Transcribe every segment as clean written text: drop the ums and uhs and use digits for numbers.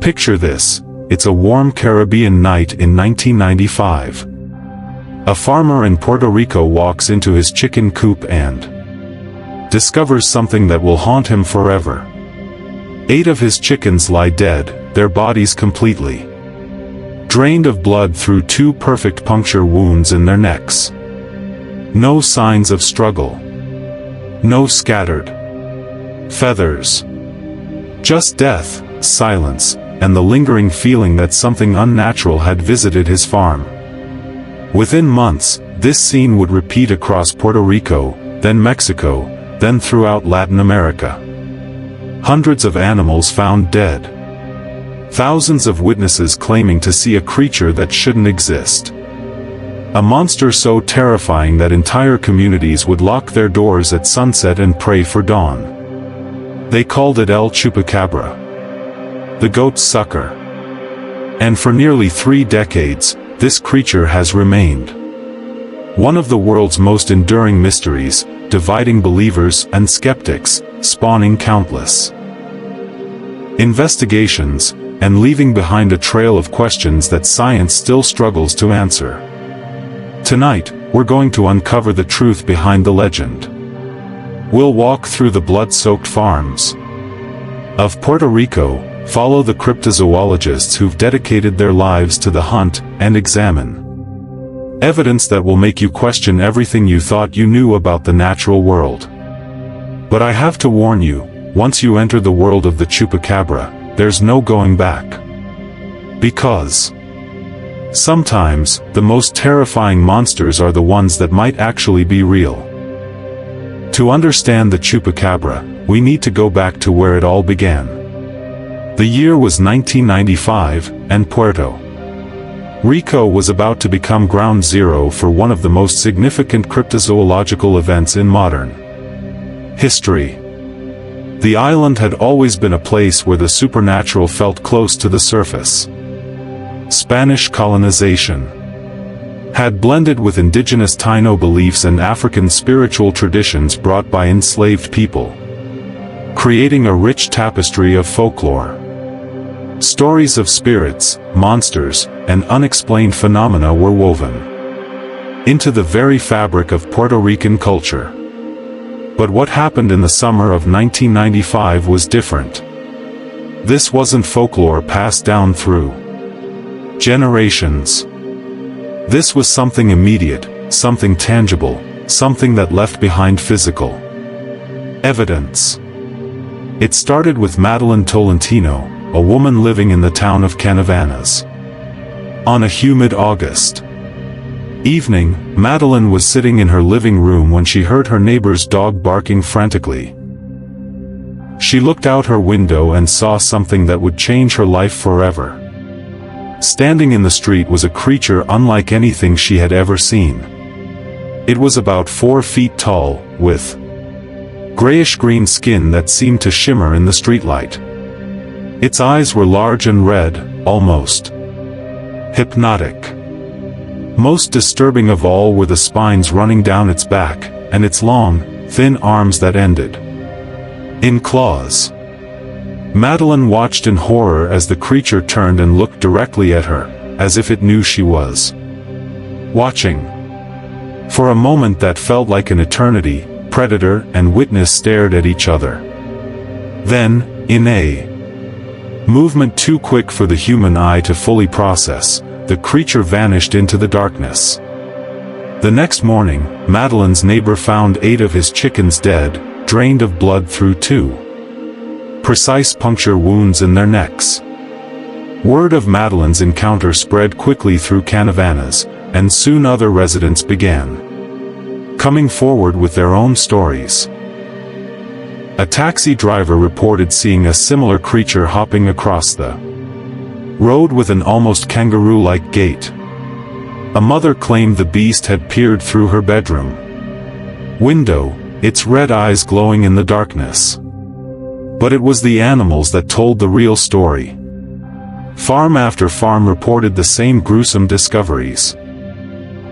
Picture this, it's a warm Caribbean night in 1995. A farmer in Puerto Rico walks into his chicken coop and discovers something that will haunt him forever. 8 of his chickens lie dead, their bodies completely drained of blood through 2 perfect puncture wounds in their necks. No signs of struggle. No scattered feathers. Just death, silence, and the lingering feeling that something unnatural had visited his farm. Within months, this scene would repeat across Puerto Rico, then Mexico, then throughout Latin America. Hundreds of animals found dead. Thousands of witnesses claiming to see a creature that shouldn't exist. A monster so terrifying that entire communities would lock their doors at sunset and pray for dawn. They called it El Chupacabra, the goat sucker. And for nearly 3 decades, this creature has remained one of the world's most enduring mysteries, dividing believers and skeptics, spawning countless investigations, and leaving behind a trail of questions that science still struggles to answer. Tonight, we're going to uncover the truth behind the legend. We'll walk through the blood-soaked farms of Puerto Rico, follow the cryptozoologists who've dedicated their lives to the hunt, and examine evidence that will make you question everything you thought you knew about the natural world. But I have to warn you, once you enter the world of the Chupacabra, there's no going back. Because sometimes, the most terrifying monsters are the ones that might actually be real. To understand the Chupacabra, we need to go back to where it all began. The year was 1995, and Puerto Rico was about to become ground zero for one of the most significant cryptozoological events in modern history. The island had always been a place where the supernatural felt close to the surface. Spanish colonization had blended with indigenous Taino beliefs and African spiritual traditions brought by enslaved people, creating a rich tapestry of folklore. Stories of spirits, monsters, and unexplained phenomena were woven into the very fabric of Puerto Rican culture. But what happened in the summer of 1995 was different. This wasn't folklore passed down through generations. This was something immediate, something tangible, something that left behind physical evidence. It started with Madeline Tolentino, a woman living in the town of Canavanas. On a humid August evening, Madeline was sitting in her living room when she heard her neighbor's dog barking frantically. She looked out her window and saw something that would change her life forever. Standing in the street was a creature unlike anything she had ever seen. It was about 4 feet tall, with grayish-green skin that seemed to shimmer in the streetlight. Its eyes were large and red, almost hypnotic. Most disturbing of all were the spines running down its back, and its long, thin arms that ended in claws. Madeline watched in horror as the creature turned and looked directly at her, as if it knew she was watching. For a moment that felt like an eternity, predator and witness stared at each other. Then, in a movement too quick for the human eye to fully process, the creature vanished into the darkness. The next morning, Madeline's neighbor found 8 of his chickens dead, drained of blood through 2 precise puncture wounds in their necks. Word of Madeline's encounter spread quickly through Canavanas, and soon other residents began coming forward with their own stories. A taxi driver reported seeing a similar creature hopping across the road with an almost kangaroo-like gait. A mother claimed the beast had peered through her bedroom window, its red eyes glowing in the darkness. But it was the animals that told the real story. Farm after farm reported the same gruesome discoveries.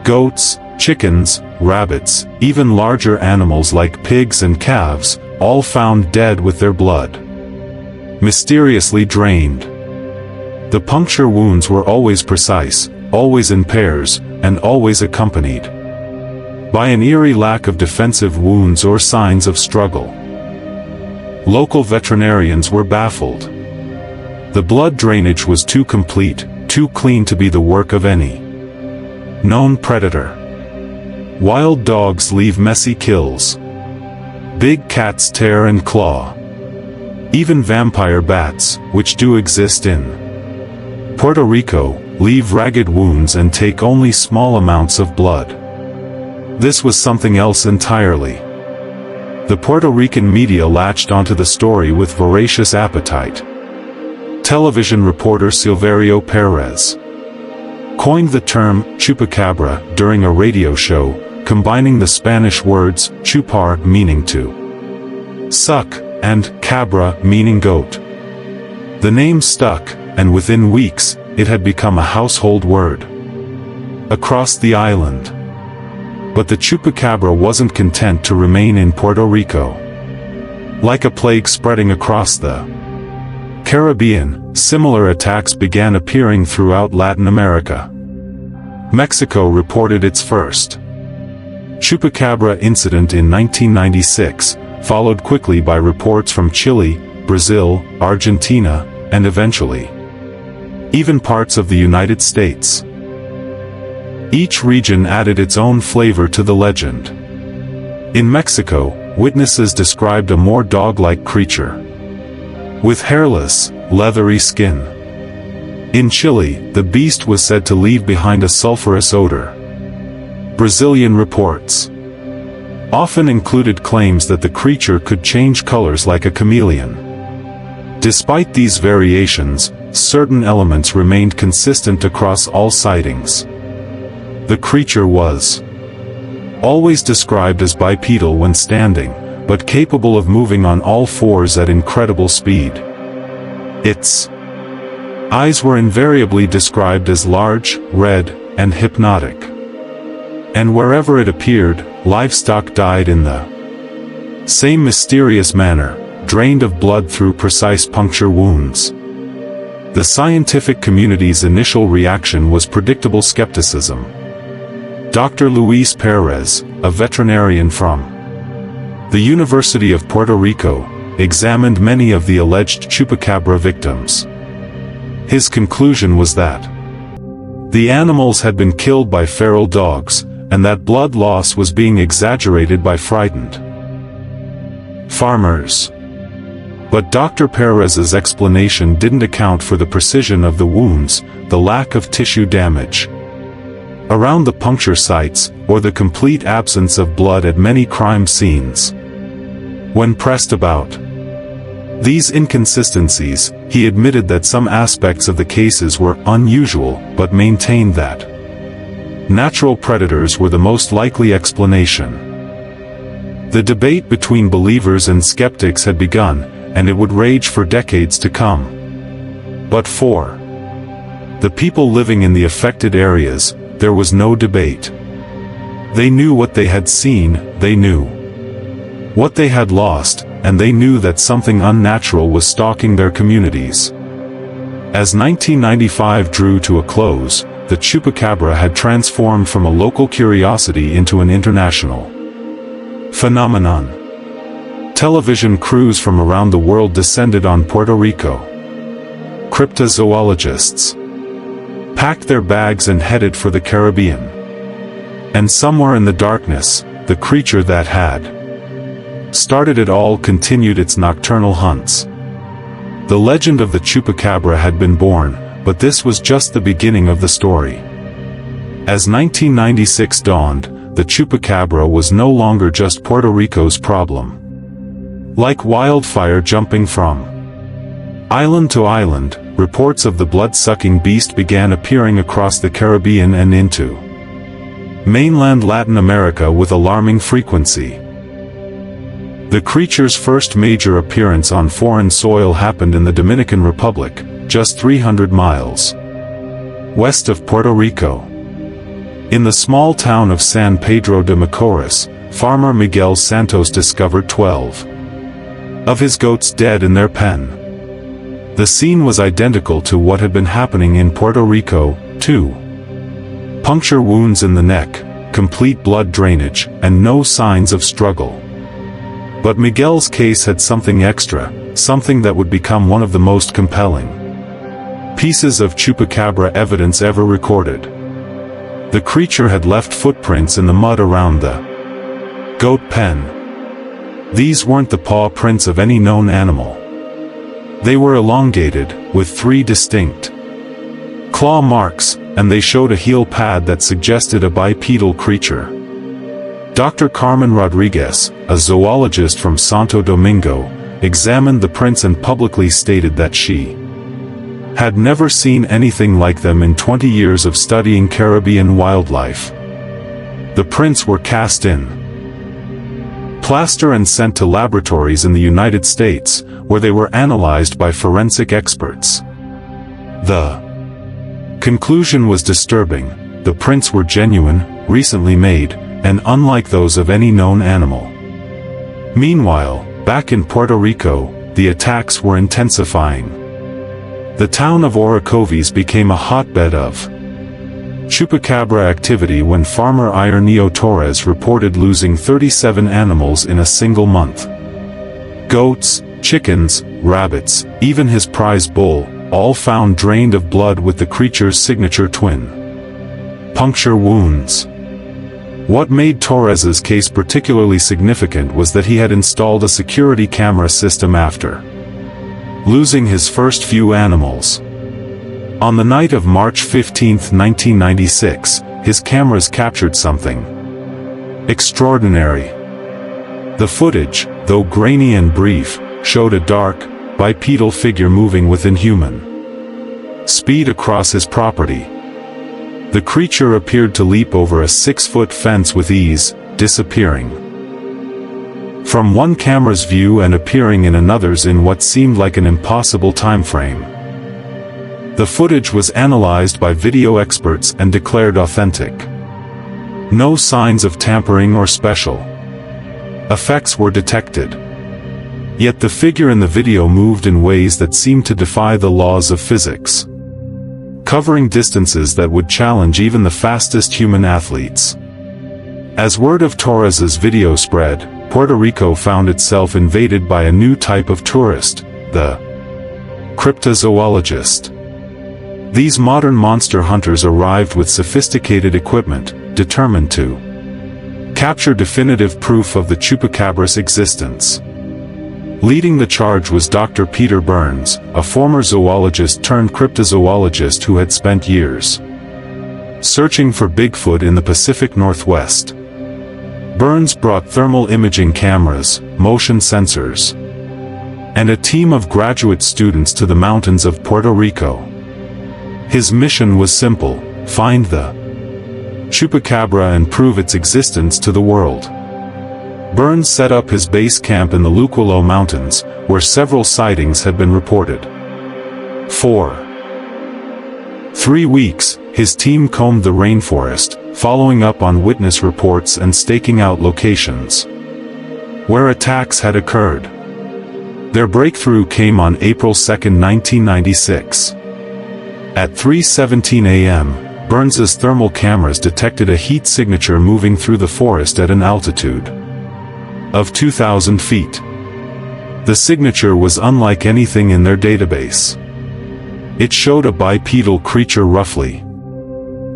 Goats, chickens, rabbits, even larger animals like pigs and calves, all found dead with their blood mysteriously drained. The puncture wounds were always precise, always in pairs, and always accompanied by an eerie lack of defensive wounds or signs of struggle. Local veterinarians were baffled. The blood drainage was too complete, too clean to be the work of any known predator. Wild dogs leave messy kills. Big cats tear and claw. Even vampire bats, which do exist in Puerto Rico, leave ragged wounds and take only small amounts of blood. This was something else entirely. The Puerto Rican media latched onto the story with voracious appetite. Television reporter Silverio Perez coined the term chupacabra during a radio show, combining the Spanish words chupar meaning to suck and cabra meaning goat. The name stuck, and within weeks, it had become a household word across the island. But the chupacabra wasn't content to remain in Puerto Rico. Like a plague spreading across the Caribbean, similar attacks began appearing throughout Latin America. Mexico reported its first chupacabra incident in 1996, followed quickly by reports from Chile, Brazil, Argentina, and eventually even parts of the United States. Each region added its own flavor to the legend. In Mexico, witnesses described a more dog-like creature with hairless, leathery skin. In Chile, the beast was said to leave behind a sulfurous odor. Brazilian reports often included claims that the creature could change colors like a chameleon. Despite these variations, certain elements remained consistent across all sightings. The creature was always described as bipedal when standing, but capable of moving on all fours at incredible speed. Its eyes were invariably described as large, red, and hypnotic. And wherever it appeared, livestock died in the same mysterious manner, drained of blood through precise puncture wounds. The scientific community's initial reaction was predictable skepticism. Dr. Luis Perez, a veterinarian from the University of Puerto Rico, examined many of the alleged chupacabra victims. His conclusion was that the animals had been killed by feral dogs, and that blood loss was being exaggerated by frightened farmers. But Dr. Perez's explanation didn't account for the precision of the wounds, the lack of tissue damage around the puncture sites, or the complete absence of blood at many crime scenes. When pressed about these inconsistencies, he admitted that some aspects of the cases were unusual, but maintained that natural predators were the most likely explanation. The debate between believers and skeptics had begun, and it would rage for decades to come. But for the people living in the affected areas, there was no debate. They knew what they had seen, they knew what they had lost, and they knew that something unnatural was stalking their communities. As 1995 drew to a close, the chupacabra had transformed from a local curiosity into an international phenomenon. Television crews from around the world descended on Puerto Rico. Cryptozoologists packed their bags and headed for the Caribbean. And somewhere in the darkness, the creature that had started it all continued its nocturnal hunts. The legend of the chupacabra had been born, but this was just the beginning of the story. As 1996 dawned, the chupacabra was no longer just Puerto Rico's problem. Like wildfire jumping from island to island, reports of the blood-sucking beast began appearing across the Caribbean and into mainland Latin America with alarming frequency. The creature's first major appearance on foreign soil happened in the Dominican Republic, just 300 miles west of Puerto Rico. In the small town of San Pedro de Macorís, farmer Miguel Santos discovered 12 of his goats dead in their pen. The scene was identical to what had been happening in Puerto Rico, too. Puncture wounds in the neck, complete blood drainage, and no signs of struggle. But Miguel's case had something extra, something that would become one of the most compelling pieces of chupacabra evidence ever recorded. The creature had left footprints in the mud around the goat pen. These weren't the paw prints of any known animal. They were elongated, with 3 distinct claw marks, and they showed a heel pad that suggested a bipedal creature. Dr. Carmen Rodriguez, a zoologist from Santo Domingo, examined the prints and publicly stated that she had never seen anything like them in 20 years of studying Caribbean wildlife. The prints were cast in plaster and sent to laboratories in the United States, where they were analyzed by forensic experts. The conclusion was disturbing. The prints were genuine, recently made, and unlike those of any known animal. Meanwhile, back in Puerto Rico, the attacks were intensifying. The town of Orocovis became a hotbed of chupacabra activity when farmer Ireneo Torres reported losing 37 animals in a single month. Goats, chickens, rabbits, even his prize bull, all found drained of blood with the creature's signature twin puncture wounds. What made Torres's case particularly significant was that he had installed a security camera system after losing his first few animals. On the night of March 15, 1996, his cameras captured something extraordinary. The footage, though grainy and brief, showed a dark, bipedal figure moving with inhuman speed across his property. The creature appeared to leap over a 6-foot fence with ease, disappearing from one camera's view and appearing in another's in what seemed like an impossible time frame. The footage was analyzed by video experts and declared authentic. No signs of tampering or special effects were detected. Yet the figure in the video moved in ways that seemed to defy the laws of physics, covering distances that would challenge even the fastest human athletes. As word of Torres's video spread, Puerto Rico found itself invaded by a new type of tourist, the cryptozoologist. These modern monster hunters arrived with sophisticated equipment, determined to capture definitive proof of the chupacabra's existence. Leading the charge was Dr. Peter Burns, a former zoologist turned cryptozoologist who had spent years searching for Bigfoot in the Pacific Northwest. Burns brought thermal imaging cameras, motion sensors, and a team of graduate students to the mountains of Puerto Rico. His mission was simple: find the chupacabra and prove its existence to the world. Burns set up his base camp in the Luculo Mountains, where several sightings had been reported. For 3 weeks, his team combed the rainforest, following up on witness reports and staking out locations where attacks had occurred. Their breakthrough came on April 2, 1996. At 3:17 a.m., Burns's thermal cameras detected a heat signature moving through the forest at an altitude of 2,000 feet. The signature was unlike anything in their database. It showed a bipedal creature roughly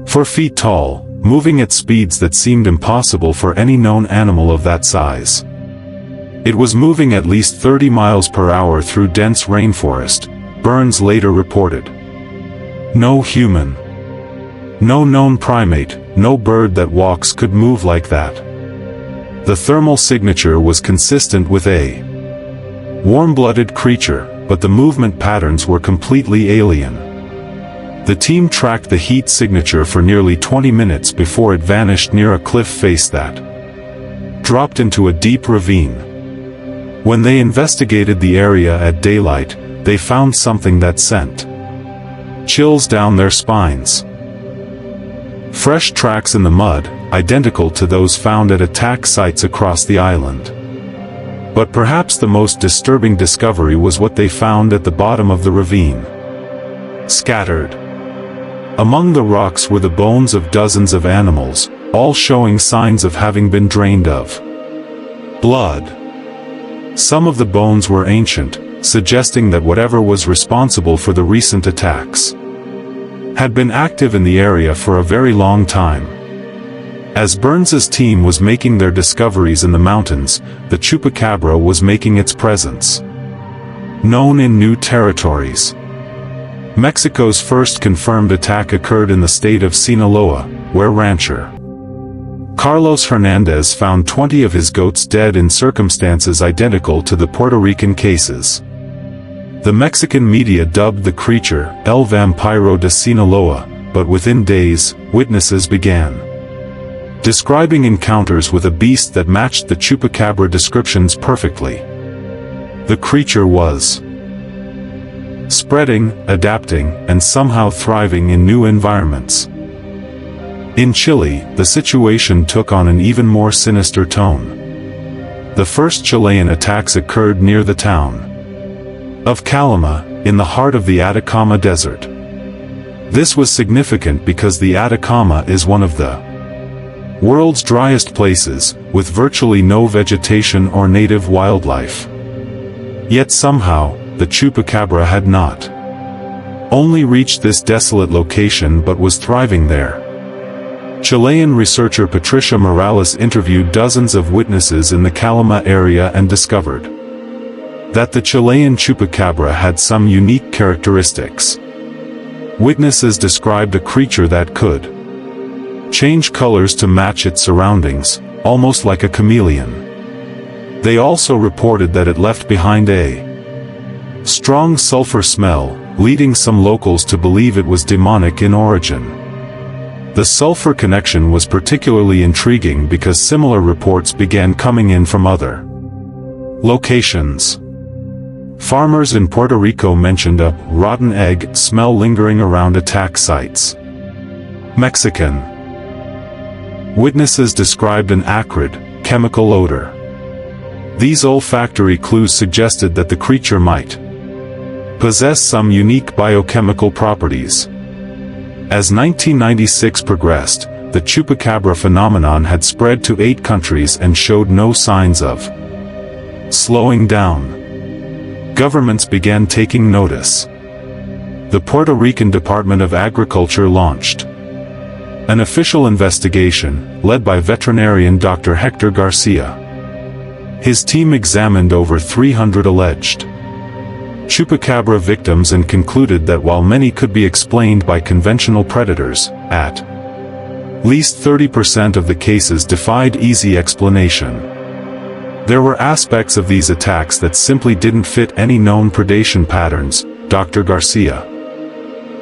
4 feet tall, moving at speeds that seemed impossible for any known animal of that size. It was moving at least 30 miles per hour through dense rainforest, Burns later reported. No human, no known primate, no bird that walks could move like that. The thermal signature was consistent with a warm-blooded creature, but the movement patterns were completely alien. The team tracked the heat signature for nearly 20 minutes before it vanished near a cliff face that dropped into a deep ravine. When they investigated the area at daylight, they found something that sent chills down their spines. Fresh tracks in the mud, identical to those found at attack sites across the island. But perhaps the most disturbing discovery was what they found at the bottom of the ravine. Scattered among the rocks were the bones of dozens of animals, all showing signs of having been drained of blood. Some of the bones were ancient, suggesting that whatever was responsible for the recent attacks had been active in the area for a very long time. As Burns's team was making their discoveries in the mountains, the Chupacabra was making its presence known in new territories. Mexico's first confirmed attack occurred in the state of Sinaloa, where rancher Carlos Hernandez found 20 of his goats dead in circumstances identical to the Puerto Rican cases. The Mexican media dubbed the creature El Vampiro de Sinaloa, but within days, witnesses began describing encounters with a beast that matched the Chupacabra descriptions perfectly. The creature was spreading, adapting, and somehow thriving in new environments. In Chile, the situation took on an even more sinister tone. The first Chilean attacks occurred near the town of Calama, in the heart of the Atacama Desert. This was significant because the Atacama is one of the world's driest places, with virtually no vegetation or native wildlife. Yet somehow, the Chupacabra had not only reached this desolate location but was thriving there. Chilean researcher Patricia Morales interviewed dozens of witnesses in the Calama area and discovered that the Chilean Chupacabra had some unique characteristics. Witnesses described a creature that could change colors to match its surroundings, almost like a chameleon. They also reported that it left behind a strong sulfur smell, leading some locals to believe it was demonic in origin. The sulfur connection was particularly intriguing because similar reports began coming in from other locations. Farmers in Puerto Rico mentioned a rotten egg smell lingering around attack sites. Mexican witnesses described an acrid, chemical odor. These olfactory clues suggested that the creature might possess some unique biochemical properties. As 1996 progressed, the Chupacabra phenomenon had spread to 8 countries and showed no signs of slowing down. Governments began taking notice. The Puerto Rican Department of Agriculture launched an official investigation, led by veterinarian Dr. Hector Garcia. His team examined over 300 alleged Chupacabra victims and concluded that while many could be explained by conventional predators, at least 30% of the cases defied easy explanation. There were aspects of these attacks that simply didn't fit any known predation patterns, Dr. Garcia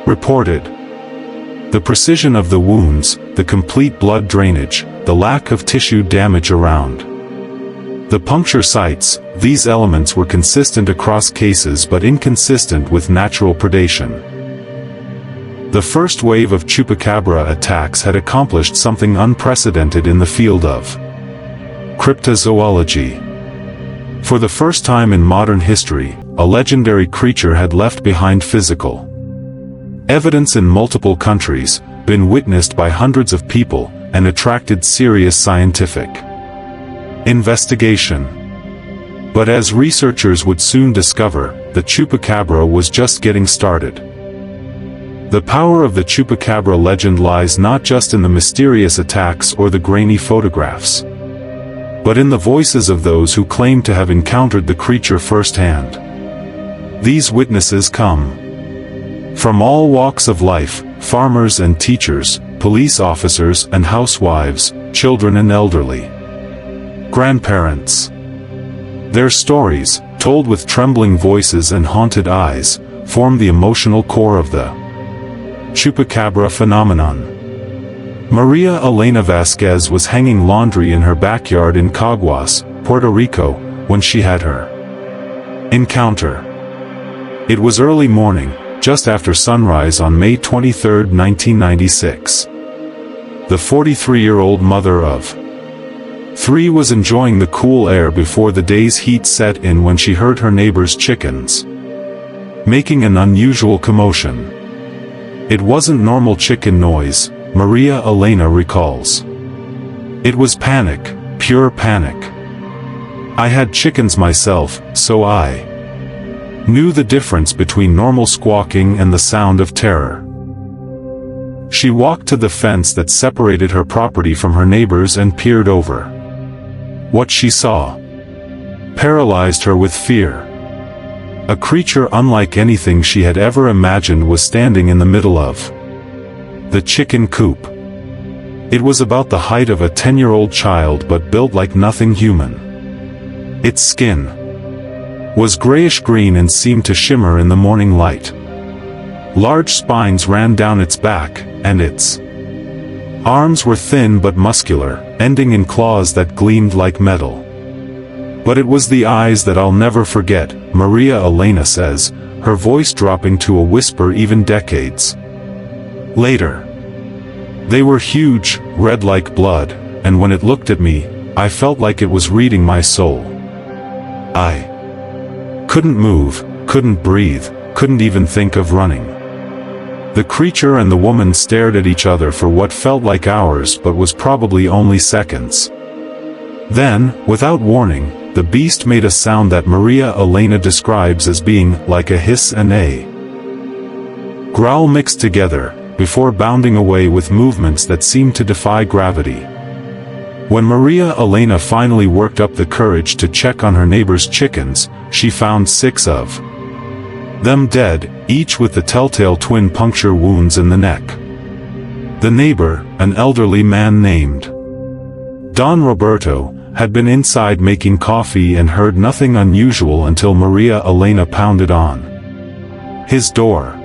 reported. The precision of the wounds, the complete blood drainage, the lack of tissue damage around the puncture sites, these elements were consistent across cases but inconsistent with natural predation. The first wave of Chupacabra attacks had accomplished something unprecedented in the field of cryptozoology. For the first time in modern history, a legendary creature had left behind physical evidence in multiple countries, been witnessed by hundreds of people, and attracted serious scientific investigation. But as researchers would soon discover, the Chupacabra was just getting started. The power of the Chupacabra legend lies not just in the mysterious attacks or the grainy photographs, but in the voices of those who claim to have encountered the creature firsthand. These witnesses come from all walks of life: farmers and teachers, police officers and housewives, children and elderly, grandparents. Their stories, told with trembling voices and haunted eyes, form the emotional core of the Chupacabra phenomenon. Maria Elena Vasquez was hanging laundry in her backyard in Caguas, Puerto Rico, when she had her encounter. It was early morning, just after sunrise on May 23, 1996. The 43-year-old mother of 3 was enjoying the cool air before the day's heat set in when she heard her neighbor's chickens making an unusual commotion. It wasn't normal chicken noise, Maria Elena recalls. It was panic, pure panic. I had chickens myself, so I knew the difference between normal squawking and the sound of terror. She walked to the fence that separated her property from her neighbor's and peered over. What she saw paralyzed her with fear. A creature unlike anything she had ever imagined was standing in the middle of the chicken coop. It was about the height of a 10-year-old child but built like nothing human. Its skin was grayish-green and seemed to shimmer in the morning light. Large spines ran down its back, and its arms were thin but muscular, ending in claws that gleamed like metal. But it was the eyes that I'll never forget, Maria Elena says, her voice dropping to a whisper even decades later. They were huge, red like blood, and when it looked at me, I felt like it was reading my soul. I couldn't move, couldn't breathe, couldn't even think of running. The creature and the woman stared at each other for what felt like hours but was probably only seconds. Then, without warning, the beast made a sound that Maria Elena describes as being like a hiss and a growl mixed together, before bounding away with movements that seemed to defy gravity. When Maria Elena finally worked up the courage to check on her neighbor's chickens, she found 6 of them dead, each with the telltale twin puncture wounds in the neck. The neighbor, an elderly man named Don Roberto, had been inside making coffee and heard nothing unusual until Maria Elena pounded on his door.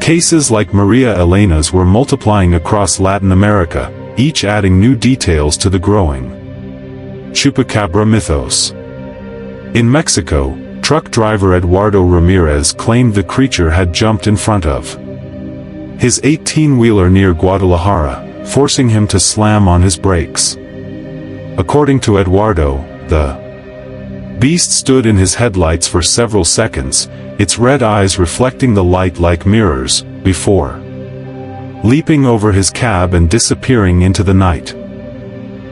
Cases like Maria Elena's were multiplying across Latin America, each adding new details to the growing Chupacabra mythos. In Mexico, truck driver Eduardo Ramirez claimed the creature had jumped in front of his 18-wheeler near Guadalajara, forcing him to slam on his brakes. According to Eduardo, the beast stood in his headlights for several seconds, its red eyes reflecting the light like mirrors, before leaping over his cab and disappearing into the night.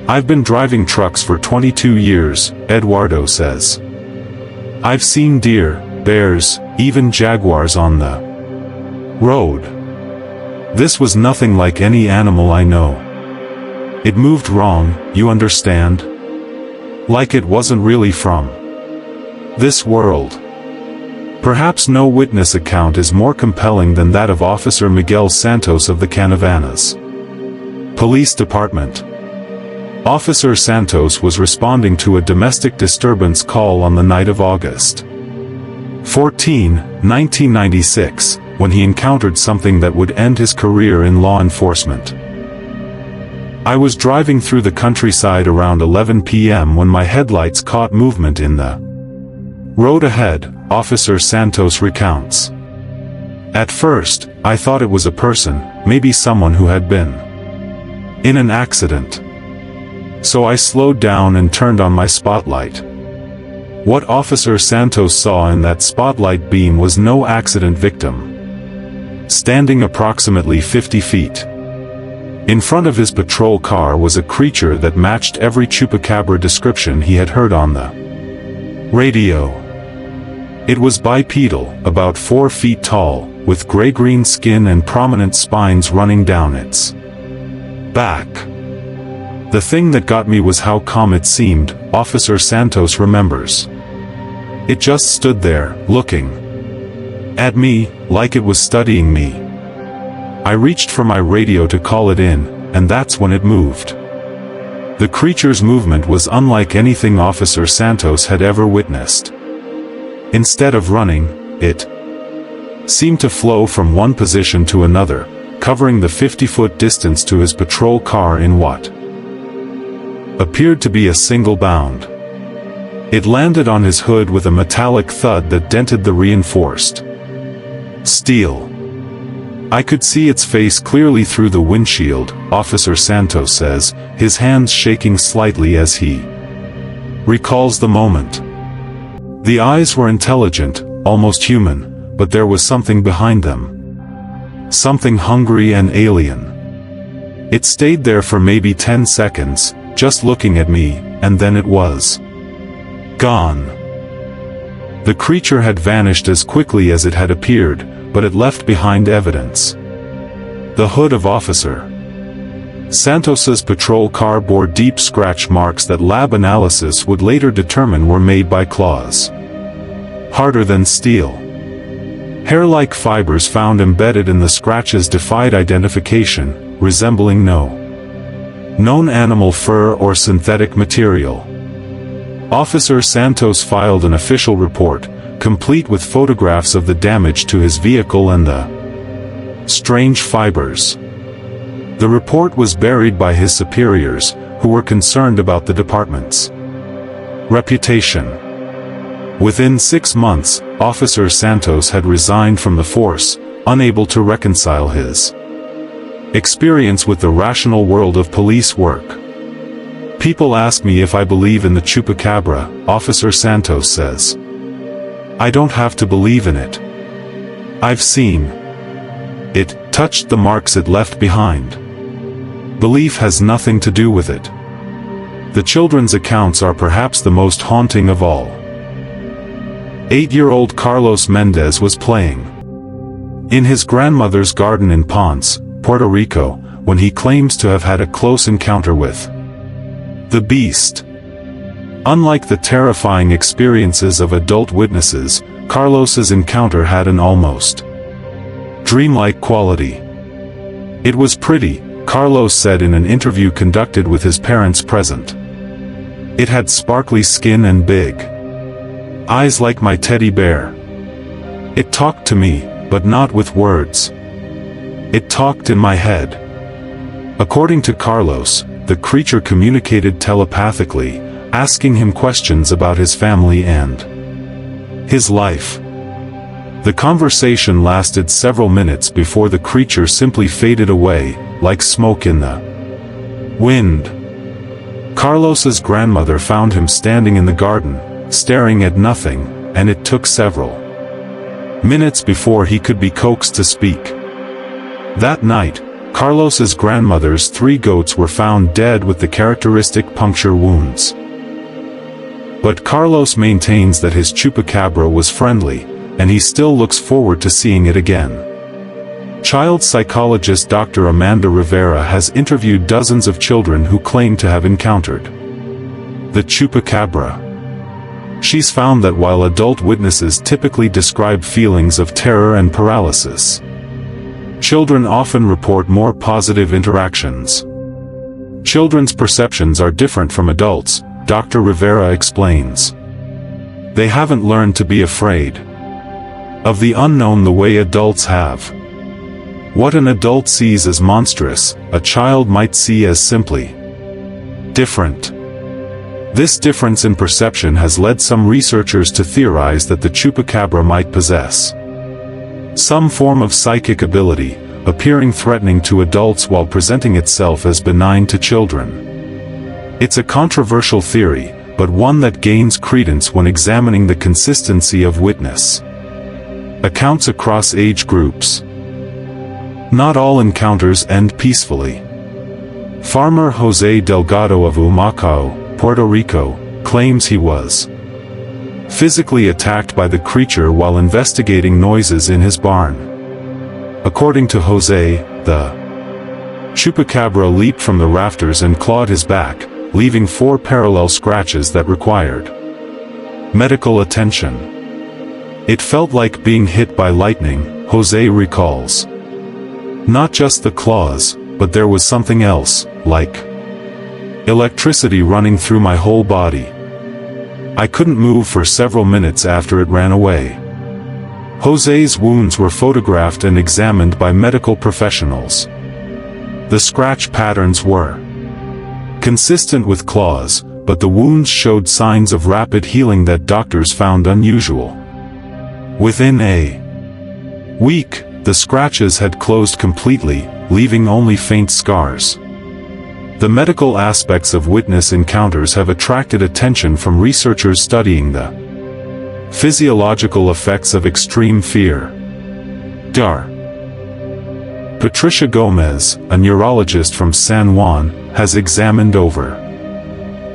I've been driving trucks for 22 years, Eduardo says. I've seen deer, bears, even jaguars on the road. This was nothing like any animal I know. It moved wrong, you understand? Like it wasn't really from this world. Perhaps no witness account is more compelling than that of Officer Miguel Santos of the Canavanas Police Department. Officer Santos was responding to a domestic disturbance call on the night of August 14, 1996, when he encountered something that would end his career in law enforcement. I was driving through the countryside around 11 p.m. when my headlights caught movement in the road ahead, Officer Santos recounts. At first, I thought it was a person, maybe someone who had been in an accident. So I slowed down and turned on my spotlight. What Officer Santos saw in that spotlight beam was no accident victim. Standing approximately 50 feet in front of his patrol car was a creature that matched every chupacabra description he had heard on the radio. It was bipedal, about 4 feet tall, with gray-green skin and prominent spines running down its back. The thing that got me was how calm it seemed, Officer Santos remembers. It just stood there, looking at me, like it was studying me. I reached for my radio to call it in, and that's when it moved. The creature's movement was unlike anything Officer Santos had ever witnessed. Instead of running, it seemed to flow from one position to another, covering the 50-foot distance to his patrol car in what appeared to be a single bound. It landed on his hood with a metallic thud that dented the reinforced steel. I could see its face clearly through the windshield, Officer Santos says, his hands shaking slightly as he recalls the moment. The eyes were intelligent, almost human, but there was something behind them. Something hungry and alien. It stayed there for maybe 10 seconds, just looking at me, and then it was gone. The creature had vanished as quickly as it had appeared, but it left behind evidence. The hood of Officer Santos's patrol car bore deep scratch marks that lab analysis would later determine were made by claws. Harder than steel. Hair-like fibers found embedded in the scratches defied identification, resembling no known animal fur or synthetic material. Officer Santos filed an official report, complete with photographs of the damage to his vehicle and the strange fibers. The report was buried by his superiors, who were concerned about the department's reputation. Within 6 months, Officer Santos had resigned from the force, unable to reconcile his experience with the rational world of police work. People ask me if I believe in the Chupacabra, Officer Santos says. I don't have to believe in it. I've seen it, touched the marks it left behind. Belief has nothing to do with it. The children's accounts are perhaps the most haunting of all. 8-year-old Carlos Mendez was playing in his grandmother's garden in Ponce, Puerto Rico, when he claims to have had a close encounter with the beast. Unlike the terrifying experiences of adult witnesses, Carlos's encounter had an almost dreamlike quality. It was pretty, Carlos said in an interview conducted with his parents present. It had sparkly skin and big eyes like my teddy bear. It talked to me, but not with words. It talked in my head. According to Carlos, the creature communicated telepathically, asking him questions about his family and his life. The conversation lasted several minutes before the creature simply faded away, like smoke in the wind. Carlos's grandmother found him standing in the garden, staring at nothing, and it took several minutes before he could be coaxed to speak. That night, Carlos's grandmother's 3 goats were found dead with the characteristic puncture wounds. But Carlos maintains that his Chupacabra was friendly, and he still looks forward to seeing it again. Child psychologist Dr. Amanda Rivera has interviewed dozens of children who claim to have encountered the Chupacabra. She's found that while adult witnesses typically describe feelings of terror and paralysis, children often report more positive interactions. Children's perceptions are different from adults, Dr. Rivera explains. They haven't learned to be afraid of the unknown the way adults have. What an adult sees as monstrous, a child might see as simply different. This difference in perception has led some researchers to theorize that the Chupacabra might possess some form of psychic ability, appearing threatening to adults while presenting itself as benign to children. It's a controversial theory, but one that gains credence when examining the consistency of witness accounts across age groups. Not all encounters end peacefully. Farmer Jose Delgado of Humacao, Puerto Rico, claims he was physically attacked by the creature while investigating noises in his barn. According to Jose, the Chupacabra leaped from the rafters and clawed his back, leaving 4 parallel scratches that required medical attention. It felt like being hit by lightning, Jose recalls. Not just the claws, but there was something else, like electricity running through my whole body. I couldn't move for several minutes after it ran away. Jose's wounds were photographed and examined by medical professionals. The scratch patterns were consistent with claws, but the wounds showed signs of rapid healing that doctors found unusual. Within a week, The scratches had closed completely, leaving only faint scars. The medical aspects of witness encounters have attracted attention from researchers studying the physiological effects of extreme fear. Dr. Patricia Gomez, a neurologist from San Juan, has examined over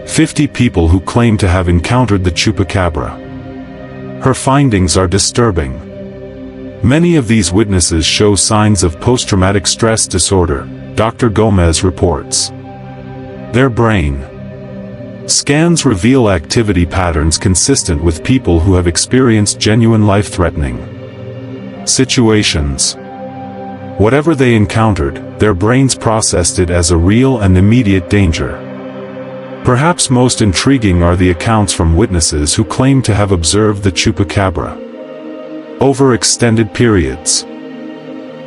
50 people who claim to have encountered the chupacabra. Her findings are disturbing. Many of these witnesses show signs of post-traumatic stress disorder, Dr. Gomez reports. Their brain scans reveal activity patterns consistent with people who have experienced genuine life-threatening situations. Whatever they encountered, their brains processed it as a real and immediate danger. Perhaps most intriguing are the accounts from witnesses who claim to have observed the chupacabra over extended periods.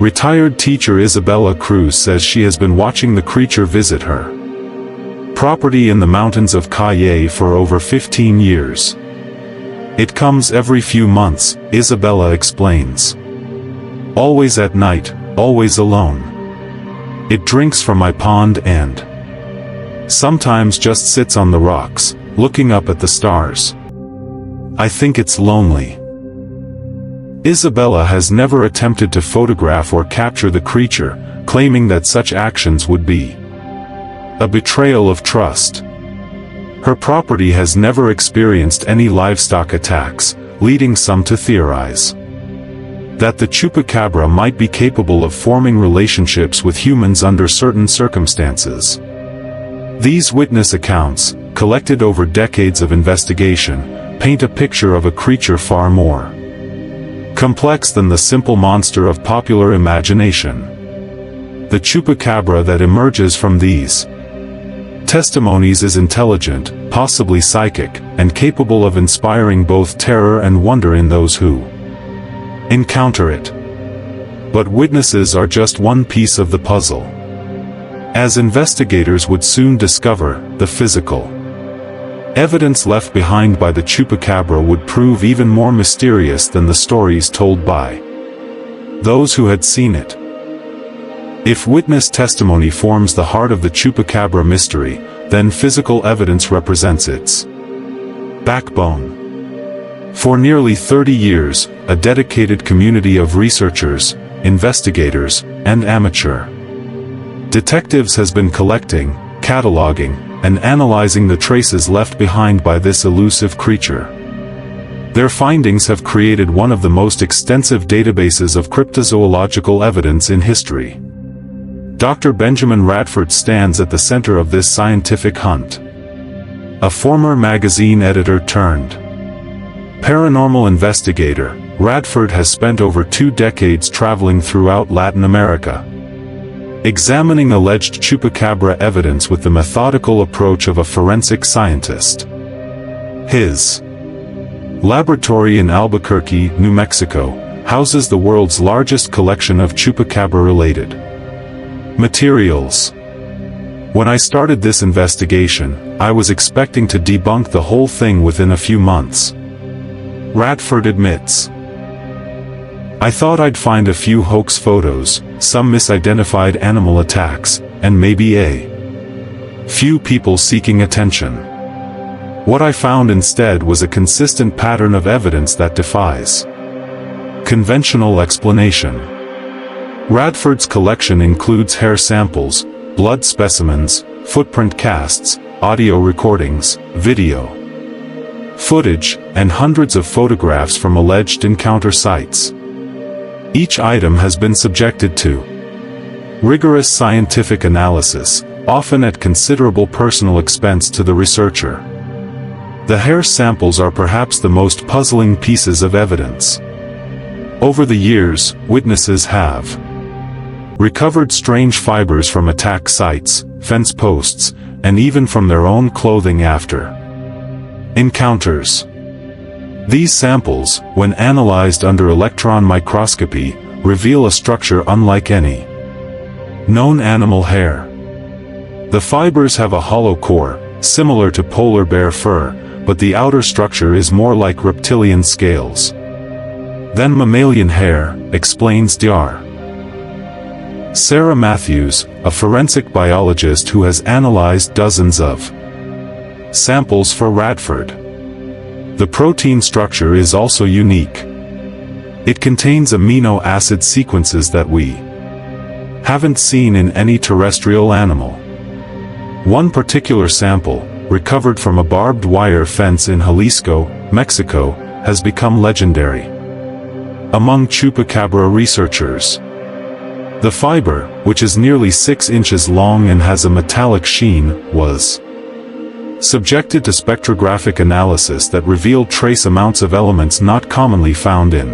Retired teacher Isabella Cruz says she has been watching the creature visit her property in the mountains of Cayey for over 15 years. It comes every few months, Isabella explains. Always at night, always alone. It drinks from my pond and sometimes just sits on the rocks, looking up at the stars. I think it's lonely. Isabella has never attempted to photograph or capture the creature, claiming that such actions would be a betrayal of trust. Her property has never experienced any livestock attacks, leading some to theorize that the chupacabra might be capable of forming relationships with humans under certain circumstances. These witness accounts, collected over decades of investigation, paint a picture of a creature far more complex than the simple monster of popular imagination. The chupacabra that emerges from these testimonies is intelligent, possibly psychic, and capable of inspiring both terror and wonder in those who encounter it. But witnesses are just one piece of the puzzle. As investigators would soon discover, the physical evidence left behind by the chupacabra would prove even more mysterious than the stories told by those who had seen it. If witness testimony forms the heart of the chupacabra mystery, then physical evidence represents its backbone. For nearly 30 years, a dedicated community of researchers, investigators, and amateur detectives has been collecting, cataloging, and analyzing the traces left behind by this elusive creature. Their findings have created one of the most extensive databases of cryptozoological evidence in history. Dr. Benjamin Radford stands at the center of this scientific hunt. A former magazine editor turned paranormal investigator, Radford has spent over 2 decades traveling throughout Latin America, examining alleged chupacabra evidence with the methodical approach of a forensic scientist. His laboratory in Albuquerque, New Mexico, houses the world's largest collection of chupacabra-related materials. When I started this investigation, I was expecting to debunk the whole thing within a few months. Radford admits. I thought I'd find a few hoax photos, some misidentified animal attacks, and maybe a few people seeking attention. What I found instead was a consistent pattern of evidence that defies conventional explanation. Radford's collection includes hair samples, blood specimens, footprint casts, audio recordings, video footage, and hundreds of photographs from alleged encounter sites. Each item has been subjected to rigorous scientific analysis, often at considerable personal expense to the researcher. The hair samples are perhaps the most puzzling pieces of evidence. Over the years, witnesses have recovered strange fibers from attack sites, fence posts, and even from their own clothing after encounters. These samples, when analyzed under electron microscopy, reveal a structure unlike any known animal hair. The fibers have a hollow core, similar to polar bear fur, but the outer structure is more like reptilian scales than mammalian hair, explains Dr. Sarah Matthews, a forensic biologist who has analyzed dozens of samples for Radford. The protein structure is also unique. It contains amino acid sequences that we haven't seen in any terrestrial animal. One particular sample, recovered from a barbed wire fence in Jalisco, Mexico, has become legendary among chupacabra researchers. The fiber, which is nearly 6 inches long and has a metallic sheen, was subjected to spectrographic analysis that revealed trace amounts of elements not commonly found in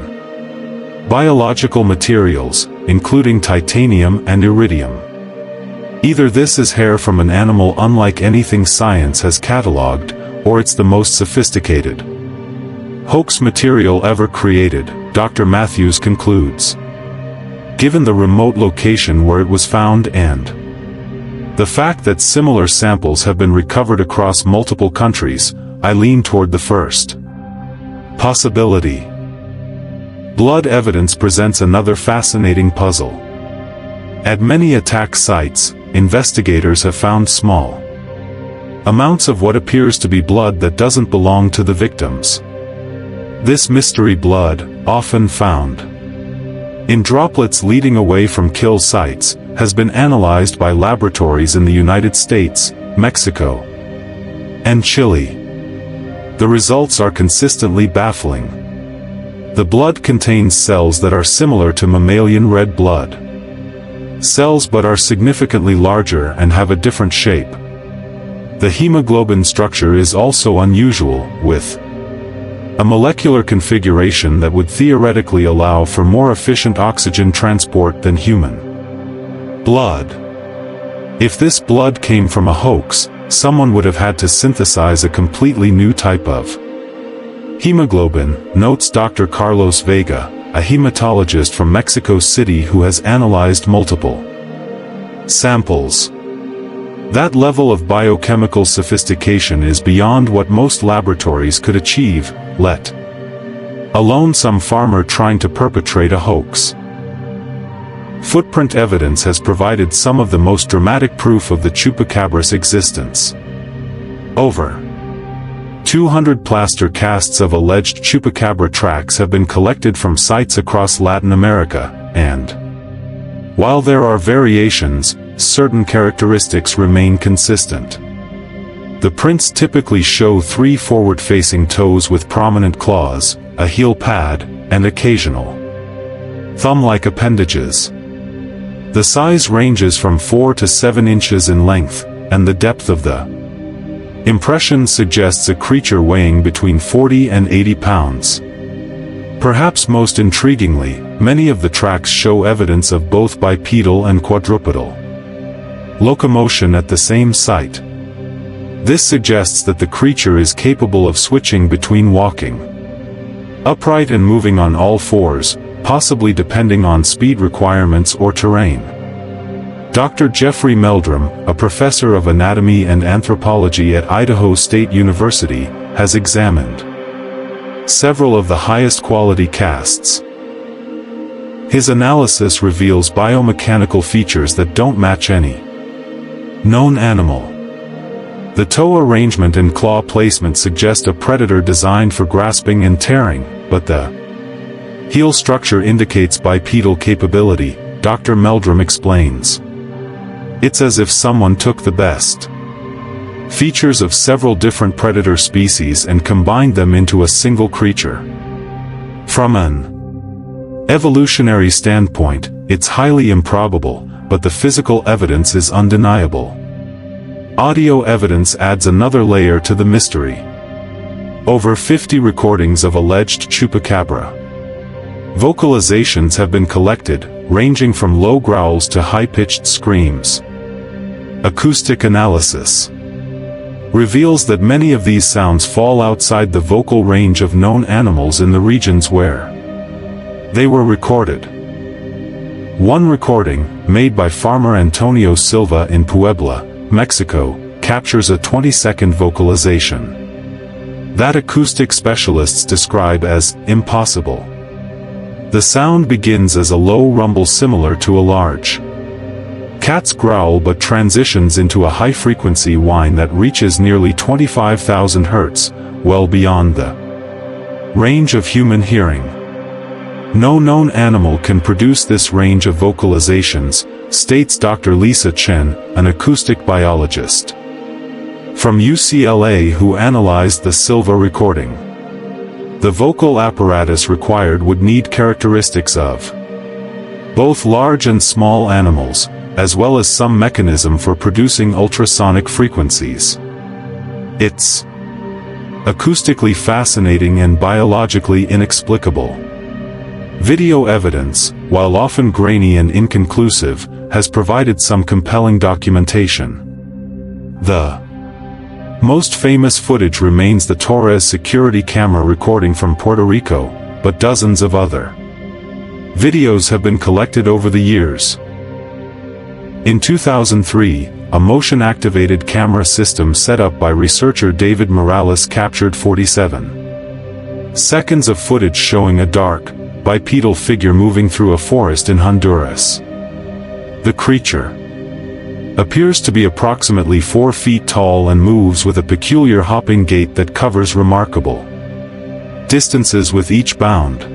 biological materials, including titanium and iridium. Either this is hair from an animal unlike anything science has catalogued, or it's the most sophisticated hoax material ever created, Dr. Matthews concludes. Given the remote location where it was found and the fact that similar samples have been recovered across multiple countries, I lean toward the first possibility. Blood evidence presents another fascinating puzzle. At many attack sites, investigators have found small amounts of what appears to be blood that doesn't belong to the victims. This mystery blood, often found in droplets leading away from kill sites, has been analyzed by laboratories in the United States, Mexico, and Chile. The results are consistently baffling. The blood contains cells that are similar to mammalian red blood cells but are significantly larger and have a different shape. The hemoglobin structure is also unusual, with a molecular configuration that would theoretically allow for more efficient oxygen transport than human blood. If this blood came from a hoax, someone would have had to synthesize a completely new type of hemoglobin, notes Dr. Carlos Vega, a hematologist from Mexico City who has analyzed multiple samples. That level of biochemical sophistication is beyond what most laboratories could achieve, let alone some farmer trying to perpetrate a hoax. Footprint evidence has provided some of the most dramatic proof of the chupacabra's existence. Over 200 plaster casts of alleged chupacabra tracks have been collected from sites across Latin America, and while there are variations, certain characteristics remain consistent. The prints typically show 3 forward-facing toes with prominent claws, a heel pad, and occasional thumb-like appendages. The size ranges from 4 to 7 inches in length, and the depth of the impression suggests a creature weighing between 40 and 80 pounds. Perhaps most intriguingly, many of the tracks show evidence of both bipedal and quadrupedal locomotion at the same site. This suggests that the creature is capable of switching between walking upright and moving on all fours, possibly depending on speed requirements or terrain. Dr. Jeffrey Meldrum, a professor of anatomy and anthropology at Idaho State University, has examined several of the highest quality casts. His analysis reveals biomechanical features that don't match any known animal. The toe arrangement and claw placement suggest a predator designed for grasping and tearing, but the heel structure indicates bipedal capability, Dr. Meldrum explains. It's as if someone took the best features of several different predator species and combined them into a single creature. From an evolutionary standpoint, it's highly improbable, but the physical evidence is undeniable. Audio evidence adds another layer to the mystery. Over 50 recordings of alleged chupacabra vocalizations have been collected, ranging from low growls to high-pitched screams. Acoustic analysis reveals that many of these sounds fall outside the vocal range of known animals in the regions where they were recorded. One recording, made by farmer Antonio Silva in Puebla, Mexico, captures a 20-second vocalization that acoustic specialists describe as impossible. The sound begins as a low rumble similar to a large Cats growl but transitions into a high-frequency whine that reaches nearly 25,000 Hz, well beyond the range of human hearing. No known animal can produce this range of vocalizations, states Dr. Lisa Chen, an acoustic biologist from UCLA who analyzed the Silva recording. The vocal apparatus required would need characteristics of both large and small animals, as well as some mechanism for producing ultrasonic frequencies. It's acoustically fascinating and biologically inexplicable. Video evidence, while often grainy and inconclusive, has provided some compelling documentation. The most famous footage remains the Terrorize security camera recording from Puerto Rico, but dozens of other videos have been collected over the years. In 2003, a motion-activated camera system set up by researcher David Morales captured 47 seconds of footage showing a dark, bipedal figure moving through a forest in Honduras. The creature appears to be approximately 4 feet tall and moves with a peculiar hopping gait that covers remarkable distances with each bound.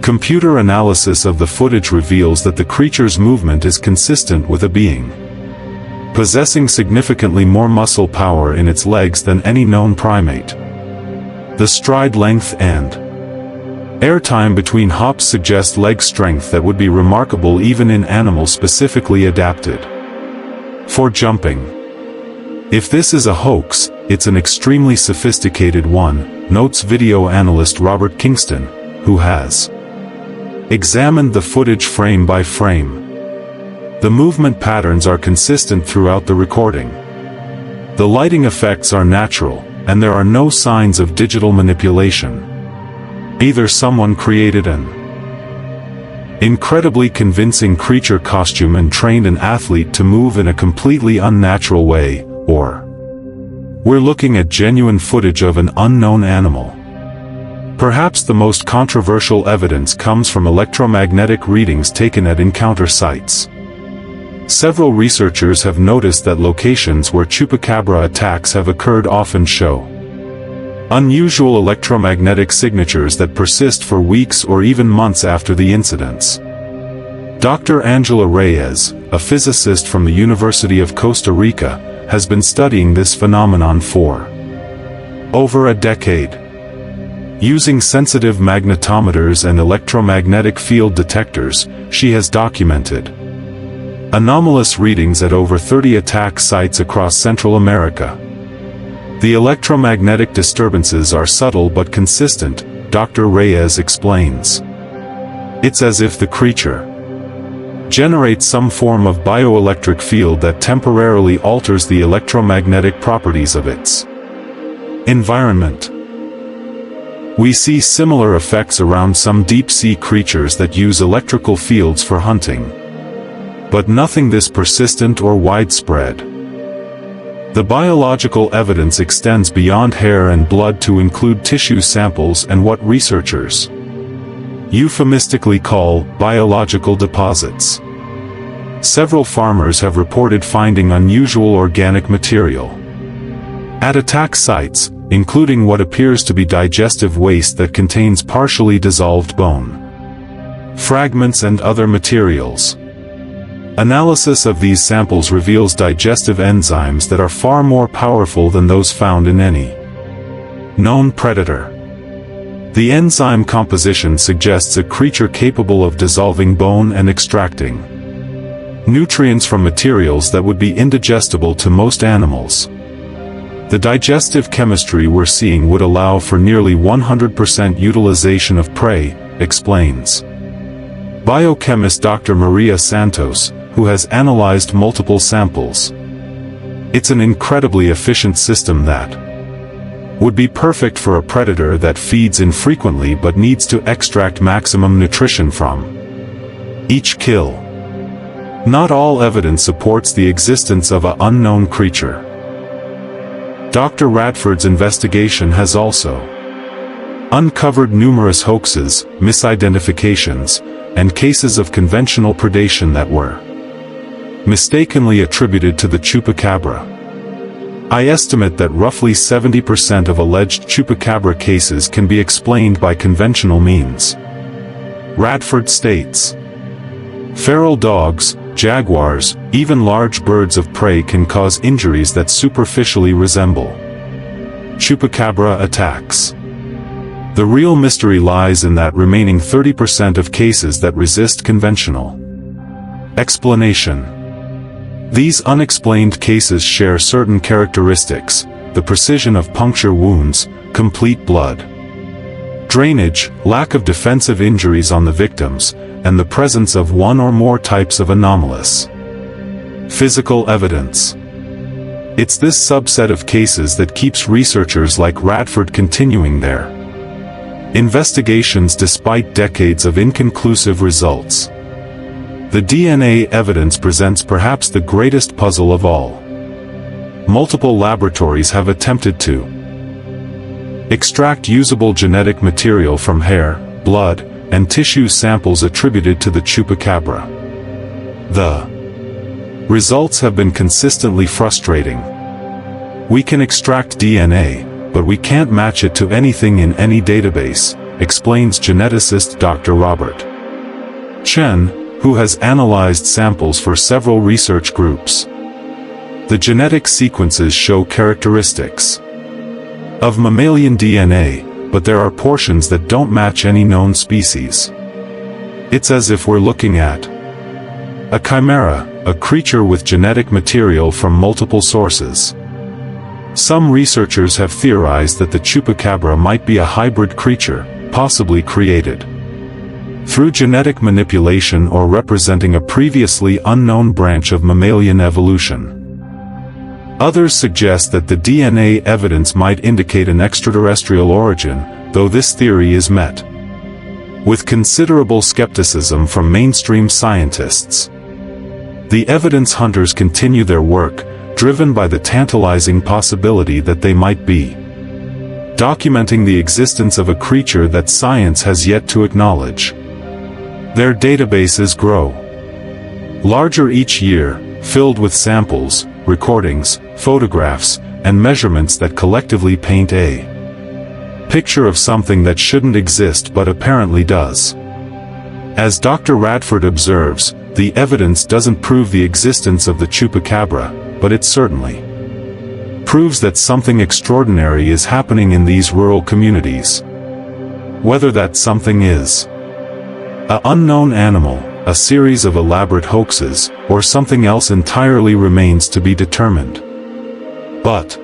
Computer analysis of the footage reveals that the creature's movement is consistent with a being possessing significantly more muscle power in its legs than any known primate. The stride length and airtime between hops suggest leg strength that would be remarkable even in animals specifically adapted for jumping. If this is a hoax, it's an extremely sophisticated one, notes video analyst Robert Kingston, who has examined the footage frame by frame. The movement patterns are consistent throughout the recording. The lighting effects are natural, and there are no signs of digital manipulation. Either someone created an incredibly convincing creature costume and trained an athlete to move in a completely unnatural way, or we're looking at genuine footage of an unknown animal. Perhaps the most controversial evidence comes from electromagnetic readings taken at encounter sites. Several researchers have noticed that locations where chupacabra attacks have occurred often show unusual electromagnetic signatures that persist for weeks or even months after the incidents. Dr. Angela Reyes, a physicist from the University of Costa Rica, has been studying this phenomenon for over a decade. Using sensitive magnetometers and electromagnetic field detectors, she has documented anomalous readings at over 30 attack sites across Central America. The electromagnetic disturbances are subtle but consistent, Dr. Reyes explains. It's as if the creature generates some form of bioelectric field that temporarily alters the electromagnetic properties of its environment. We see similar effects around some deep-sea creatures that use electrical fields for hunting, but nothing this persistent or widespread. The biological evidence extends beyond hair and blood to include tissue samples and what researchers euphemistically call biological deposits. Several farmers have reported finding unusual organic material at attack sites, including what appears to be digestive waste that contains partially dissolved bone fragments and other materials. Analysis of these samples reveals digestive enzymes that are far more powerful than those found in any known predator. The enzyme composition suggests a creature capable of dissolving bone and extracting nutrients from materials that would be indigestible to most animals. The digestive chemistry we're seeing would allow for nearly 100% utilization of prey, explains biochemist Dr. Maria Santos, who has analyzed multiple samples. It's an incredibly efficient system that would be perfect for a predator that feeds infrequently but needs to extract maximum nutrition from each kill. Not all evidence supports the existence of an unknown creature. Dr. Radford's investigation has also uncovered numerous hoaxes, misidentifications, and cases of conventional predation that were mistakenly attributed to the chupacabra. I estimate that roughly 70% of alleged chupacabra cases can be explained by conventional means. Radford states, feral dogs, jaguars, even large birds of prey can cause injuries that superficially resemble chupacabra attacks. The real mystery lies in that remaining 30% of cases that resist conventional explanation. These unexplained cases share certain characteristics: the precision of puncture wounds, complete blood drainage, lack of defensive injuries on the victims, and the presence of one or more types of anomalous physical evidence. It's this subset of cases that keeps researchers like Radford continuing their investigations despite decades of inconclusive results. The DNA evidence presents perhaps the greatest puzzle of all. Multiple laboratories have attempted to extract usable genetic material from hair, blood, and tissue samples attributed to the chupacabra. The results have been consistently frustrating. We can extract DNA, but we can't match it to anything in any database, explains geneticist Dr. Robert Chen, who has analyzed samples for several research groups. The genetic sequences show characteristics of mammalian DNA, but there are portions that don't match any known species. It's as if we're looking at a chimera, a creature with genetic material from multiple sources. Some researchers have theorized that the chupacabra might be a hybrid creature, possibly created through genetic manipulation or representing a previously unknown branch of mammalian evolution. Others suggest that the DNA evidence might indicate an extraterrestrial origin, though this theory is met with considerable skepticism from mainstream scientists. The evidence hunters continue their work, driven by the tantalizing possibility that they might be documenting the existence of a creature that science has yet to acknowledge. Their databases grow larger each year, filled with samples, recordings, photographs, and measurements that collectively paint a picture of something that shouldn't exist but apparently does. As Dr. Radford observes, the evidence doesn't prove the existence of the chupacabra, but it certainly proves that something extraordinary is happening in these rural communities. Whether that something is an unknown animal, a series of elaborate hoaxes, or something else entirely remains to be determined. But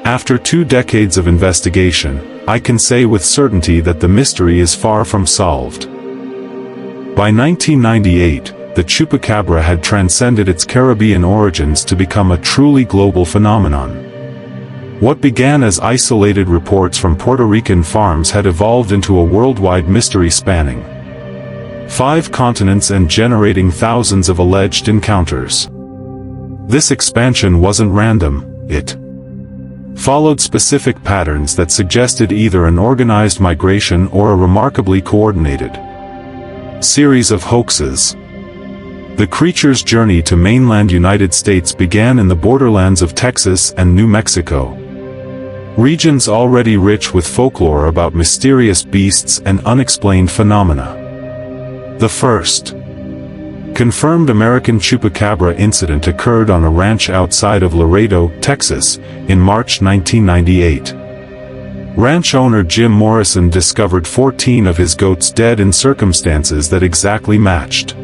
after 2 decades of investigation, I can say with certainty that the mystery is far from solved. By 1998, the chupacabra had transcended its Caribbean origins to become a truly global phenomenon. What began as isolated reports from Puerto Rican farms had evolved into a worldwide mystery spanning 5 continents and generating thousands of alleged encounters. This expansion wasn't random, it followed specific patterns that suggested either an organized migration or a remarkably coordinated series of hoaxes. The creature's journey to mainland United States began in the borderlands of Texas and New Mexico, regions already rich with folklore about mysterious beasts and unexplained phenomena. The first confirmed American chupacabra incident occurred on a ranch outside of Laredo, Texas, in March 1998. Ranch owner Jim Morrison discovered 14 of his goats dead in circumstances that exactly matched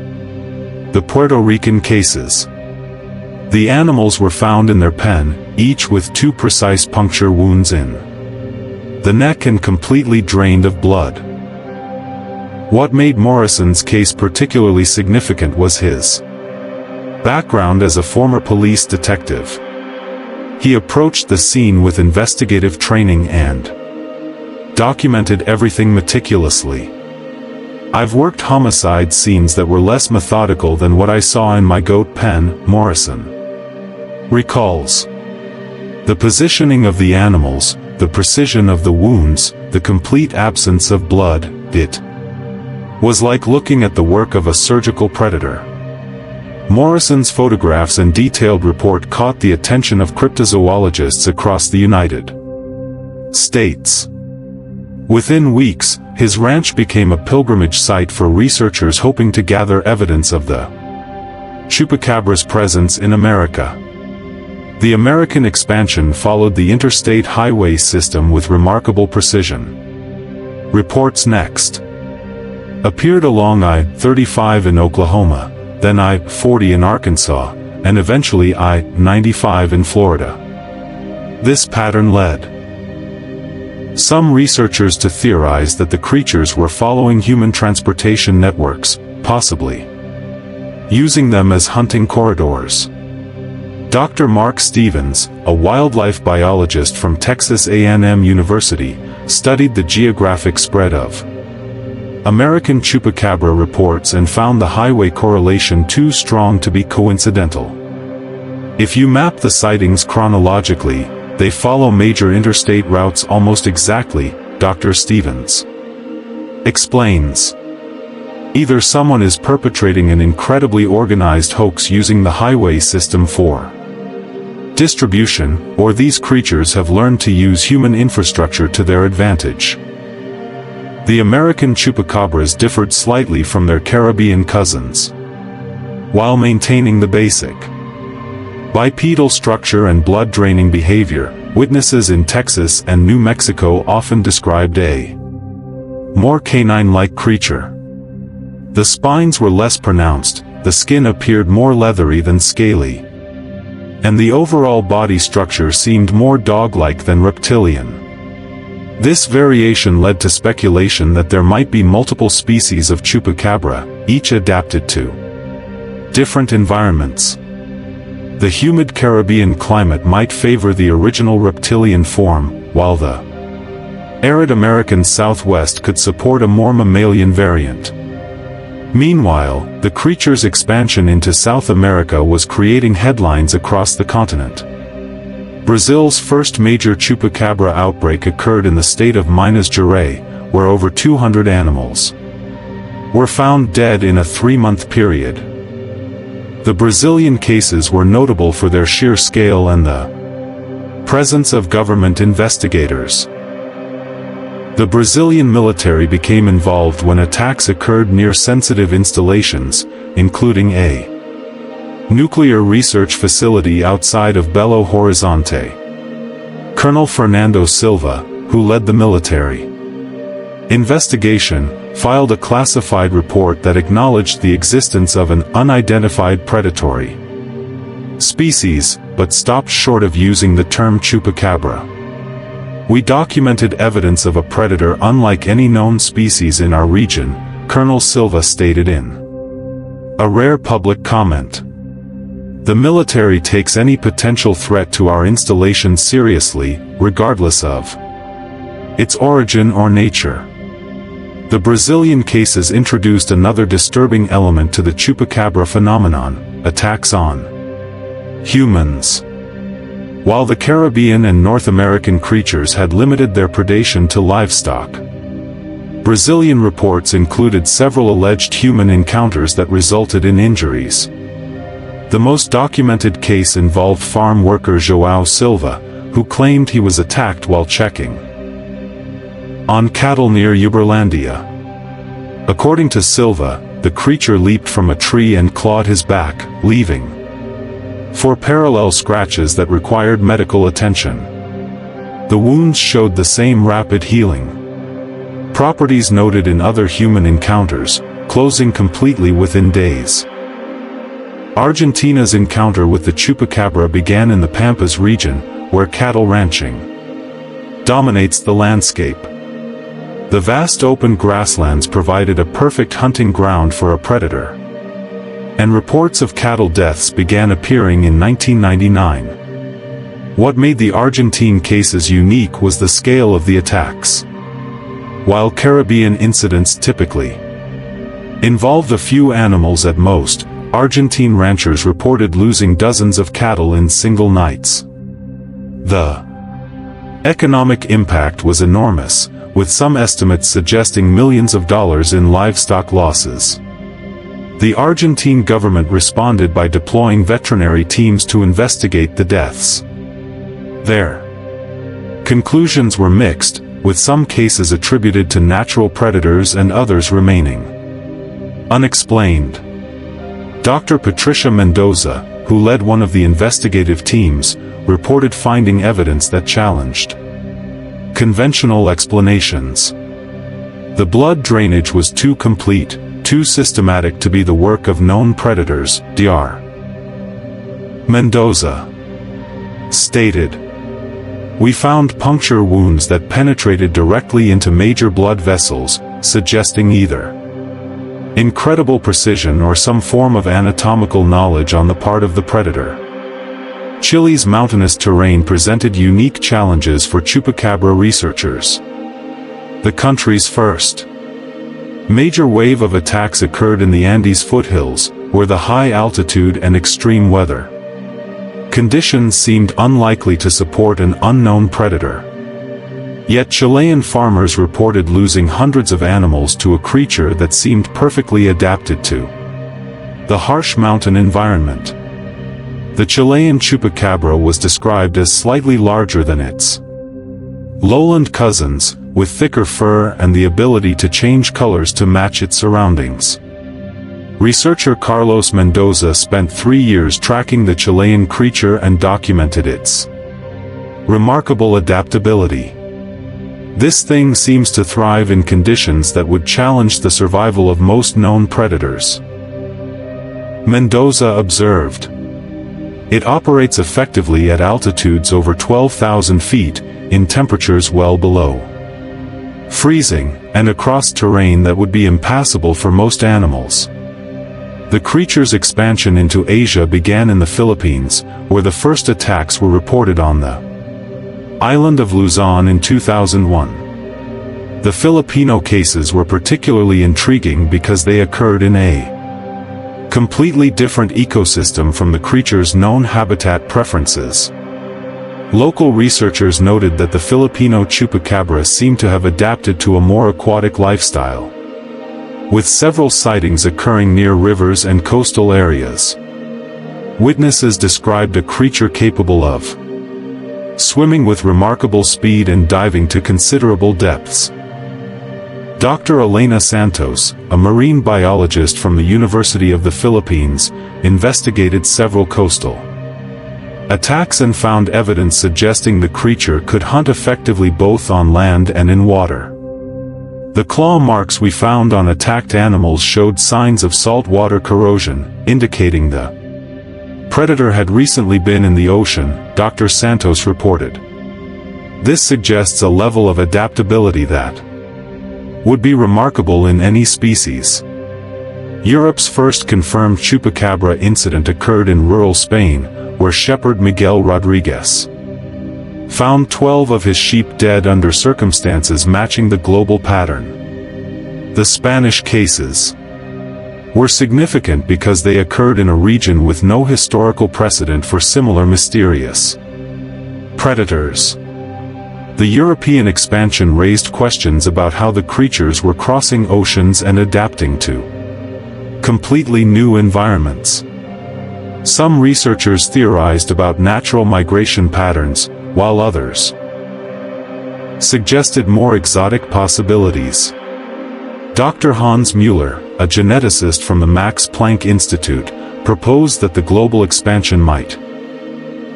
the Puerto Rican cases. The animals were found in their pen, each with 2 precise puncture wounds in the neck and completely drained of blood. What made Morrison's case particularly significant was his background as a former police detective. He approached the scene with investigative training and documented everything meticulously. I've worked homicide scenes that were less methodical than what I saw in my goat pen, Morrison recalls. The positioning of the animals, the precision of the wounds, the complete absence of blood, it was like looking at the work of a surgical predator. Morrison's photographs and detailed report caught the attention of cryptozoologists across the United States. Within weeks, his ranch became a pilgrimage site for researchers hoping to gather evidence of the Chupacabra's presence in America. The American expansion followed the interstate highway system with remarkable precision. Reports next appeared along I-35 in Oklahoma, then I-40 in Arkansas, and eventually I-95 in Florida. This pattern led some researchers to theorize that the creatures were following human transportation networks, possibly using them as hunting corridors. Dr. Mark Stevens, a wildlife biologist from Texas A&M University, studied the geographic spread of American Chupacabra reports and found the highway correlation too strong to be coincidental. If you map the sightings chronologically, they follow major interstate routes almost exactly, Dr. Stevens explains. Either someone is perpetrating an incredibly organized hoax using the highway system for distribution, or these creatures have learned to use human infrastructure to their advantage. The American chupacabras differed slightly from their Caribbean cousins, while maintaining the basic bipedal structure and blood-draining behavior. Witnesses in Texas and New Mexico often described a more canine-like creature. The spines were less pronounced, the skin appeared more leathery than scaly, and the overall body structure seemed more dog-like than reptilian. This variation led to speculation that there might be multiple species of chupacabra, each adapted to different environments. The humid Caribbean climate might favor the original reptilian form, while the arid American Southwest could support a more mammalian variant. Meanwhile, the creature's expansion into South America was creating headlines across the continent. Brazil's first major chupacabra outbreak occurred in the state of Minas Gerais, where over 200 animals were found dead in a 3-month period. The Brazilian cases were notable for their sheer scale and the presence of government investigators. The Brazilian military became involved when attacks occurred near sensitive installations, including a nuclear research facility outside of Belo Horizonte. Colonel Fernando Silva, who led the military investigation, filed a classified report that acknowledged the existence of an unidentified predatory species, but stopped short of using the term chupacabra. "We documented evidence of a predator unlike any known species in our region," Colonel Silva stated in a rare public comment. "The military takes any potential threat to our installation seriously, regardless of its origin or nature." The Brazilian cases introduced another disturbing element to the chupacabra phenomenon: attacks on humans. While the Caribbean and North American creatures had limited their predation to livestock, Brazilian reports included several alleged human encounters that resulted in injuries. The most documented case involved farm worker João Silva, who claimed he was attacked while checking on cattle near Uberlândia. According to Silva, the creature leaped from a tree and clawed his back, leaving 4 parallel scratches that required medical attention. The wounds showed the same rapid healing properties noted in other human encounters, closing completely within days. Argentina's encounter with the chupacabra began in the Pampas region, where cattle ranching dominates the landscape. The vast open grasslands provided a perfect hunting ground for a predator, and reports of cattle deaths began appearing in 1999. What made the Argentine cases unique was the scale of the attacks. While Caribbean incidents typically involved a few animals at most, Argentine ranchers reported losing dozens of cattle in single nights. The economic impact was enormous, with some estimates suggesting millions of dollars in livestock losses. The Argentine government responded by deploying veterinary teams to investigate the deaths. Their conclusions were mixed, with some cases attributed to natural predators and others remaining unexplained. Dr. Patricia Mendoza, who led one of the investigative teams, reported finding evidence that challenged conventional explanations. The blood drainage was too complete, too systematic to be the work of known predators, Dr. Mendoza stated. We found puncture wounds that penetrated directly into major blood vessels, suggesting either incredible precision or some form of anatomical knowledge on the part of the predator. Chile's mountainous terrain presented unique challenges for chupacabra researchers. The country's first major wave of attacks occurred in the Andes foothills, where the high altitude and extreme weather conditions seemed unlikely to support an unknown predator. Yet Chilean farmers reported losing hundreds of animals to a creature that seemed perfectly adapted to the harsh mountain environment. The Chilean chupacabra was described as slightly larger than its lowland cousins, with thicker fur and the ability to change colors to match its surroundings. Researcher Carlos Mendoza spent 3 years tracking the Chilean creature and documented its remarkable adaptability. This thing seems to thrive in conditions that would challenge the survival of most known predators, Mendoza observed. It operates effectively at altitudes over 12,000 feet, in temperatures well below freezing, and across terrain that would be impassable for most animals. The creature's expansion into Asia began in the Philippines, where the first attacks were reported on the island of Luzon in 2001. The Filipino cases were particularly intriguing because they occurred in a completely different ecosystem from the creature's known habitat preferences. Local researchers noted that the Filipino chupacabra seemed to have adapted to a more aquatic lifestyle, with several sightings occurring near rivers and coastal areas. Witnesses described a creature capable of swimming with remarkable speed and diving to considerable depths. Dr. Elena Santos, a marine biologist from the University of the Philippines, investigated several coastal attacks and found evidence suggesting the creature could hunt effectively both on land and in water. The claw marks we found on attacked animals showed signs of saltwater corrosion, indicating the predator had recently been in the ocean, Dr. Santos reported. This suggests a level of adaptability that would be remarkable in any species. Europe's first confirmed chupacabra incident occurred in rural Spain, where shepherd Miguel Rodriguez found 12 of his sheep dead under circumstances matching the global pattern. The Spanish cases were significant because they occurred in a region with no historical precedent for similar mysterious predators. The European expansion raised questions about how the creatures were crossing oceans and adapting to completely new environments. Some researchers theorized about natural migration patterns, while others suggested more exotic possibilities. Dr. Hans Müller, a geneticist from the Max Planck Institute, proposed that the global expansion might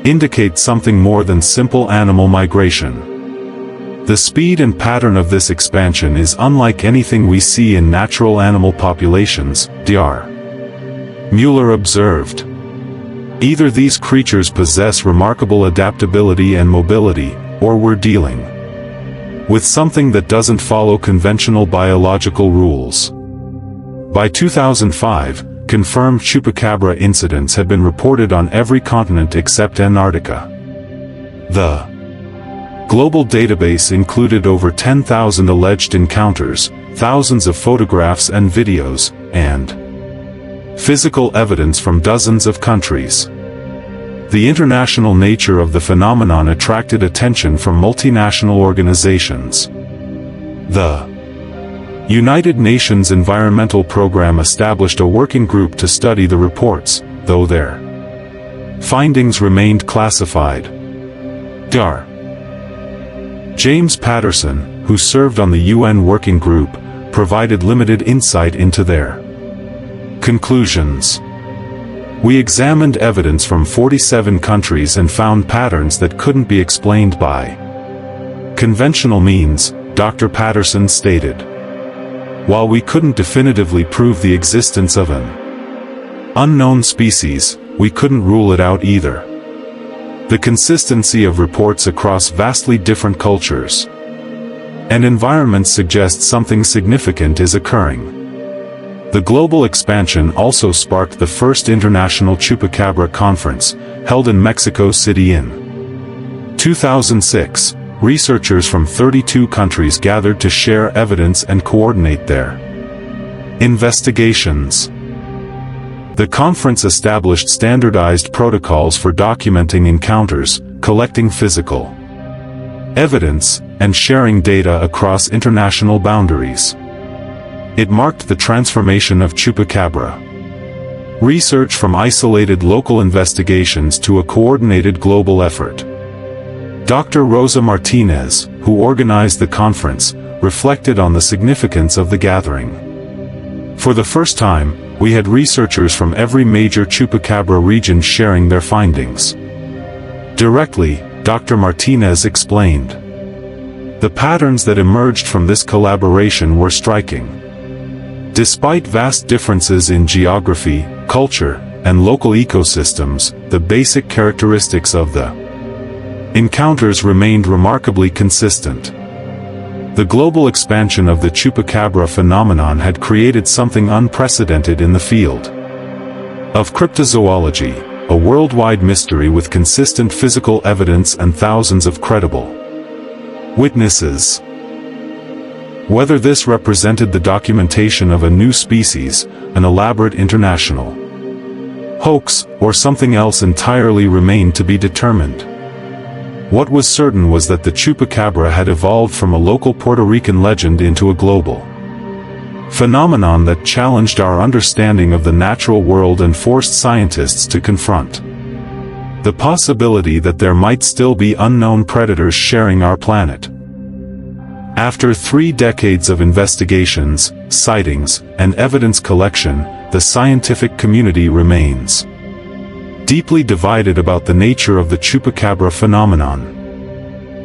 indicate something more than simple animal migration. The speed and pattern of this expansion is unlike anything we see in natural animal populations, Dr. Müller observed. Either these creatures possess remarkable adaptability and mobility, or we're dealing with something that doesn't follow conventional biological rules. By 2005, confirmed chupacabra incidents had been reported on every continent except Antarctica. The global database included over 10,000 alleged encounters, thousands of photographs and videos, and physical evidence from dozens of countries. The international nature of the phenomenon attracted attention from multinational organizations. The United Nations Environmental Program established a working group to study the reports, though their findings remained classified. Dr. James Patterson, who served on the UN Working Group, provided limited insight into their conclusions. We examined evidence from 47 countries and found patterns that couldn't be explained by conventional means, Dr. Patterson stated. While we couldn't definitively prove the existence of an unknown species, we couldn't rule it out either. The consistency of reports across vastly different cultures and environments suggests something significant is occurring. The global expansion also sparked the first International Chupacabra Conference, held in Mexico City in 2006. Researchers from 32 countries gathered to share evidence and coordinate their investigations. The conference established standardized protocols for documenting encounters, collecting physical evidence, and sharing data across international boundaries. It marked the transformation of Chupacabra research from isolated local investigations to a coordinated global effort. Dr. Rosa Martinez, who organized the conference, reflected on the significance of the gathering. For the first time, we had researchers from every major Chupacabra region sharing their findings. Directly, Dr. Martinez explained. The patterns that emerged from this collaboration were striking. Despite vast differences in geography, culture, and local ecosystems, the basic characteristics of the encounters remained remarkably consistent. The global expansion of the Chupacabra phenomenon had created something unprecedented in the field of cryptozoology, a worldwide mystery with consistent physical evidence and thousands of credible witnesses. Whether this represented the documentation of a new species, an elaborate international hoax, or something else entirely remained to be determined. What was certain was that the Chupacabra had evolved from a local Puerto Rican legend into a global phenomenon that challenged our understanding of the natural world and forced scientists to confront the possibility that there might still be unknown predators sharing our planet. After 3 decades of investigations, sightings, and evidence collection, the scientific community remains deeply divided about the nature of the Chupacabra phenomenon.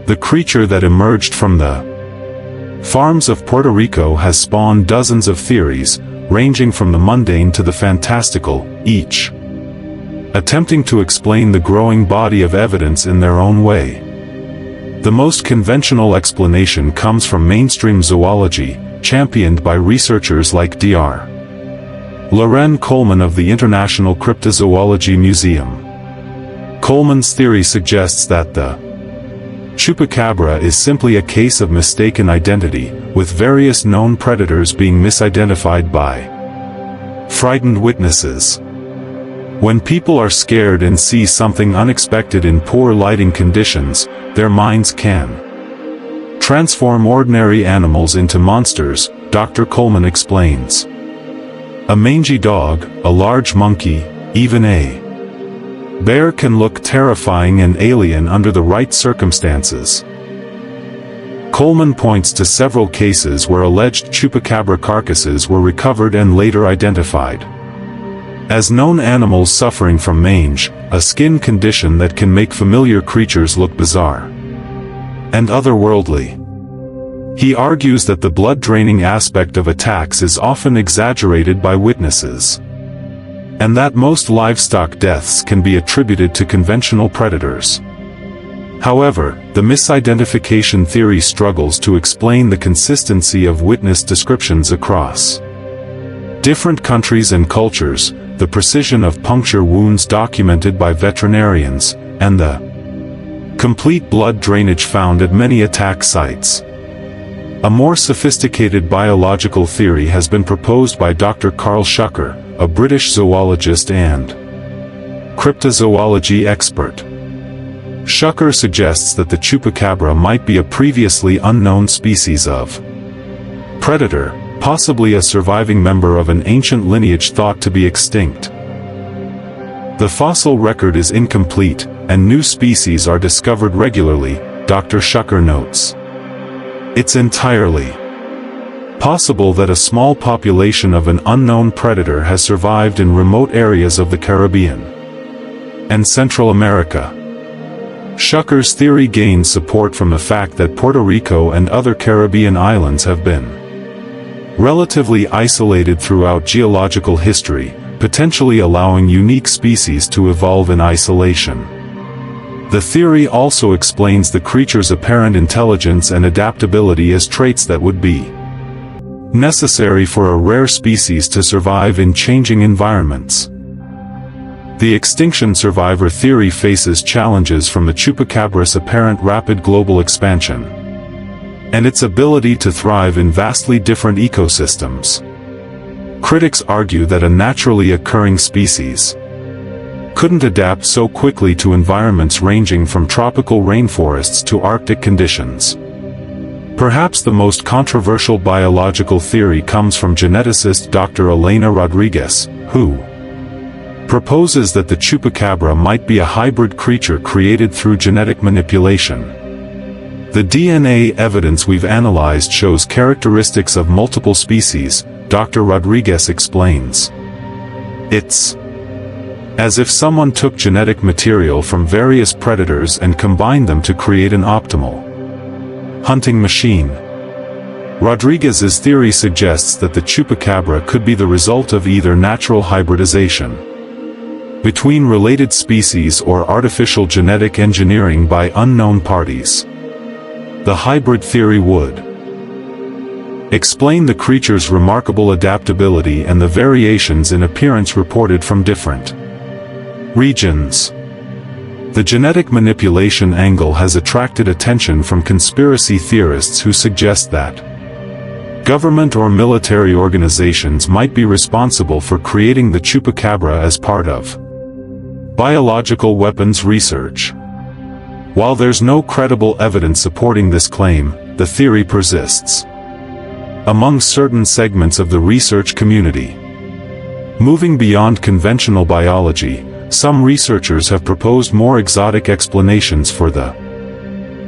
The creature that emerged from the farms of Puerto Rico has spawned dozens of theories, ranging from the mundane to the fantastical, each attempting to explain the growing body of evidence in their own way. The most conventional explanation comes from mainstream zoology, championed by researchers like Dr. Loren Coleman of the International Cryptozoology Museum. Coleman's theory suggests that the Chupacabra is simply a case of mistaken identity, with various known predators being misidentified by frightened witnesses. When people are scared and see something unexpected in poor lighting conditions, their minds can transform ordinary animals into monsters, Dr. Coleman explains. A mangy dog, a large monkey, even a bear can look terrifying and alien under the right circumstances. Coleman points to several cases where alleged Chupacabra carcasses were recovered and later identified as known animals suffering from mange, a skin condition that can make familiar creatures look bizarre and otherworldly. He argues that the blood-draining aspect of attacks is often exaggerated by witnesses, and that most livestock deaths can be attributed to conventional predators. However, the misidentification theory struggles to explain the consistency of witness descriptions across different countries and cultures, the precision of puncture wounds documented by veterinarians, and the complete blood drainage found at many attack sites. A more sophisticated biological theory has been proposed by Dr. Carl Schucker, a British zoologist and cryptozoology expert. Schucker suggests that the Chupacabra might be a previously unknown species of predator, possibly a surviving member of an ancient lineage thought to be extinct. The fossil record is incomplete, and new species are discovered regularly, Dr. Schucker notes. It's entirely possible that a small population of an unknown predator has survived in remote areas of the Caribbean and Central America. Schucker's theory gains support from the fact that Puerto Rico and other Caribbean islands have been relatively isolated throughout geological history, potentially allowing unique species to evolve in isolation. The theory also explains the creature's apparent intelligence and adaptability as traits that would be necessary for a rare species to survive in changing environments. The extinction survivor theory faces challenges from the chupacabra's apparent rapid global expansion and its ability to thrive in vastly different ecosystems. Critics argue that a naturally occurring species couldn't adapt so quickly to environments ranging from tropical rainforests to Arctic conditions. Perhaps the most controversial biological theory comes from geneticist Dr. Elena Rodriguez, who proposes that the chupacabra might be a hybrid creature created through genetic manipulation. The DNA evidence we've analyzed shows characteristics of multiple species, Dr. Rodriguez explains. It's as if someone took genetic material from various predators and combined them to create an optimal hunting machine. Rodriguez's theory suggests that the chupacabra could be the result of either natural hybridization between related species or artificial genetic engineering by unknown parties. The hybrid theory would explain the creature's remarkable adaptability and the variations in appearance reported from different regions. The genetic manipulation angle has attracted attention from conspiracy theorists who suggest that government or military organizations might be responsible for creating the chupacabra as part of biological weapons research. While there's no credible evidence supporting this claim, the theory persists among certain segments of the research community. Moving beyond conventional biology, some researchers have proposed more exotic explanations for the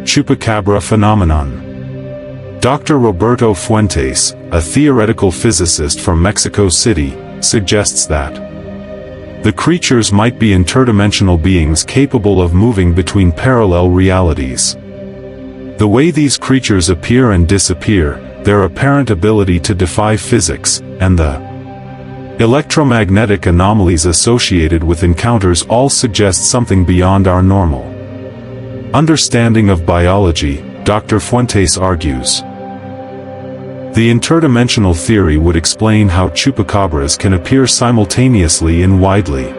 chupacabra phenomenon. Dr. Roberto Fuentes, a theoretical physicist from Mexico City, suggests that the creatures might be interdimensional beings capable of moving between parallel realities. The way these creatures appear and disappear, their apparent ability to defy physics, and the electromagnetic anomalies associated with encounters all suggest something beyond our normal understanding of biology, Dr. Fuentes argues. The interdimensional theory would explain how chupacabras can appear simultaneously in widely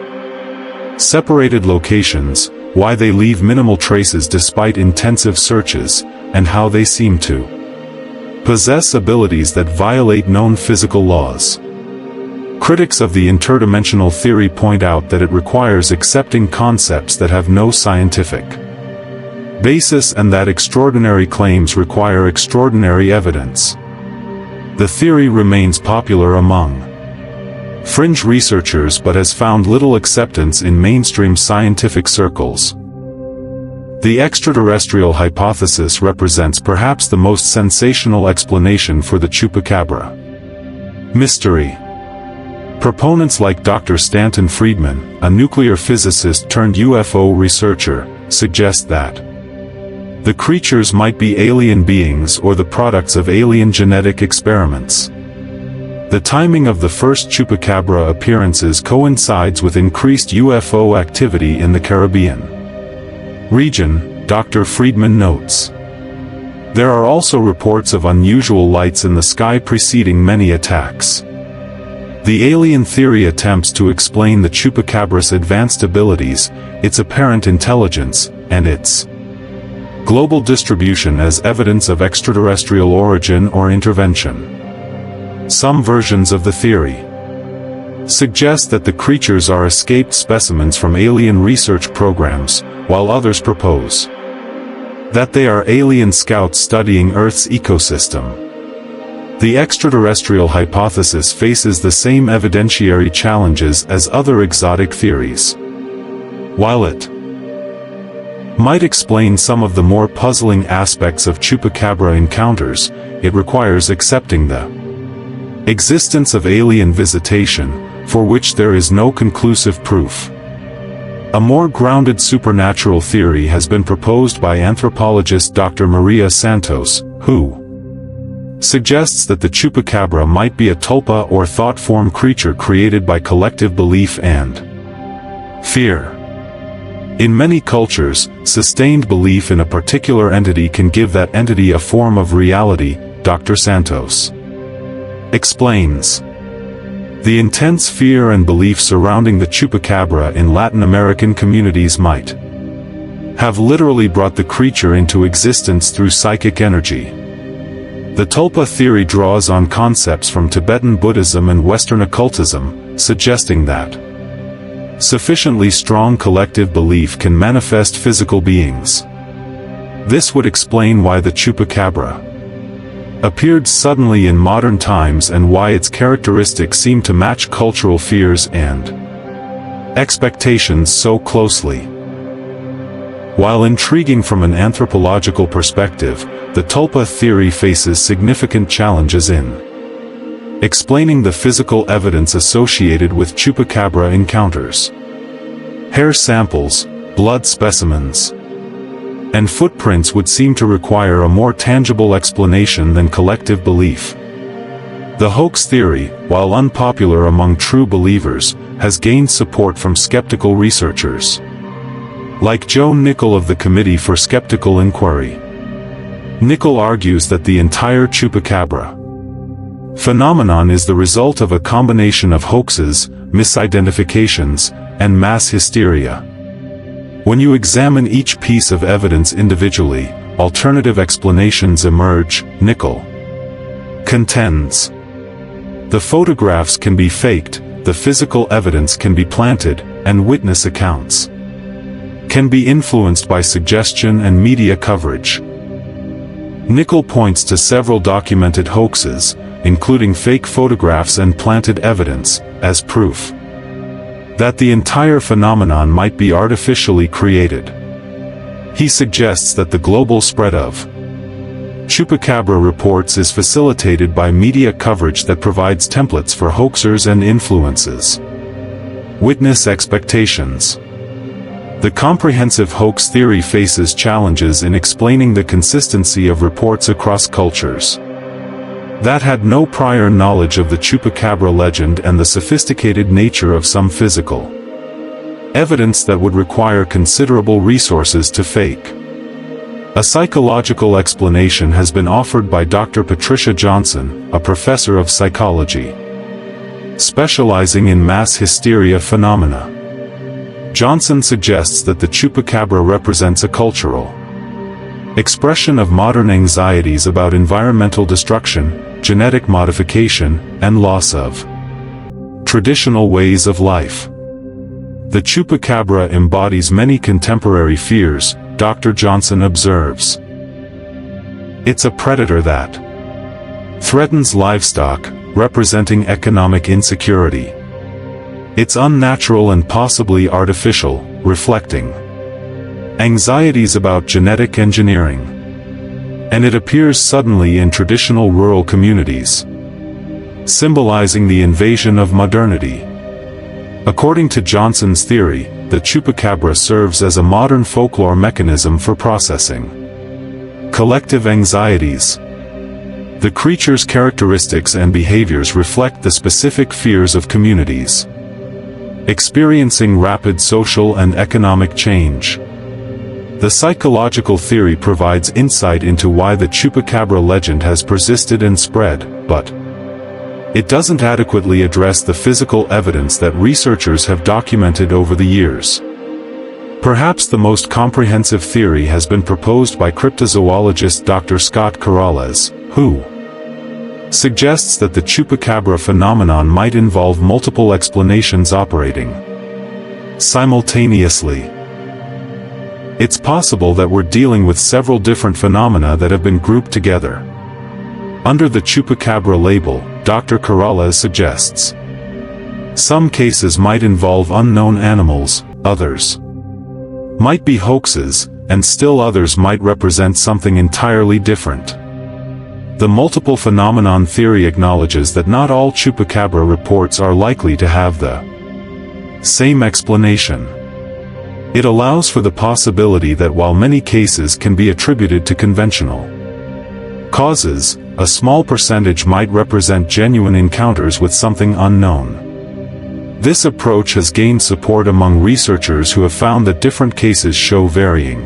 separated locations, why they leave minimal traces despite intensive searches, and how they seem to possess abilities that violate known physical laws. Critics of the interdimensional theory point out that it requires accepting concepts that have no scientific basis and that extraordinary claims require extraordinary evidence. The theory remains popular among fringe researchers but has found little acceptance in mainstream scientific circles. The extraterrestrial hypothesis represents perhaps the most sensational explanation for the chupacabra mystery. Proponents like Dr. Stanton Friedman, a nuclear physicist turned UFO researcher, suggest that the creatures might be alien beings or the products of alien genetic experiments. The timing of the first chupacabra appearances coincides with increased UFO activity in the Caribbean region, Dr. Friedman notes. There are also reports of unusual lights in the sky preceding many attacks. The alien theory attempts to explain the chupacabra's advanced abilities, its apparent intelligence, and its global distribution as evidence of extraterrestrial origin or intervention. Some versions of the theory suggest that the creatures are escaped specimens from alien research programs, while others propose that they are alien scouts studying Earth's ecosystem. The extraterrestrial hypothesis faces the same evidentiary challenges as other exotic theories. While it might explain some of the more puzzling aspects of Chupacabra encounters, it requires accepting the existence of alien visitation, for which there is no conclusive proof. A more grounded supernatural theory has been proposed by anthropologist Dr. Maria Santos, who suggests that the Chupacabra might be a tulpa or thought-form creature created by collective belief and fear. In many cultures, sustained belief in a particular entity can give that entity a form of reality, Dr. Santos explains. The intense fear and belief surrounding the Chupacabra in Latin American communities might have literally brought the creature into existence through psychic energy. The tulpa theory draws on concepts from Tibetan Buddhism and Western occultism, suggesting that sufficiently strong collective belief can manifest physical beings. This would explain why the Chupacabra appeared suddenly in modern times and why its characteristics seem to match cultural fears and expectations so closely. While intriguing from an anthropological perspective, the tulpa theory faces significant challenges in explaining the physical evidence associated with Chupacabra encounters. Hair samples, blood specimens, and footprints would seem to require a more tangible explanation than collective belief. The hoax theory, while unpopular among true believers, has gained support from skeptical researchers, like Joe Nickell of the Committee for Skeptical Inquiry. Nickell argues that the entire Chupacabra phenomenon is the result of a combination of hoaxes, misidentifications, and mass hysteria. When you examine each piece of evidence individually, alternative explanations emerge, Nickell contends. The photographs can be faked, the physical evidence can be planted, and witness accounts can be influenced by suggestion and media coverage. Nickell points to several documented hoaxes, including fake photographs and planted evidence, as proof that the entire phenomenon might be artificially created. He suggests that the global spread of Chupacabra reports is facilitated by media coverage that provides templates for hoaxers and influences. Witness expectations. The comprehensive hoax theory faces challenges in explaining the consistency of reports across cultures that had no prior knowledge of the Chupacabra legend and the sophisticated nature of some physical evidence that would require considerable resources to fake. A psychological explanation has been offered by Dr. Patricia Johnson, a professor of psychology specializing in mass hysteria phenomena. Johnson suggests that the Chupacabra represents a cultural expression of modern anxieties about environmental destruction, genetic modification, and loss of traditional ways of life. The Chupacabra embodies many contemporary fears, Dr. Johnson observes. It's a predator that threatens livestock, representing economic insecurity. It's unnatural and possibly artificial, reflecting anxieties about genetic engineering. And it appears suddenly in traditional rural communities, symbolizing the invasion of modernity. According to Johnson's theory, the Chupacabra serves as a modern folklore mechanism for processing collective anxieties. The creature's characteristics and behaviors reflect the specific fears of communities experiencing rapid social and economic change. The psychological theory provides insight into why the Chupacabra legend has persisted and spread, but it doesn't adequately address the physical evidence that researchers have documented over the years. Perhaps the most comprehensive theory has been proposed by cryptozoologist Dr. Scott Corrales, who suggests that the Chupacabra phenomenon might involve multiple explanations operating simultaneously. It's possible that we're dealing with several different phenomena that have been grouped together. Under the Chupacabra label, Dr. Terrorize suggests some cases might involve unknown animals, others might be hoaxes, and still others might represent something entirely different. The multiple phenomenon theory acknowledges that not all Chupacabra reports are likely to have the same explanation. It allows for the possibility that while many cases can be attributed to conventional causes, a small percentage might represent genuine encounters with something unknown. This approach has gained support among researchers who have found that different cases show varying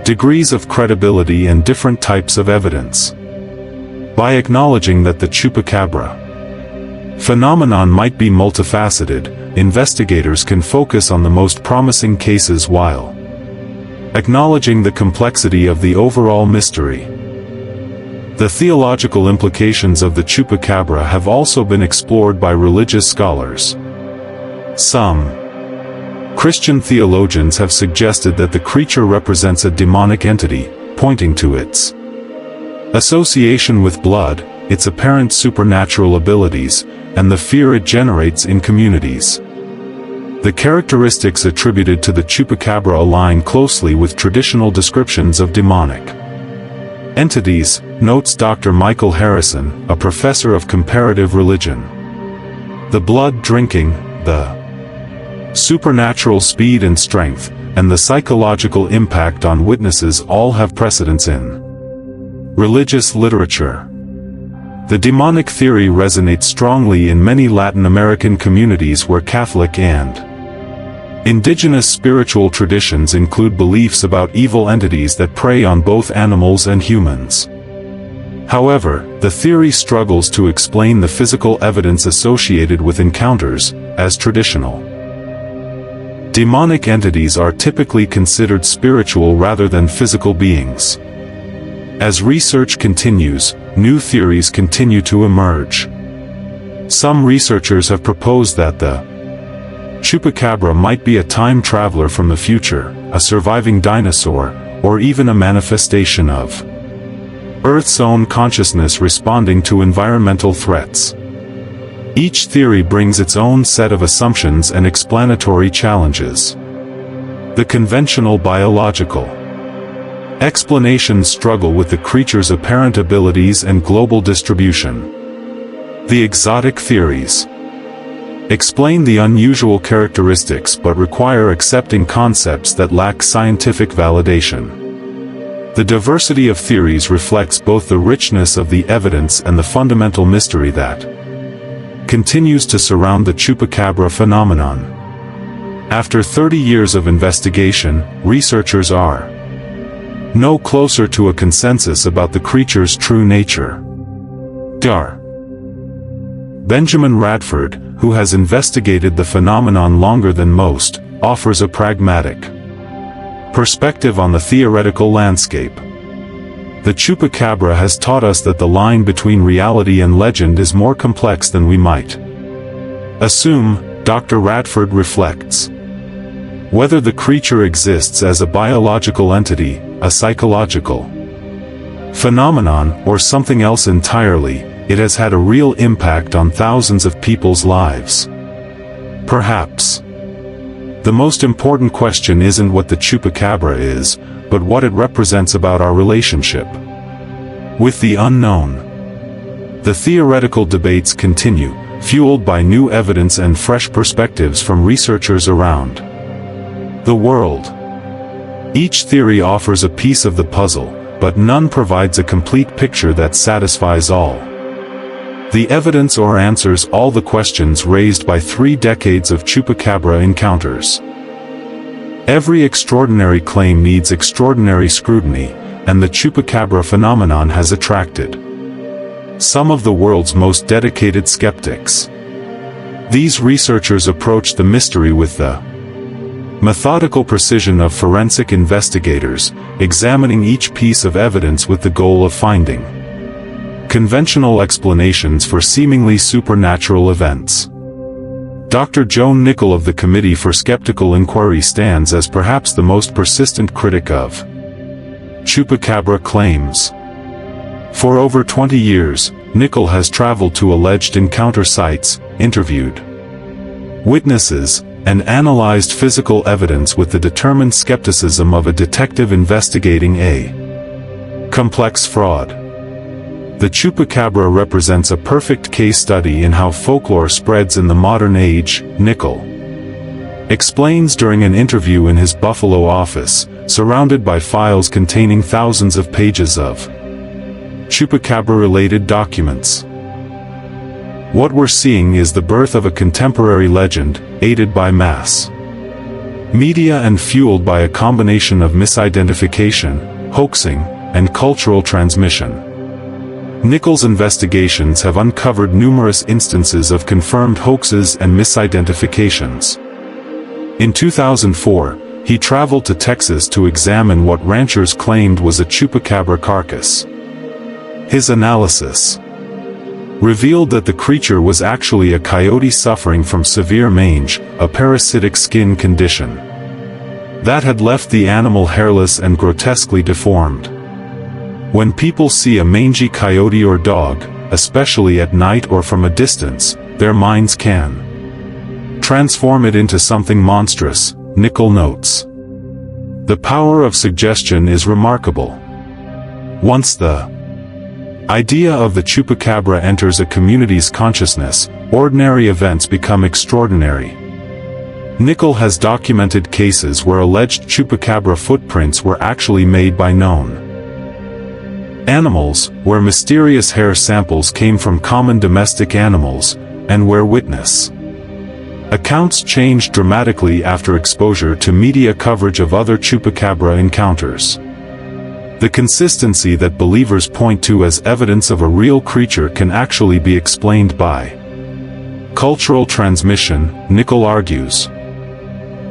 degrees of credibility and different types of evidence. By acknowledging that the Chupacabra phenomenon might be multifaceted, investigators can focus on the most promising cases while acknowledging the complexity of the overall mystery. The theological implications of the Chupacabra have also been explored by religious scholars. Some Christian theologians have suggested that the creature represents a demonic entity, pointing to its association with blood, its apparent supernatural abilities, and the fear it generates in communities. The characteristics attributed to the Chupacabra align closely with traditional descriptions of demonic entities, notes Dr. Michael Harrison, a professor of comparative religion. The blood drinking, the supernatural speed and strength, and the psychological impact on witnesses all have precedence in religious literature. The demonic theory resonates strongly in many Latin American communities where Catholic and indigenous spiritual traditions include beliefs about evil entities that prey on both animals and humans. However, the theory struggles to explain the physical evidence associated with encounters, as traditional demonic entities are typically considered spiritual rather than physical beings. As research continues, new theories continue to emerge. Some researchers have proposed that the Chupacabra might be a time traveler from the future, a surviving dinosaur, or even a manifestation of Earth's own consciousness responding to environmental threats. Each theory brings its own set of assumptions and explanatory challenges. The conventional biological explanations struggle with the creature's apparent abilities and global distribution. The exotic theories explain the unusual characteristics but require accepting concepts that lack scientific validation. The diversity of theories reflects both the richness of the evidence and the fundamental mystery that continues to surround the Chupacabra phenomenon. After 30 years of investigation, researchers are no closer to a consensus about the creature's true nature. Dr. Benjamin Radford, who has investigated the phenomenon longer than most, offers a pragmatic perspective on the theoretical landscape. The Chupacabra has taught us that the line between reality and legend is more complex than we might assume. Dr. Radford reflects. Whether the creature exists as a biological entity, a psychological phenomenon, or something else entirely, it has had a real impact on thousands of people's lives. Perhaps the most important question isn't what the Chupacabra is, but what it represents about our relationship with the unknown. The theoretical debates continue, fueled by new evidence and fresh perspectives from researchers around the world. Each theory offers a piece of the puzzle, but none provides a complete picture that satisfies all the evidence or answers all the questions raised by 3 decades of Chupacabra encounters. Every extraordinary claim needs extraordinary scrutiny, and the Chupacabra phenomenon has attracted some of the world's most dedicated skeptics. These researchers approach the mystery with the methodical precision of forensic investigators, examining each piece of evidence with the goal of finding conventional explanations for seemingly supernatural events. Dr. Joan Nichol of the Committee for Skeptical Inquiry stands as perhaps the most persistent critic of Chupacabra claims. For over 20 years, Nickel has traveled to alleged encounter sites, interviewed witnesses, and analyzed physical evidence with the determined skepticism of a detective investigating a complex fraud. The Chupacabra represents a perfect case study in how folklore spreads in the modern age, Nickel explains during an interview in his Buffalo office, surrounded by files containing thousands of pages of Chupacabra-related documents. What we're seeing is the birth of a contemporary legend, aided by mass media and fueled by a combination of misidentification, hoaxing, and cultural transmission. Nickel's investigations have uncovered numerous instances of confirmed hoaxes and misidentifications. In 2004, he traveled to Texas to examine what ranchers claimed was a chupacabra carcass. His analysis revealed that the creature was actually a coyote suffering from severe mange, a parasitic skin condition that had left the animal hairless and grotesquely deformed. When people see a mangy coyote or dog, especially at night or from a distance, their minds can transform it into something monstrous, Nickel notes. The power of suggestion is remarkable. Once the idea of the Chupacabra enters a community's consciousness, ordinary events become extraordinary. Nickel has documented cases where alleged Chupacabra footprints were actually made by known animals, where mysterious hair samples came from common domestic animals, and where witness accounts changed dramatically after exposure to media coverage of other Chupacabra encounters. The consistency that believers point to as evidence of a real creature can actually be explained by cultural transmission, Nickel argues.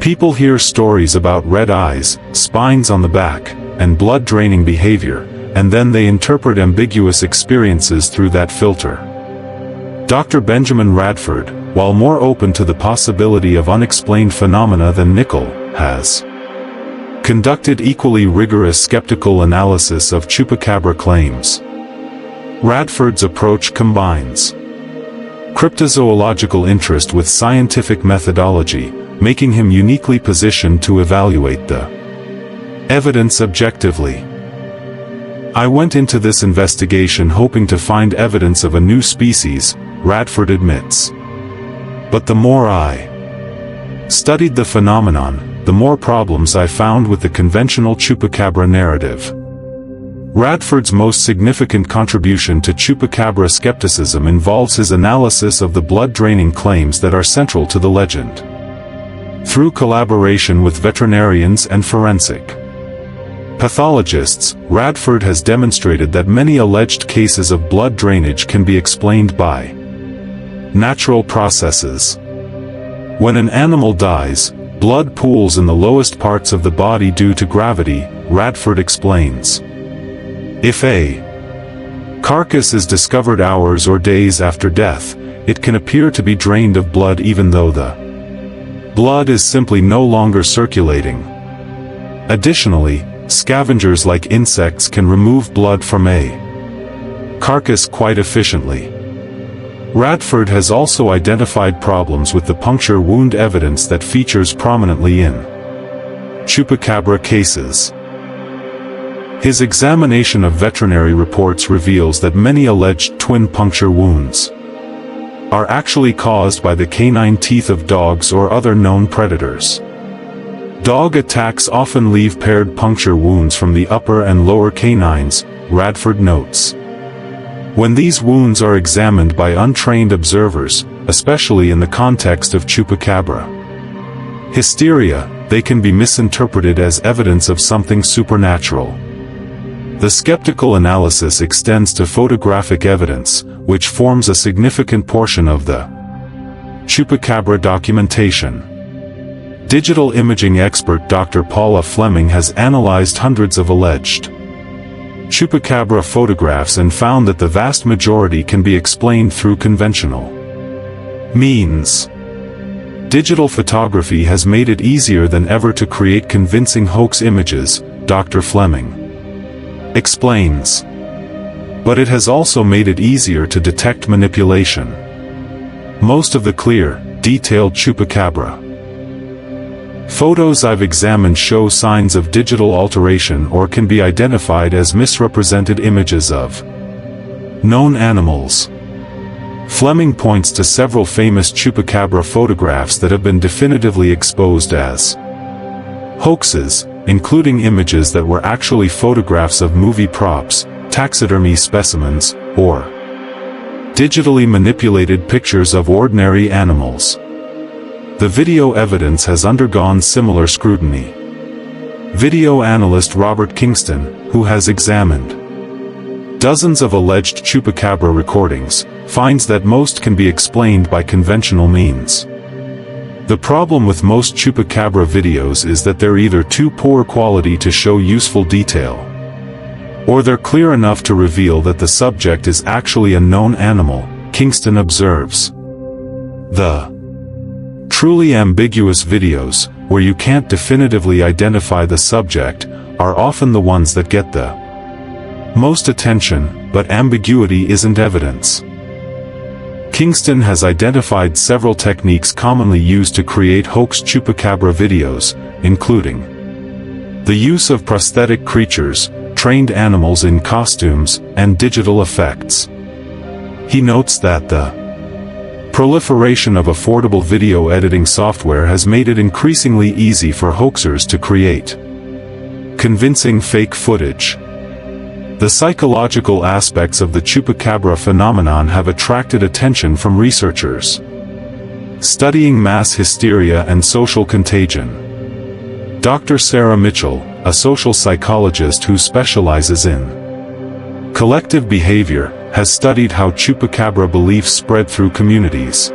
People hear stories about red eyes, spines on the back, and blood-draining behavior, and then they interpret ambiguous experiences through that filter. Dr. Benjamin Radford, while more open to the possibility of unexplained phenomena than Nickel, has conducted equally rigorous skeptical analysis of Chupacabra claims. Radford's approach combines cryptozoological interest with scientific methodology, making him uniquely positioned to evaluate the evidence objectively. I went into this investigation hoping to find evidence of a new species, Radford admits. But the more I studied the phenomenon, the more problems I found with the conventional Chupacabra narrative. Radford's most significant contribution to Chupacabra skepticism involves his analysis of the blood-draining claims that are central to the legend. Through collaboration with veterinarians and forensic pathologists, Radford has demonstrated that many alleged cases of blood drainage can be explained by natural processes. When an animal dies, blood pools in the lowest parts of the body due to gravity, Radford explains. If a carcass is discovered hours or days after death, it can appear to be drained of blood even though the blood is simply no longer circulating. Additionally, scavengers like insects can remove blood from a carcass quite efficiently. Radford has also identified problems with the puncture wound evidence that features prominently in Chupacabra cases. His examination of veterinary reports reveals that many alleged twin puncture wounds are actually caused by the canine teeth of dogs or other known predators. Dog attacks often leave paired puncture wounds from the upper and lower canines, Radford notes. When these wounds are examined by untrained observers, especially in the context of Chupacabra hysteria, they can be misinterpreted as evidence of something supernatural. The skeptical analysis extends to photographic evidence, which forms a significant portion of the Chupacabra documentation. Digital imaging expert Dr. Paula Fleming has analyzed hundreds of alleged Chupacabra photographs and found that the vast majority can be explained through conventional means. Digital photography has made it easier than ever to create convincing hoax images, Dr. Fleming explains. But it has also made it easier to detect manipulation. Most of the clear, detailed chupacabra photos I've examined show signs of digital alteration or can be identified as misrepresented images of known animals. Fleming points to several famous chupacabra photographs that have been definitively exposed as hoaxes, including images that were actually photographs of movie props, taxidermy specimens, or digitally manipulated pictures of ordinary animals. The video evidence has undergone similar scrutiny. Video analyst Robert Kingston, who has examined dozens of alleged chupacabra recordings, finds that most can be explained by conventional means. The problem with most chupacabra videos is that they're either too poor quality to show useful detail, or they're clear enough to reveal that the subject is actually a known animal, Kingston observes. The truly ambiguous videos, where you can't definitively identify the subject, are often the ones that get the most attention, but ambiguity isn't evidence. Kingston has identified several techniques commonly used to create hoax chupacabra videos, including the use of prosthetic creatures, trained animals in costumes, and digital effects. He notes that the proliferation of affordable video editing software has made it increasingly easy for hoaxers to create convincing fake footage. The psychological aspects of the chupacabra phenomenon have attracted attention from researchers studying mass hysteria and social contagion. Dr. Sarah Mitchell, a social psychologist who specializes in collective behavior, has studied how chupacabra beliefs spread through communities.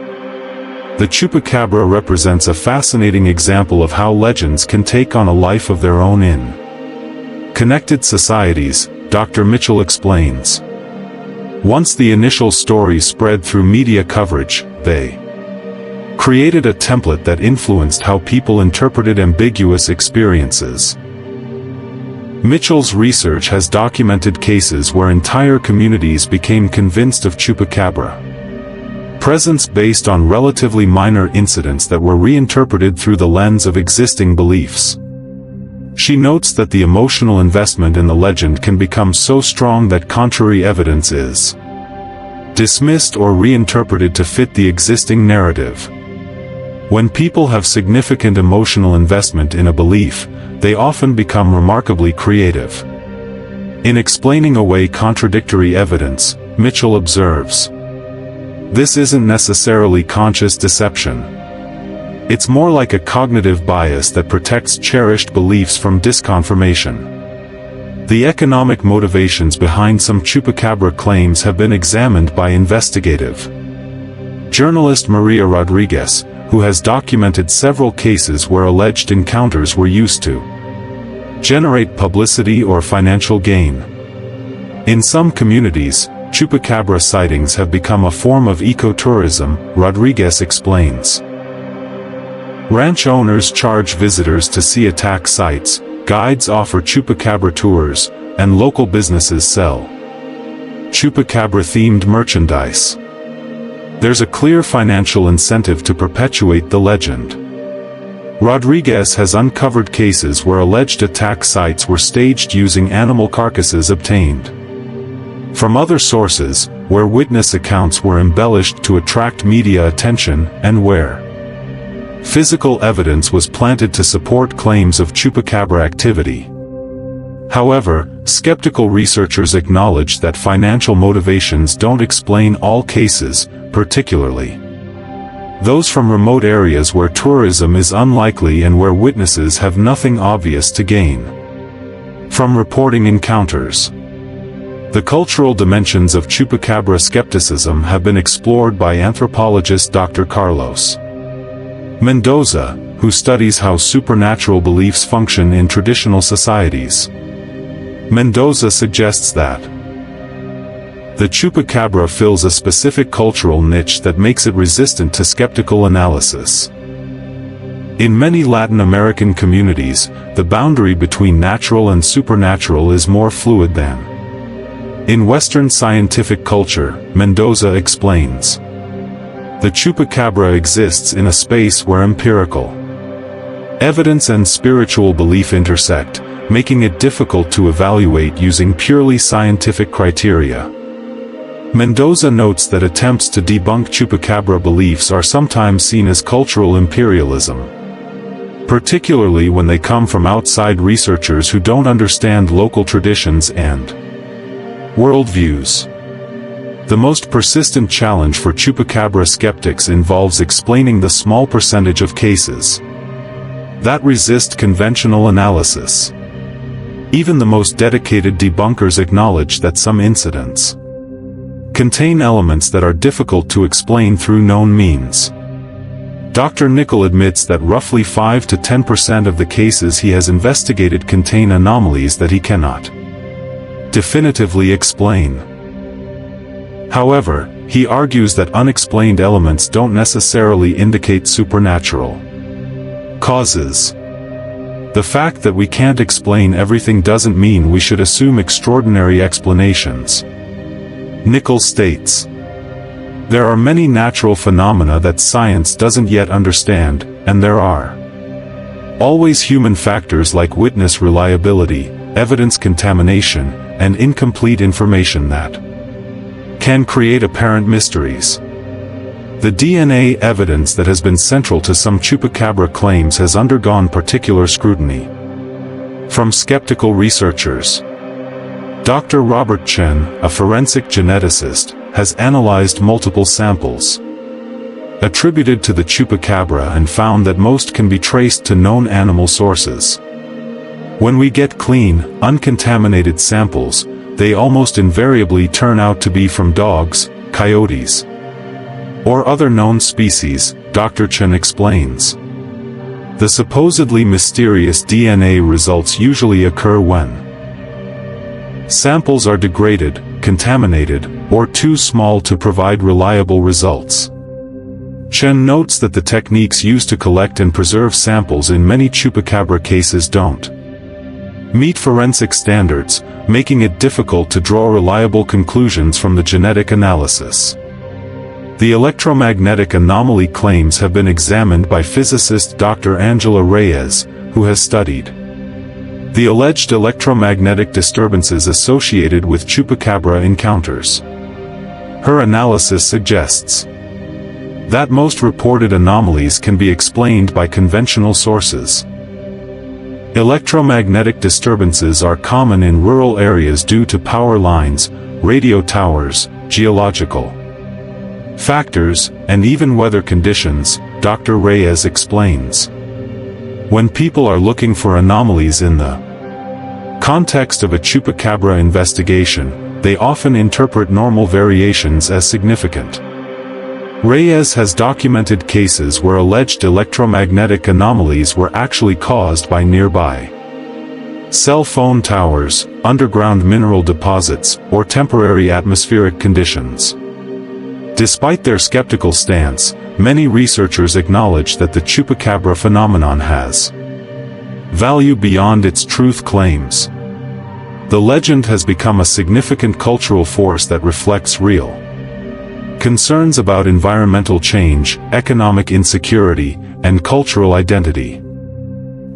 The chupacabra represents a fascinating example of how legends can take on a life of their own in connected societies, Dr. Mitchell explains. Once the initial story spread through media coverage, they created a template that influenced how people interpreted ambiguous experiences. Mitchell's research has documented cases where entire communities became convinced of chupacabra presence based on relatively minor incidents that were reinterpreted through the lens of existing beliefs. She notes that the emotional investment in the legend can become so strong that contrary evidence is dismissed or reinterpreted to fit the existing narrative. When people have significant emotional investment in a belief, they often become remarkably creative in explaining away contradictory evidence, Mitchell observes. This isn't necessarily conscious deception. It's more like a cognitive bias that protects cherished beliefs from disconfirmation. The economic motivations behind some chupacabra claims have been examined by investigative journalist Maria Rodriguez, who has documented several cases where alleged encounters were used to generate publicity or financial gain. In some communities, chupacabra sightings have become a form of ecotourism, Rodriguez explains. Ranch owners charge visitors to see attack sites, guides offer chupacabra tours, and local businesses sell chupacabra-themed merchandise. There's a clear financial incentive to perpetuate the legend. Rodriguez has uncovered cases where alleged attack sites were staged using animal carcasses obtained from other sources, where witness accounts were embellished to attract media attention, and where physical evidence was planted to support claims of chupacabra activity. However, skeptical researchers acknowledge that financial motivations don't explain all cases, particularly those from remote areas where tourism is unlikely and where witnesses have nothing obvious to gain from reporting encounters. The cultural dimensions of chupacabra skepticism have been explored by anthropologist Dr. Carlos Mendoza, who studies how supernatural beliefs function in traditional societies. Mendoza suggests that the chupacabra fills a specific cultural niche that makes it resistant to skeptical analysis. In many Latin American communities, the boundary between natural and supernatural is more fluid than In Western scientific culture, Mendoza explains, the chupacabra exists in a space where empirical evidence and spiritual belief intersect, making it difficult to evaluate using purely scientific criteria. Mendoza notes that attempts to debunk chupacabra beliefs are sometimes seen as cultural imperialism, particularly when they come from outside researchers who don't understand local traditions and worldviews. The most persistent challenge for chupacabra skeptics involves explaining the small percentage of cases that resist conventional analysis. Even the most dedicated debunkers acknowledge that some incidents contain elements that are difficult to explain through known means. Dr. Nickel admits that roughly 5 to 10% of the cases he has investigated contain anomalies that he cannot definitively explain. However, he argues that unexplained elements don't necessarily indicate supernatural causes. The fact that we can't explain everything doesn't mean we should assume extraordinary explanations. Nickel states, there are many natural phenomena that science doesn't yet understand, and there are always human factors like witness reliability, evidence contamination, and incomplete information that can create apparent mysteries. The DNA evidence that has been central to some chupacabra claims has undergone particular scrutiny from skeptical researchers. Dr. Robert Chen, a forensic geneticist, has analyzed multiple samples attributed to the chupacabra and found that most can be traced to known animal sources. When we get clean, uncontaminated samples, they almost invariably turn out to be from dogs, coyotes, or other known species, Dr. Chen explains. The supposedly mysterious DNA results usually occur when samples are degraded, contaminated, or too small to provide reliable results. Chen notes that the techniques used to collect and preserve samples in many chupacabra cases don't meet forensic standards, making it difficult to draw reliable conclusions from the genetic analysis. The electromagnetic anomaly claims have been examined by physicist Dr. Angela Reyes, who has studied the alleged electromagnetic disturbances associated with chupacabra encounters. Her analysis suggests that most reported anomalies can be explained by conventional sources. Electromagnetic disturbances are common in rural areas due to power lines, radio towers, geological factors, and even weather conditions, Dr. Reyes explains. When people are looking for anomalies in the context of a chupacabra investigation, they often interpret normal variations as significant. Reyes has documented cases where alleged electromagnetic anomalies were actually caused by nearby cell phone towers, underground mineral deposits, or temporary atmospheric conditions. Despite their skeptical stance, many researchers acknowledge that the chupacabra phenomenon has value beyond its truth claims. The legend has become a significant cultural force that reflects real concerns about environmental change, economic insecurity, and cultural identity.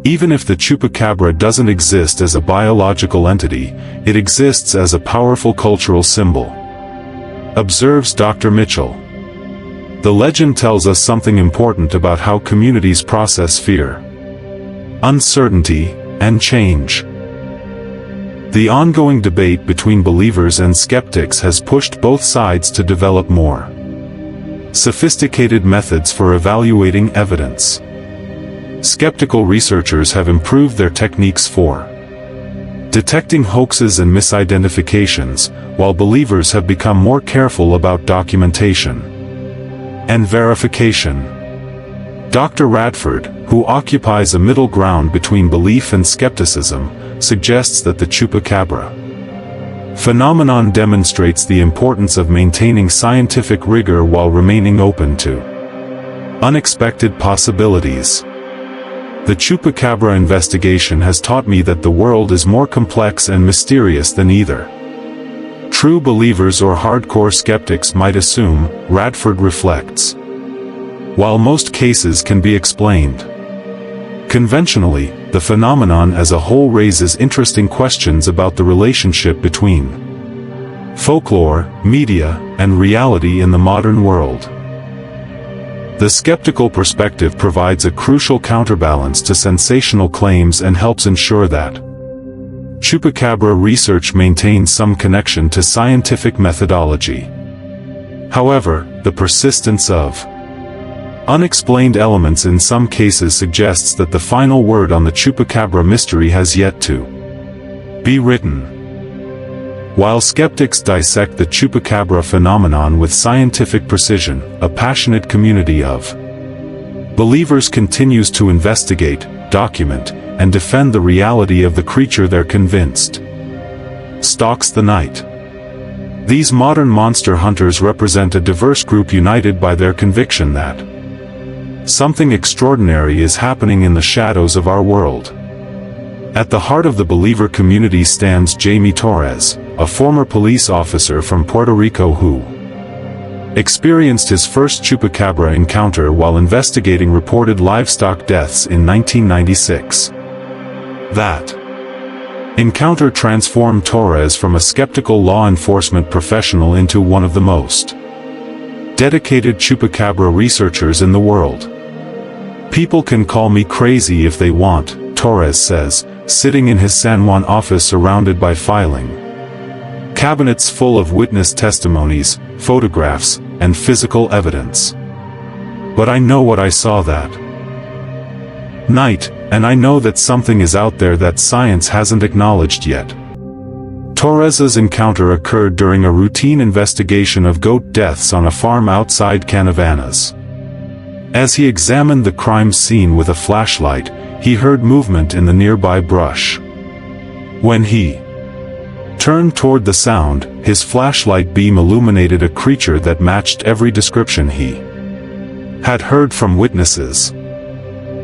Even if the chupacabra doesn't exist as a biological entity, it exists as a powerful cultural symbol, observes Dr. Mitchell. The legend tells us something important about how communities process fear, uncertainty, and change. The ongoing debate between believers and skeptics has pushed both sides to develop more sophisticated methods for evaluating evidence. Skeptical researchers have improved their techniques for detecting hoaxes and misidentifications, while believers have become more careful about documentation and verification. Dr. Radford, who occupies a middle ground between belief and skepticism, suggests that the chupacabra phenomenon demonstrates the importance of maintaining scientific rigor while remaining open to unexpected possibilities. The chupacabra investigation has taught me that the world is more complex and mysterious than either true believers or hardcore skeptics might assume, Radford reflects. While most cases can be explained conventionally, the phenomenon as a whole raises interesting questions about the relationship between folklore, media, and reality in the modern world. The skeptical perspective provides a crucial counterbalance to sensational claims and helps ensure that Chupacabra research maintains some connection to scientific methodology. However, the persistence of unexplained elements in some cases suggests that the final word on the Chupacabra mystery has yet to be written. While skeptics dissect the Chupacabra phenomenon with scientific precision, a passionate community of believers continues to investigate, document, and defend the reality of the creature they're convinced stalks the night. These modern monster hunters represent a diverse group united by their conviction that something extraordinary is happening in the shadows of our world. At the heart of the believer community stands Jamie Torres, a former police officer from Puerto Rico who experienced his first Chupacabra encounter while investigating reported livestock deaths in 1996. That encounter transformed Torres from a skeptical law enforcement professional into one of the most dedicated Chupacabra researchers in the world. People can call me crazy if they want, Torres says, sitting in his San Juan office surrounded by filing cabinets full of witness testimonies, photographs, and physical evidence. But I know what I saw that night, and I know that something is out there that science hasn't acknowledged yet. Torres's encounter occurred during a routine investigation of goat deaths on a farm outside Canavanas. As he examined the crime scene with a flashlight, he heard movement in the nearby brush. When he turned toward the sound, his flashlight beam illuminated a creature that matched every description he had heard from witnesses.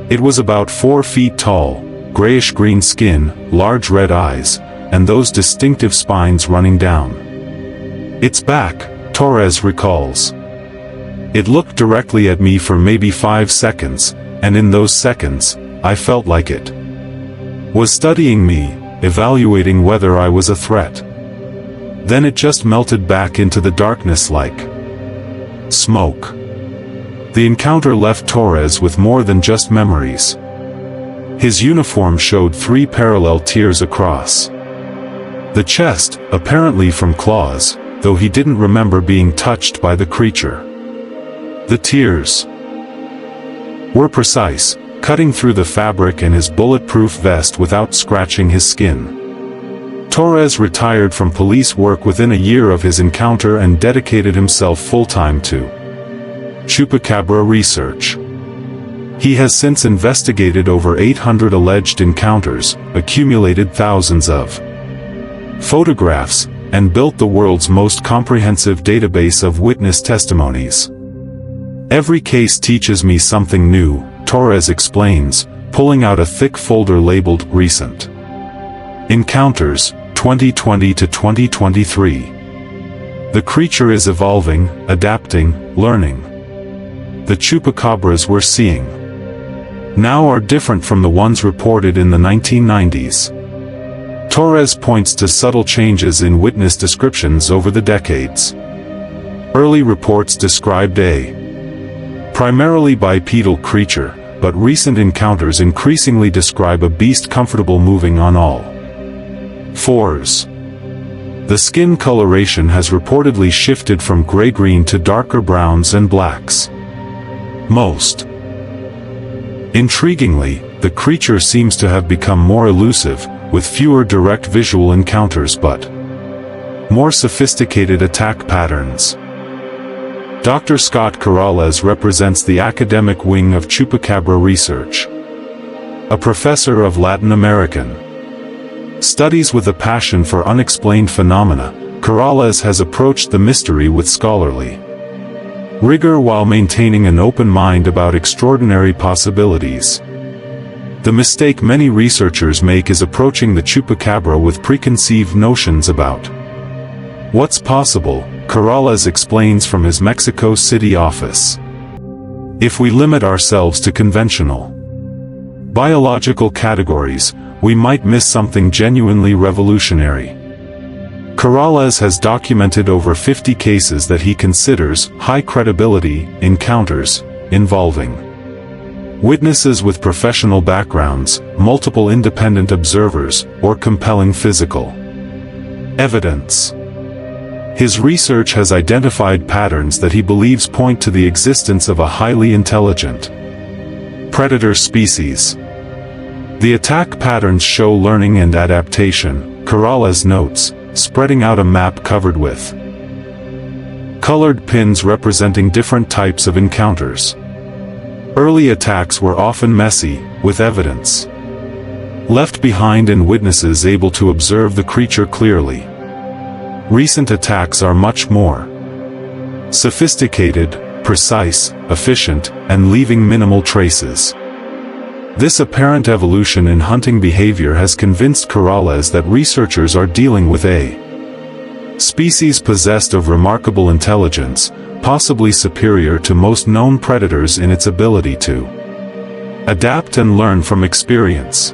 It was about 4 feet tall, grayish-green skin, large red eyes, and those distinctive spines running down its back, Torres recalls. It looked directly at me for maybe 5 seconds, and in those seconds, I felt like it was studying me, evaluating whether I was a threat. Then it just melted back into the darkness like smoke. The encounter left Torres with more than just memories. His uniform showed 3 parallel tears across the chest, apparently from claws, though he didn't remember being touched by the creature. The tears were precise, cutting through the fabric and his bulletproof vest without scratching his skin. Torres retired from police work within a year of his encounter and dedicated himself full-time to Chupacabra research. He has since investigated over 800 alleged encounters, accumulated thousands of photographs, and built the world's most comprehensive database of witness testimonies. Every case teaches me something new, Torres explains, pulling out a thick folder labeled Recent Encounters, 2020 to 2023. The creature is evolving, adapting, learning. The Chupacabras we're seeing now are different from the ones reported in the 1990s. Torres points to subtle changes in witness descriptions over the decades. Early reports described a primarily bipedal creature, but recent encounters increasingly describe a beast comfortable moving on all 4s. The skin coloration has reportedly shifted from gray-green to darker browns and blacks. Most intriguingly, the creature seems to have become more elusive, with fewer direct visual encounters but more sophisticated attack patterns. Dr. Scott Corrales represents the academic wing of Chupacabra research. A professor of Latin American studies with a passion for unexplained phenomena, Corrales has approached the mystery with scholarly rigor while maintaining an open mind about extraordinary possibilities. The mistake many researchers make is approaching the Chupacabra with preconceived notions about What's possible, Terrorize explains from his Mexico City office. If we limit ourselves to conventional biological categories, we might miss something genuinely revolutionary. Terrorize has documented over 50 cases that he considers high credibility encounters involving witnesses with professional backgrounds, multiple independent observers, or compelling physical evidence. His research has identified patterns that he believes point to the existence of a highly intelligent predator species. The attack patterns show learning and adaptation, Terrorize notes, spreading out a map covered with colored pins representing different types of encounters. Early attacks were often messy, with evidence left behind and witnesses able to observe the creature clearly. Recent attacks are much more sophisticated, precise, efficient, and leaving minimal traces. This apparent evolution in hunting behavior has convinced Terrorize that researchers are dealing with a species possessed of remarkable intelligence, possibly superior to most known predators in its ability to adapt and learn from experience.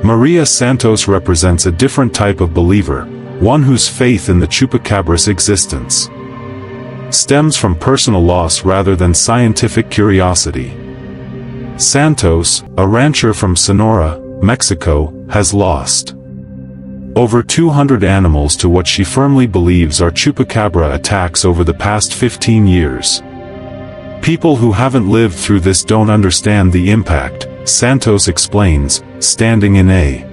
Maria Santos represents a different type of believer, one whose faith in the chupacabra's existence stems from personal loss rather than scientific curiosity. Santos, a rancher from Sonora, Mexico, has lost over 200 animals to what she firmly believes are chupacabra attacks over the past 15 years. People who haven't lived through this don't understand the impact, Santos explains, standing in a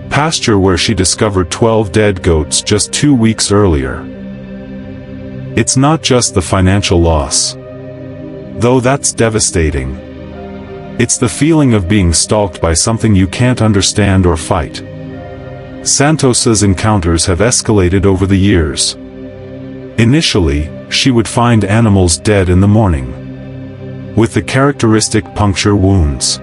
pasture where she discovered 12 dead goats just 2 weeks earlier. It's not just the financial loss, though that's devastating. It's the feeling of being stalked by something you can't understand or fight. Santos's encounters have escalated over the years. Initially, she would find animals dead in the morning, with the characteristic puncture wounds.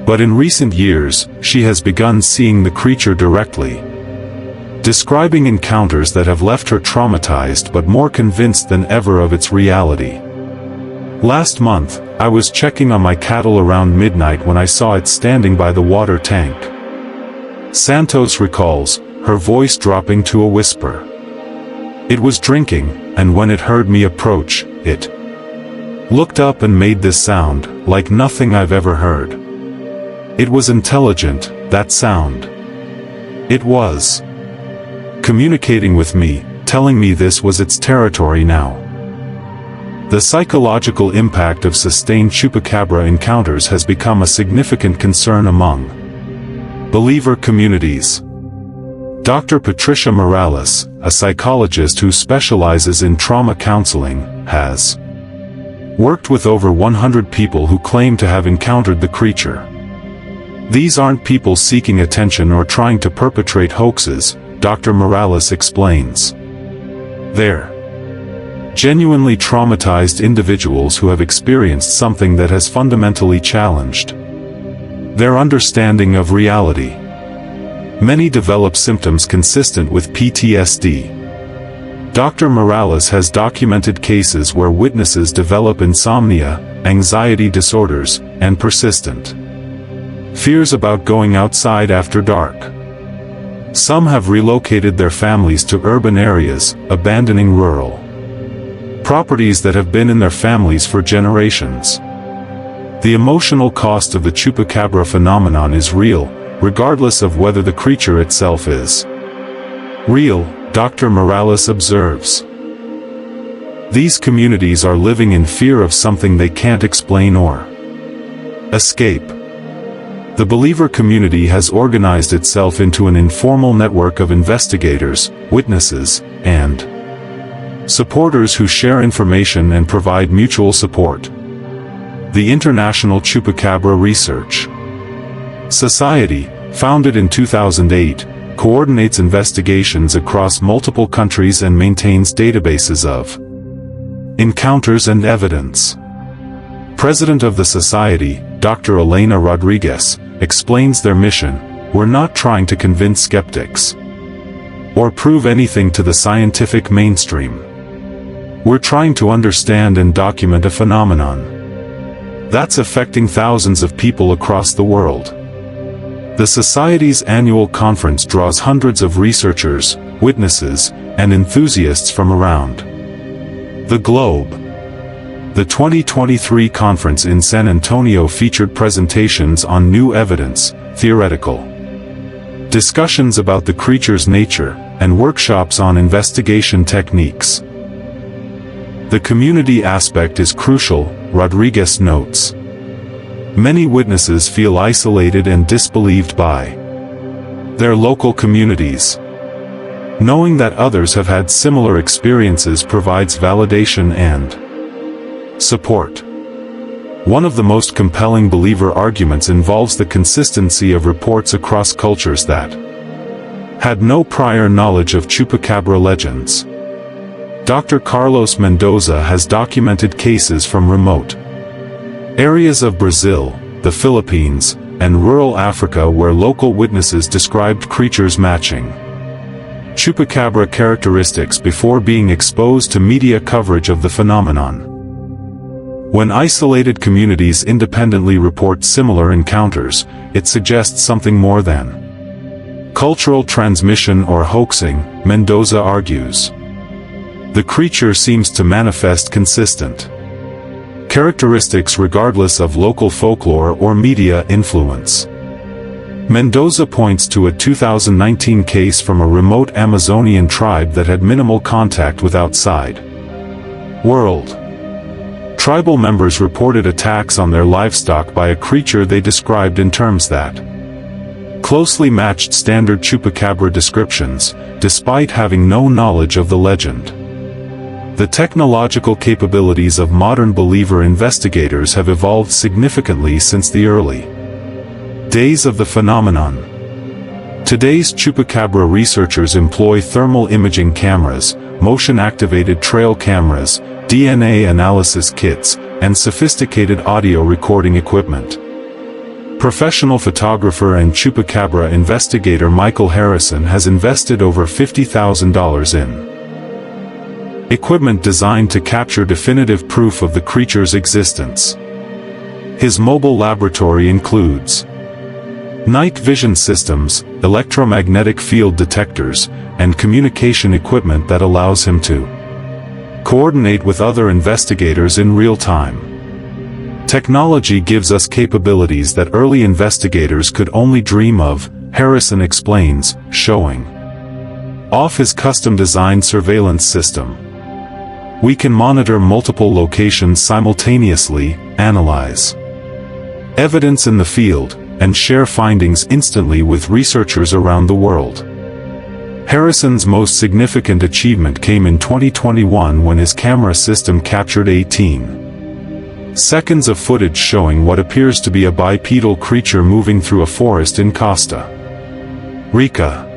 But in recent years, she has begun seeing the creature directly, describing encounters that have left her traumatized but more convinced than ever of its reality. Last month, I was checking on my cattle around midnight when I saw it standing by the water tank. Santos recalls, her voice dropping to a whisper. It was drinking, and when it heard me approach, it looked up and made this sound, like nothing I've ever heard. It was intelligent, that sound. It was communicating with me, telling me this was its territory now. The psychological impact of sustained chupacabra encounters has become a significant concern among believer communities. Dr. Patricia Morales, a psychologist who specializes in trauma counseling, has worked with over 100 people who claim to have encountered the creature. These aren't people seeking attention or trying to perpetrate hoaxes, Dr. Morales explains. They're genuinely traumatized individuals who have experienced something that has fundamentally challenged their understanding of reality. Many develop symptoms consistent with PTSD. Dr. Morales has documented cases where witnesses develop insomnia, anxiety disorders, and persistent fears about going outside after dark. Some have relocated their families to urban areas, abandoning rural properties that have been in their families for generations. The emotional cost of the chupacabra phenomenon is real, regardless of whether the creature itself is real, Dr. Morales observes. These communities are living in fear of something they can't explain or escape. The believer community has organized itself into an informal network of investigators, witnesses, and supporters who share information and provide mutual support. The International Chupacabra Research Society, founded in 2008, coordinates investigations across multiple countries and maintains databases of encounters and evidence. President of the society, Dr. Elena Rodriguez, explains their mission: we're not trying to convince skeptics. or prove anything to the scientific mainstream. We're trying to understand and document a phenomenon that's affecting thousands of people across the world. The Society's annual conference draws hundreds of researchers, witnesses, and enthusiasts from around the globe. The 2023 conference in San Antonio featured presentations on new evidence, theoretical discussions about the creature's nature, and workshops on investigation techniques. The community aspect is crucial, Rodriguez notes. Many witnesses feel isolated and disbelieved by their local communities. Knowing that others have had similar experiences provides validation and support. One of the most compelling believer arguments involves the consistency of reports across cultures that had no prior knowledge of Chupacabra legends. Dr. Carlos Mendoza has documented cases from remote areas of Brazil, the Philippines, and rural Africa where local witnesses described creatures matching Chupacabra characteristics before being exposed to media coverage of the phenomenon. When isolated communities independently report similar encounters, it suggests something more than cultural transmission or hoaxing, Mendoza argues. The creature seems to manifest consistent characteristics regardless of local folklore or media influence. Mendoza points to a 2019 case from a remote Amazonian tribe that had minimal contact with outside world. Tribal members reported attacks on their livestock by a creature they described in terms that closely matched standard Chupacabra descriptions, despite having no knowledge of the legend. The technological capabilities of modern believer investigators have evolved significantly since the early days of the phenomenon. Today's Chupacabra researchers employ thermal imaging cameras, motion-activated trail cameras, DNA analysis kits, and sophisticated audio recording equipment. Professional photographer and Chupacabra investigator Michael Harrison has invested over $50,000 in equipment designed to capture definitive proof of the creature's existence. His mobile laboratory includes night vision systems, electromagnetic field detectors, and communication equipment that allows him to coordinate with other investigators in real time. Technology gives us capabilities that early investigators could only dream of, Harrison explains, showing off his custom-designed surveillance system. We can monitor multiple locations simultaneously, analyze evidence in the field, and share findings instantly with researchers around the world. Harrison's most significant achievement came in 2021 when his camera system captured 18 seconds of footage showing what appears to be a bipedal creature moving through a forest in Costa Rica.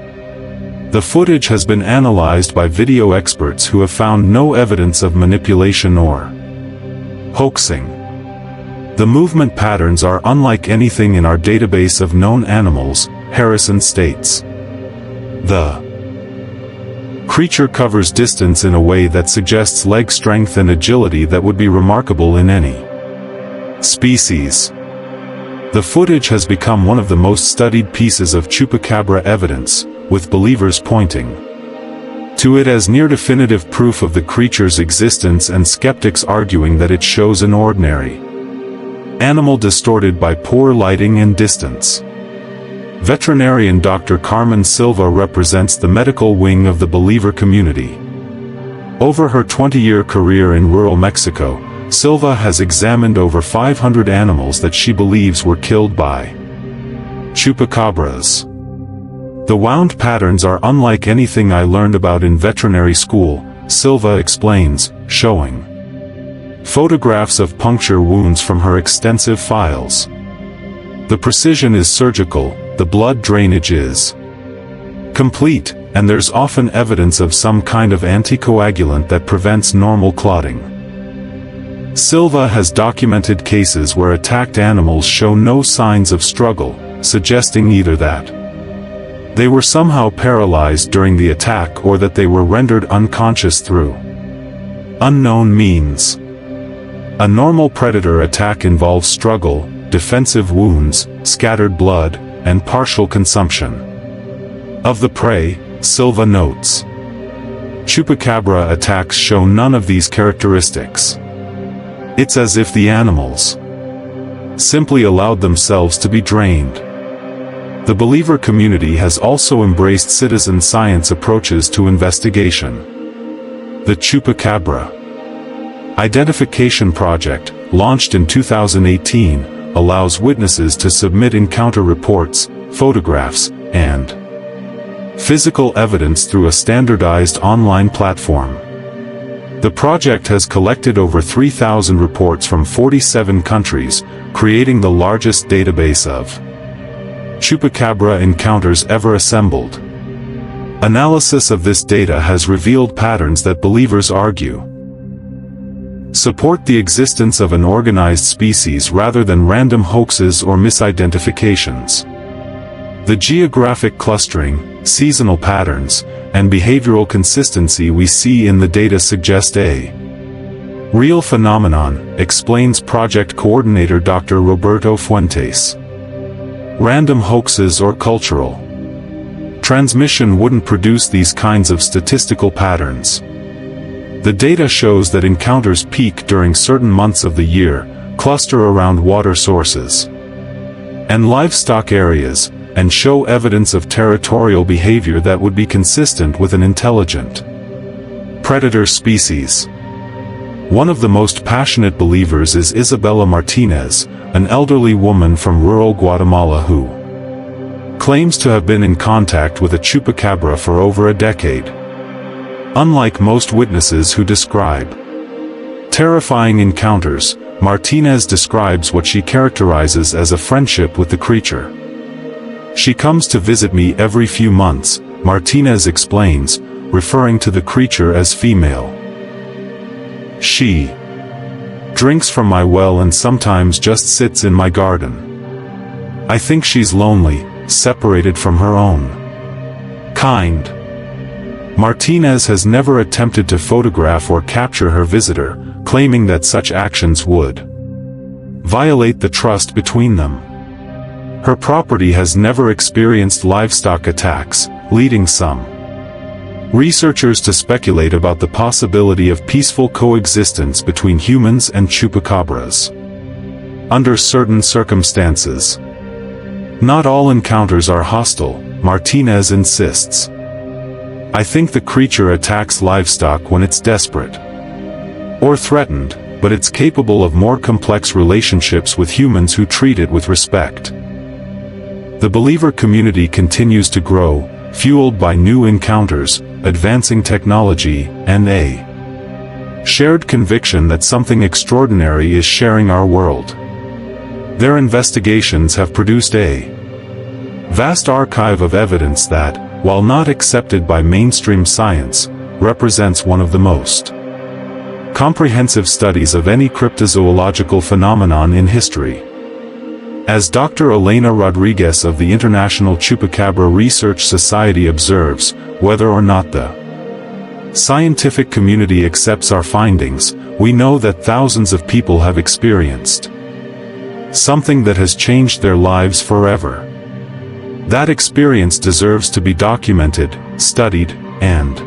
The footage has been analyzed by video experts who have found no evidence of manipulation or hoaxing. The movement patterns are unlike anything in our database of known animals, Harrison states. The creature covers distance in a way that suggests leg strength and agility that would be remarkable in any species. The footage has become one of the most studied pieces of Chupacabra evidence, with believers pointing to it as near-definitive proof of the creature's existence and skeptics arguing that it shows an ordinary animal distorted by poor lighting and distance. Veterinarian Dr. Carmen Silva represents the medical wing of the believer community. Over her 20-year career in rural Mexico, Silva has examined over 500 animals that she believes were killed by Chupacabras. The wound patterns are unlike anything I learned about in veterinary school, Silva explains, showing photographs of puncture wounds from her extensive files. The precision is surgical, the blood drainage is complete, and there's often evidence of some kind of anticoagulant that prevents normal clotting. Silva has documented cases where attacked animals show no signs of struggle, suggesting either that they were somehow paralyzed during the attack or that they were rendered unconscious through unknown means. A normal predator attack involves struggle, defensive wounds, scattered blood, and partial consumption of the prey, Silva notes. Chupacabra attacks show none of these characteristics. It's as if the animals simply allowed themselves to be drained. The believer community has also embraced citizen science approaches to investigation. The Chupacabra Identification Project, launched in 2018, allows witnesses to submit encounter reports, photographs, and physical evidence through a standardized online platform. The project has collected over 3,000 reports from 47 countries, creating the largest database of Chupacabra encounters ever assembled. Analysis of this data has revealed patterns that believers argue support the existence of an organized species rather than random hoaxes or misidentifications. The geographic clustering, seasonal patterns, and behavioral consistency we see in the data suggest a real phenomenon, explains project coordinator Dr. Roberto Fuentes. Random hoaxes or cultural transmission wouldn't produce these kinds of statistical patterns. The data shows that encounters peak during certain months of the year, cluster around water sources and livestock areas, and show evidence of territorial behavior that would be consistent with an intelligent predator species. One of the most passionate believers is Isabella Martinez, an elderly woman from rural Guatemala who claims to have been in contact with a chupacabra for over a decade. Unlike most witnesses who describe terrifying encounters, Martinez describes what she characterizes as a friendship with the creature. She comes to visit me every few months, Martinez explains, referring to the creature as female. She drinks from my well and sometimes just sits in my garden. I think she's lonely, separated from her own kind. Martinez has never attempted to photograph or capture her visitor, claiming that such actions would violate the trust between them. Her property has never experienced livestock attacks, leading some researchers to speculate about the possibility of peaceful coexistence between humans and chupacabras under certain circumstances. Not all encounters are hostile, Martinez insists. I think the creature attacks livestock when it's desperate or threatened, but it's capable of more complex relationships with humans who treat it with respect. The believer community continues to grow, fueled by new encounters, advancing technology, and a shared conviction that something extraordinary is sharing our world. Their investigations have produced a vast archive of evidence that, while not accepted by mainstream science, represents one of the most comprehensive studies of any cryptozoological phenomenon in history. As Dr. Elena Rodriguez of the International Chupacabra Research Society observes, whether or not the scientific community accepts our findings, we know that thousands of people have experienced something that has changed their lives forever. That experience deserves to be documented, studied, and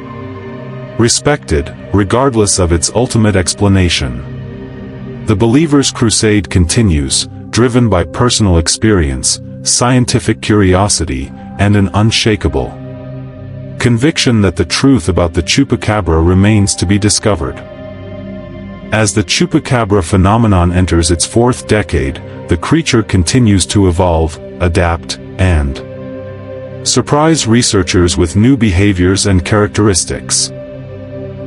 respected, regardless of its ultimate explanation. The believer's crusade continues, driven by personal experience, scientific curiosity, and an unshakable conviction that the truth about the chupacabra remains to be discovered. As the chupacabra phenomenon enters its fourth decade, the creature continues to evolve, adapt, and surprise researchers with new behaviors and characteristics.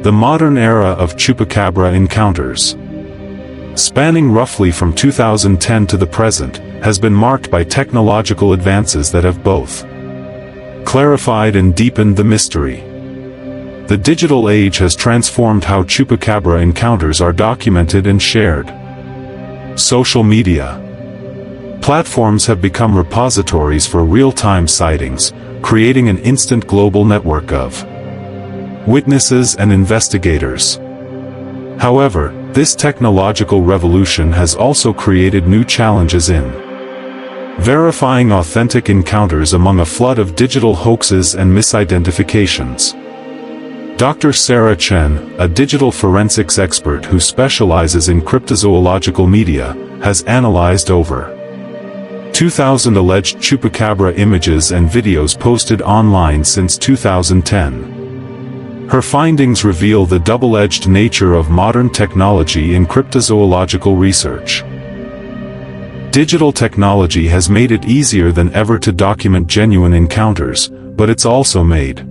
The modern era of chupacabra encounters, spanning roughly from 2010 to the present, has been marked by technological advances that have both clarified and deepened the mystery. The digital age has transformed how chupacabra encounters are documented and shared. Social media Platforms have become repositories for real-time sightings, creating an instant global network of witnesses and investigators. However, this technological revolution has also created new challenges in verifying authentic encounters among a flood of digital hoaxes and misidentifications. Dr. Sarah Chen, a digital forensics expert who specializes in cryptozoological media, has analyzed over 2,000 alleged chupacabra images and videos posted online since 2010. Her findings reveal the double-edged nature of modern technology in cryptozoological research. Digital technology has made it easier than ever to document genuine encounters, but it's also made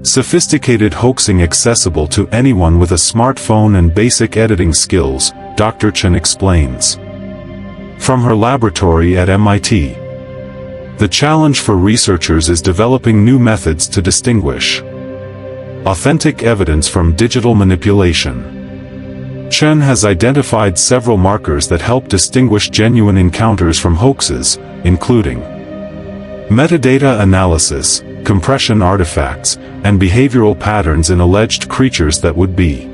sophisticated hoaxing accessible to anyone with a smartphone and basic editing skills, Dr. Chen explains. From her laboratory at MIT, the challenge for researchers is developing new methods to distinguish authentic evidence from digital manipulation. Chen has identified several markers that help distinguish genuine encounters from hoaxes, including metadata analysis, compression artifacts, and behavioral patterns in alleged creatures that would be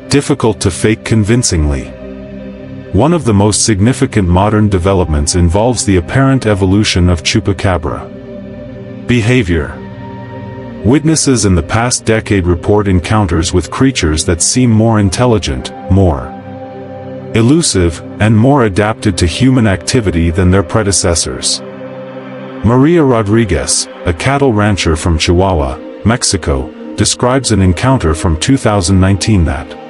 difficult to fake convincingly. One of the most significant modern developments involves the apparent evolution of chupacabra behavior. Witnesses in the past decade report encounters with creatures that seem more intelligent, more elusive, and more adapted to human activity than their predecessors. Maria Rodriguez, a cattle rancher from Chihuahua, Mexico, describes an encounter from 2019 that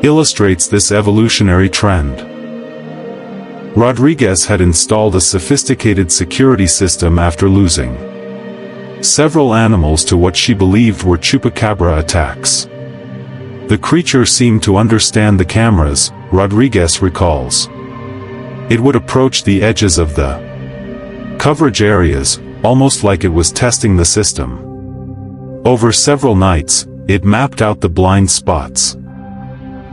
illustrates this evolutionary trend. Rodriguez had installed a sophisticated security system after losing several animals to what she believed were chupacabra attacks. The creature seemed to understand the cameras, Rodriguez recalls. It would approach the edges of the coverage areas, almost like it was testing the system. Over several nights, it mapped out the blind spots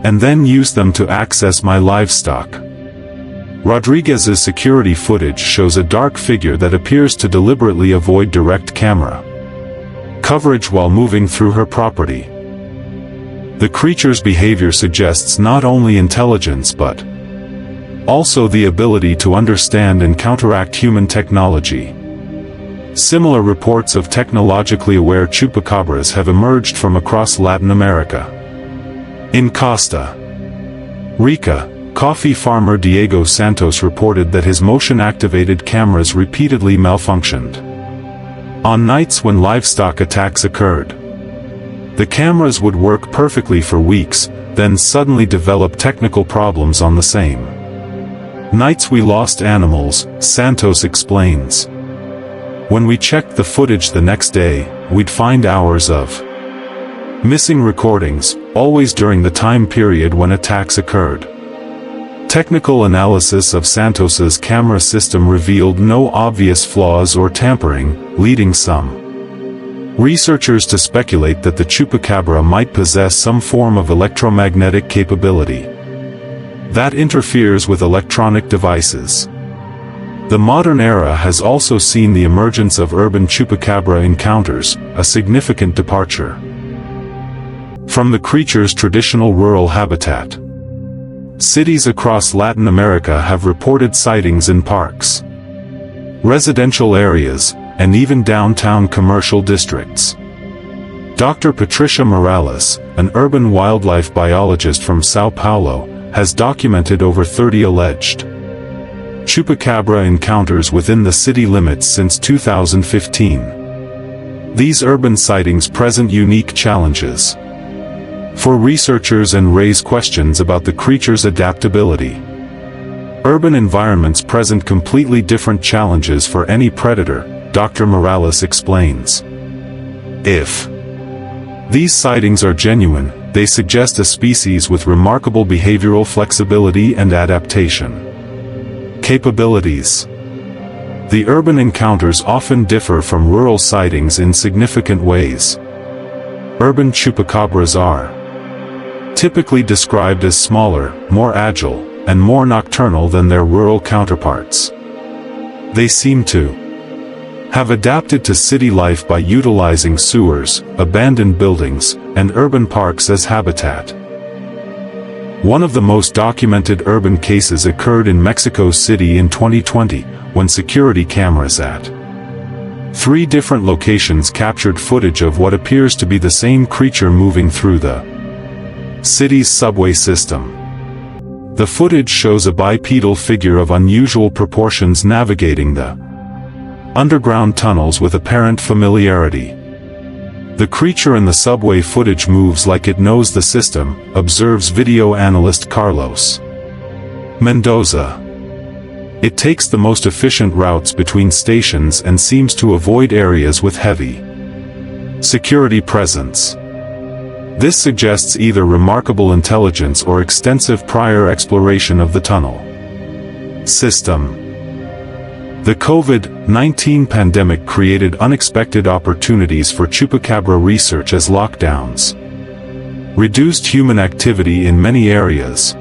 and then used them to access my livestock. Rodriguez's security footage shows a dark figure that appears to deliberately avoid direct camera coverage while moving through her property. The creature's behavior suggests not only intelligence but also the ability to understand and counteract human technology. Similar reports of technologically aware chupacabras have emerged from across Latin America. In Costa Rica, coffee farmer Diego Santos reported that his motion-activated cameras repeatedly malfunctioned on nights when livestock attacks occurred. The cameras would work perfectly for weeks, then suddenly develop technical problems on the same nights we lost animals, Santos explains. When we checked the footage the next day, we'd find hours of missing recordings, always during the time period when attacks occurred. Technical analysis of Santos's camera system revealed no obvious flaws or tampering, leading some researchers to speculate that the chupacabra might possess some form of electromagnetic capability that interferes with electronic devices. The modern era has also seen the emergence of urban chupacabra encounters, a significant departure from the creature's traditional rural habitat. Cities across Latin America have reported sightings in parks, residential areas, and even downtown commercial districts. Dr. Patricia Morales, an urban wildlife biologist from Sao Paulo, has documented over 30 alleged chupacabra encounters within the city limits since 2015. These urban sightings present unique challenges for researchers and raise questions about the creature's adaptability. Urban environments present completely different challenges for any predator, Dr. Morales explains. If these sightings are genuine, they suggest a species with remarkable behavioral flexibility and adaptation capabilities. The urban encounters often differ from rural sightings in significant ways. Urban chupacabras are typically described as smaller, more agile, and more nocturnal than their rural counterparts. They seem to have adapted to city life by utilizing sewers, abandoned buildings, and urban parks as habitat. One of the most documented urban cases occurred in Mexico City in 2020, when security cameras at 3 different locations captured footage of what appears to be the same creature moving through the city's subway system. The footage shows a bipedal figure of unusual proportions navigating the underground tunnels with apparent familiarity. The creature in the subway footage moves like it knows the system, observes video analyst Carlos Mendoza. It takes the most efficient routes between stations and seems to avoid areas with heavy security presence. This suggests either remarkable intelligence or extensive prior exploration of the tunnel system. The COVID-19 pandemic created unexpected opportunities for chupacabra research as lockdowns reduced human activity in many areas.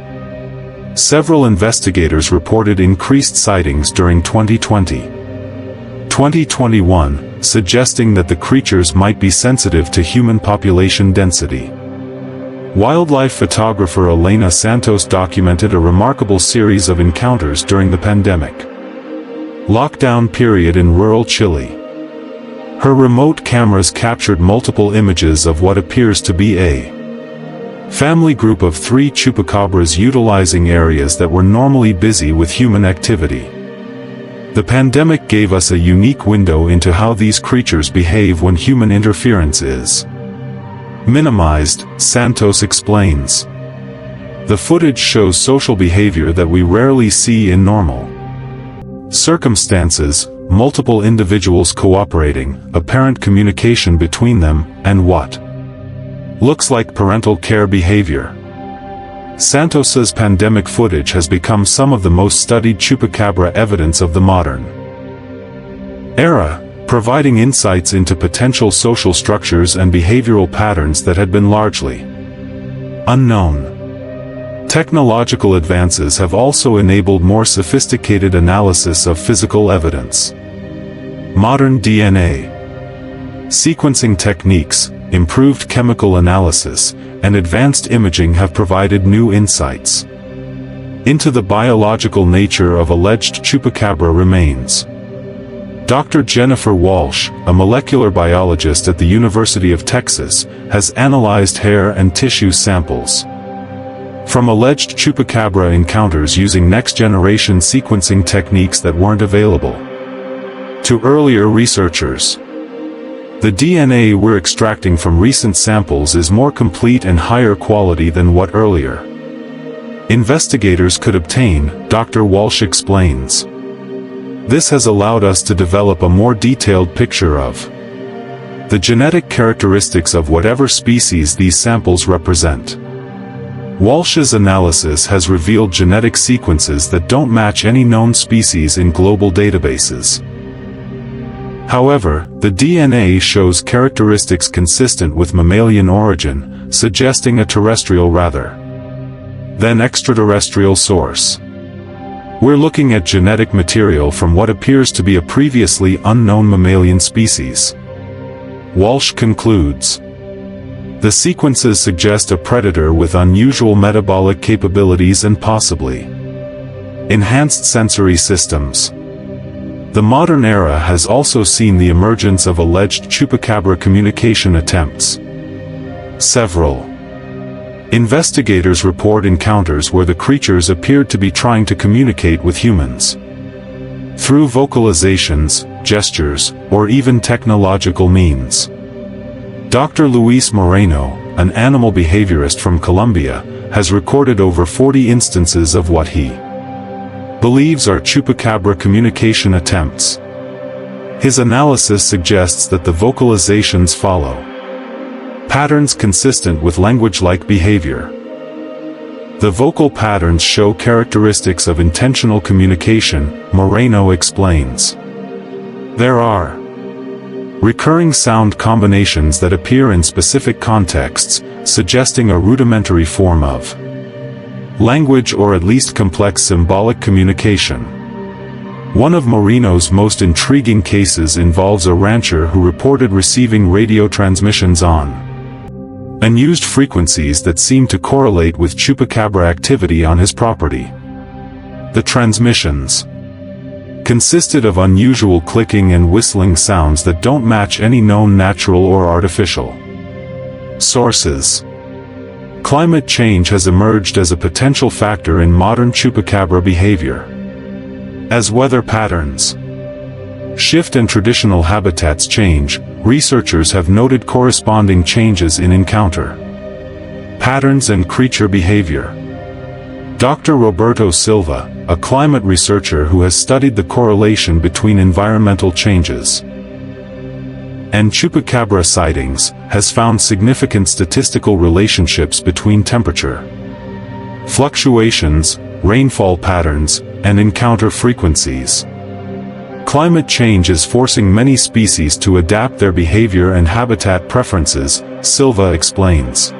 Several investigators reported increased sightings during 2020-2021, suggesting that the creatures might be sensitive to human population density. Wildlife photographer Elena Santos documented a remarkable series of encounters during the pandemic lockdown period in rural Chile. Her remote cameras captured multiple images of what appears to be a family group of 3 chupacabras utilizing areas that were normally busy with human activity. The pandemic gave us a unique window into how these creatures behave when human interference is minimized, Santos explains. The footage shows social behavior that we rarely see in normal circumstances, multiple individuals cooperating, apparent communication between them, and what looks like parental care behavior. Santos's pandemic footage has become some of the most studied chupacabra evidence of the modern era, providing insights into potential social structures and behavioral patterns that had been largely unknown. Technological advances have also enabled more sophisticated analysis of physical evidence. Modern DNA sequencing techniques, improved chemical analysis, and advanced imaging have provided new insights into the biological nature of alleged chupacabra remains. Dr. Jennifer Walsh, a molecular biologist at the University of Texas, has analyzed hair and tissue samples from alleged chupacabra encounters using next-generation sequencing techniques that weren't available to earlier researchers. The DNA we're extracting from recent samples is more complete and higher quality than what earlier investigators could obtain, Dr. Walsh explains. This has allowed us to develop a more detailed picture of the genetic characteristics of whatever species these samples represent. Walsh's analysis has revealed genetic sequences that don't match any known species in global databases. However, the DNA shows characteristics consistent with mammalian origin, suggesting a terrestrial rather than extraterrestrial source. We're looking at genetic material from what appears to be a previously unknown mammalian species. Walsh concludes. The sequences suggest a predator with unusual metabolic capabilities and possibly enhanced sensory systems. The modern era has also seen the emergence of alleged chupacabra communication attempts. Several investigators report encounters where the creatures appeared to be trying to communicate with humans through vocalizations, gestures, or even technological means. Dr. Luis Moreno, an animal behaviorist from Colombia, has recorded over 40 instances of what he believes are chupacabra communication attempts. His analysis suggests that the vocalizations follow patterns consistent with language-like behavior. The vocal patterns show characteristics of intentional communication, Moreno explains. There are recurring sound combinations that appear in specific contexts, suggesting a rudimentary form of language or at least complex symbolic communication. One of Moreno's most intriguing cases involves a rancher who reported receiving radio transmissions on unused frequencies that seemed to correlate with chupacabra activity on his property. The transmissions consisted of unusual clicking and whistling sounds that don't match any known natural or artificial sources. Climate change has emerged as a potential factor in modern chupacabra behavior. As weather patterns shift and traditional habitats change, researchers have noted corresponding changes in encounter patterns and creature behavior. Dr. Roberto Silva, a climate researcher who has studied the correlation between environmental changes and chupacabra sightings, has found significant statistical relationships between temperature fluctuations, rainfall patterns, and encounter frequencies. Climate change is forcing many species to adapt their behavior and habitat preferences, Silva explains.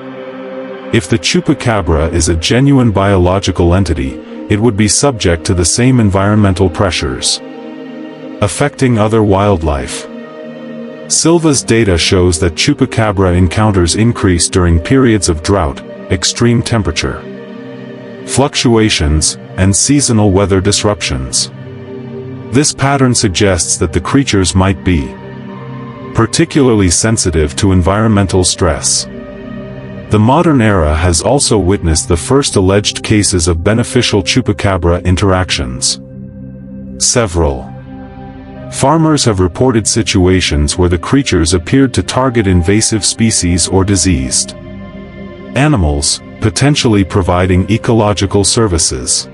If the chupacabra is a genuine biological entity, it would be subject to the same environmental pressures affecting other wildlife. Silva's data shows that chupacabra encounters increase during periods of drought, extreme temperature fluctuations, and seasonal weather disruptions. This pattern suggests that the creatures might be particularly sensitive to environmental stress. The modern era has also witnessed the first alleged cases of beneficial chupacabra interactions. Several farmers have reported situations where the creatures appeared to target invasive species or diseased animals, potentially providing ecological services.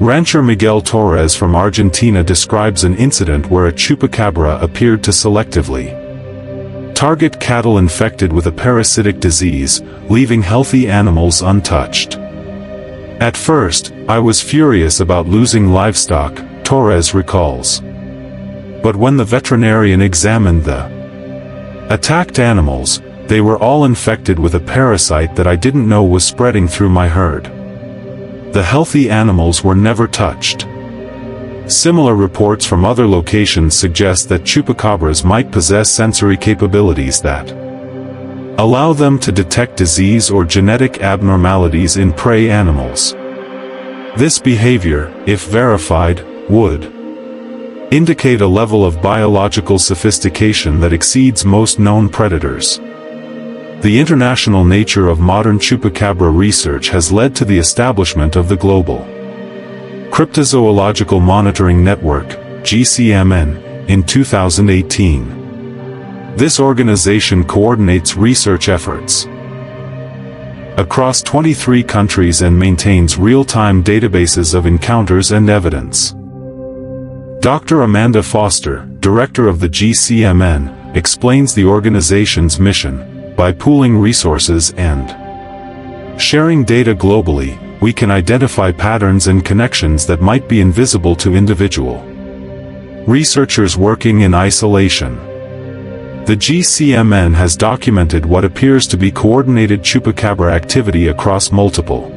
Rancher Miguel Torres from Argentina describes an incident where a chupacabra appeared to selectively target cattle infected with a parasitic disease, leaving healthy animals untouched. At first, I was furious about losing livestock, Torres recalls. But when the veterinarian examined the attacked animals, they were all infected with a parasite that I didn't know was spreading through my herd. The healthy animals were never touched. Similar reports from other locations suggest that chupacabras might possess sensory capabilities that allow them to detect disease or genetic abnormalities in prey animals. This behavior, if verified, would indicate a level of biological sophistication that exceeds most known predators. The international nature of modern chupacabra research has led to the establishment of the Global Cryptozoological Monitoring Network, GCMN, in 2018. This organization coordinates research efforts across 23 countries and maintains real-time databases of encounters and evidence. Dr. Amanda Foster, director of the GCMN, explains the organization's mission. By pooling resources and sharing data globally, we can identify patterns and connections that might be invisible to individual researchers working in isolation. The GCMN has documented what appears to be coordinated chupacabra activity across multiple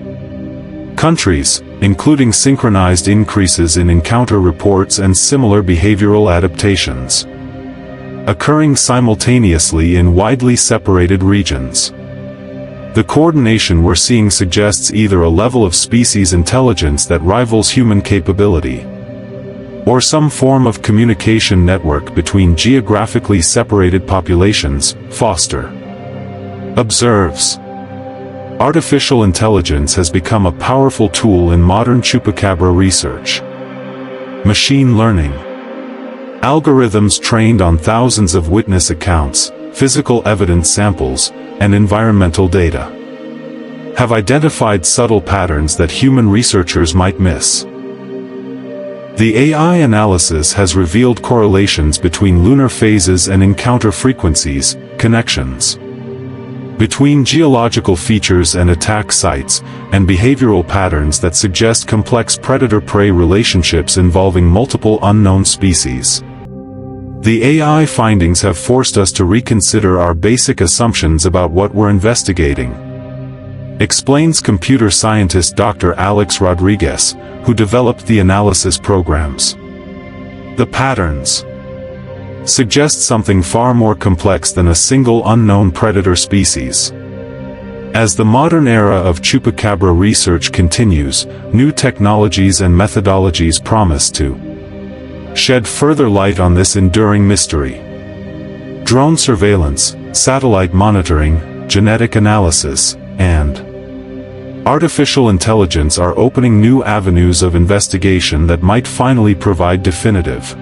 countries, including synchronized increases in encounter reports and similar behavioral adaptations occurring simultaneously in widely separated regions. The coordination we're seeing suggests either a level of species intelligence that rivals human capability, or some form of communication network between geographically separated populations, Foster observes. Artificial intelligence has become a powerful tool in modern chupacabra research. Machine learning algorithms trained on thousands of witness accounts, physical evidence samples, and environmental data have identified subtle patterns that human researchers might miss. The AI analysis has revealed correlations between lunar phases and encounter frequencies, connections between geological features and attack sites, and behavioral patterns that suggest complex predator-prey relationships involving multiple unknown species. The AI findings have forced us to reconsider our basic assumptions about what we're investigating. explains computer scientist Dr. Alex Rodriguez, who developed the analysis programs. The patterns suggest something far more complex than a single unknown predator species. As the modern era of chupacabra research continues, new technologies and methodologies promise to shed further light on this enduring mystery. Drone surveillance, satellite monitoring, genetic analysis, and artificial intelligence are opening new avenues of investigation that might finally provide definitive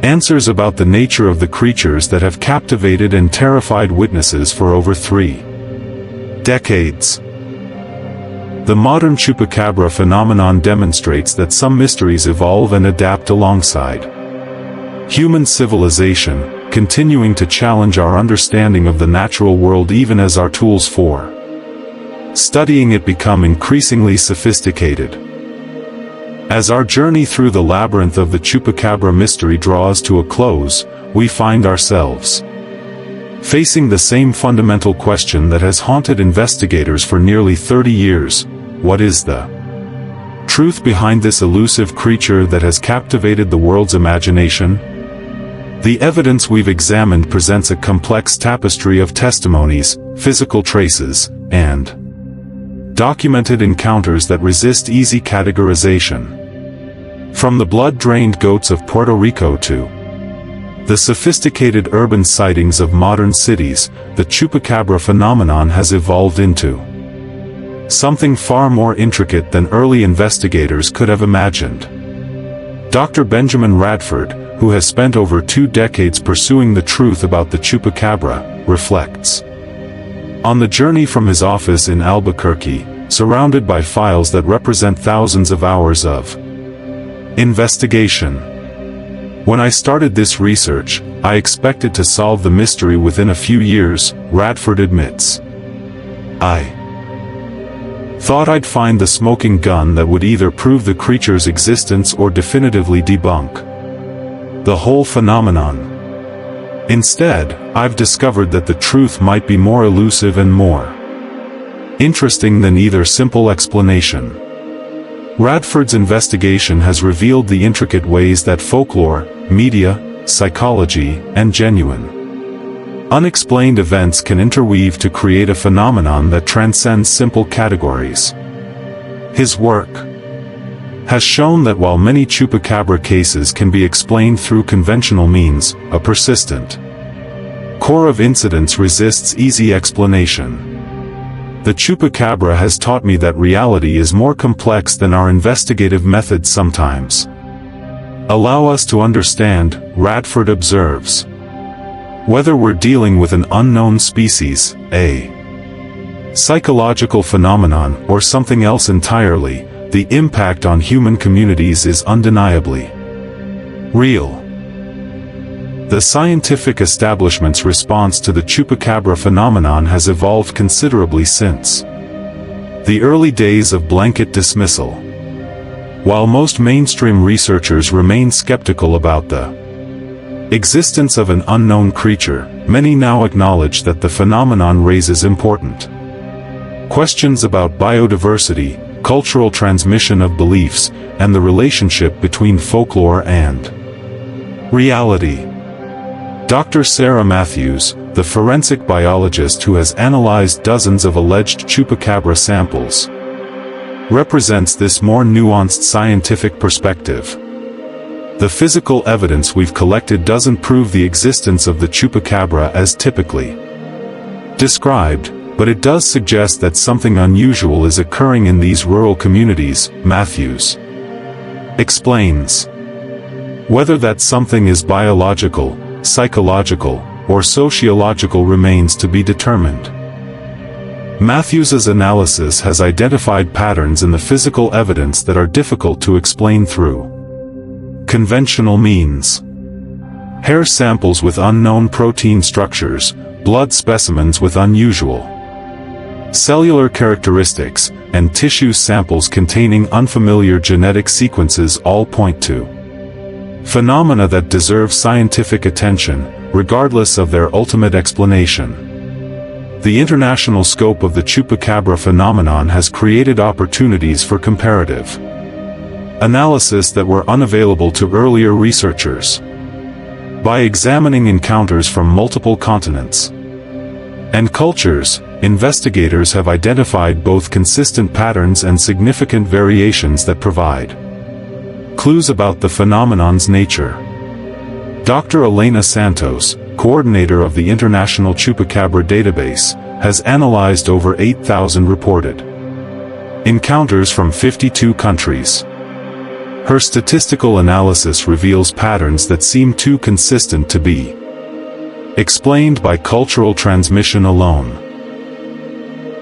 answers about the nature of the creatures that have captivated and terrified witnesses for over 3 decades. The modern chupacabra phenomenon demonstrates that some mysteries evolve and adapt alongside human civilization, continuing to challenge our understanding of the natural world even as our tools for studying it become increasingly sophisticated. As our journey through the labyrinth of the chupacabra mystery draws to a close, we find ourselves facing the same fundamental question that has haunted investigators for nearly 30 years. What is the truth behind this elusive creature that has captivated the world's imagination? The evidence we've examined presents a complex tapestry of testimonies, physical traces, and documented encounters that resist easy categorization. From the blood-drained goats of Puerto Rico to the sophisticated urban sightings of modern cities, the chupacabra phenomenon has evolved into something far more intricate than early investigators could have imagined. Dr. Benjamin Radford, who has spent over 2 decades pursuing the truth about the chupacabra, reflects on the journey from his office in Albuquerque, surrounded by files that represent thousands of hours of investigation. When I started this research, I expected to solve the mystery within a few years, Radford admits. I thought I'd find the smoking gun that would either prove the creature's existence or definitively debunk the whole phenomenon. Instead, I've discovered that the truth might be more elusive and more interesting than either simple explanation. Radford's investigation has revealed the intricate ways that folklore, media, psychology, and genuine, unexplained events can interweave to create a phenomenon that transcends simple categories. His work has shown that while many chupacabra cases can be explained through conventional means, a persistent core of incidents resists easy explanation. The chupacabra has taught me that reality is more complex than our investigative methods sometimes allow us to understand, Radford observes. Whether we're dealing with an unknown species, a psychological phenomenon, or something else entirely, the impact on human communities is undeniably real. The scientific establishment's response to the chupacabra phenomenon has evolved considerably since the early days of blanket dismissal. While most mainstream researchers remain skeptical about the existence of an unknown creature, many now acknowledge that the phenomenon raises important questions about biodiversity, cultural transmission of beliefs, and the relationship between folklore and reality. Dr. Sarah Matthews, the forensic biologist who has analyzed dozens of alleged chupacabra samples, represents this more nuanced scientific perspective. The physical evidence we've collected doesn't prove the existence of the chupacabra as typically described, but it does suggest that something unusual is occurring in these rural communities, Matthews explains. Whether that something is biological, psychological, or sociological remains to be determined. Matthews's analysis has identified patterns in the physical evidence that are difficult to explain through conventional means. Hair samples with unknown protein structures, blood specimens with unusual cellular characteristics, and tissue samples containing unfamiliar genetic sequences all point to phenomena that deserve scientific attention, regardless of their ultimate explanation. the international scope of the Chupacabra phenomenon has created opportunities for comparative analysis that were unavailable to earlier researchers. By examining encounters from multiple continents and cultures, investigators have identified both consistent patterns and significant variations that provide clues about the phenomenon's nature. Dr. Elena Santos, coordinator of the International Chupacabra Database, has analyzed over 8,000 reported encounters from 52 countries. Her statistical analysis reveals patterns that seem too consistent to be explained by cultural transmission alone.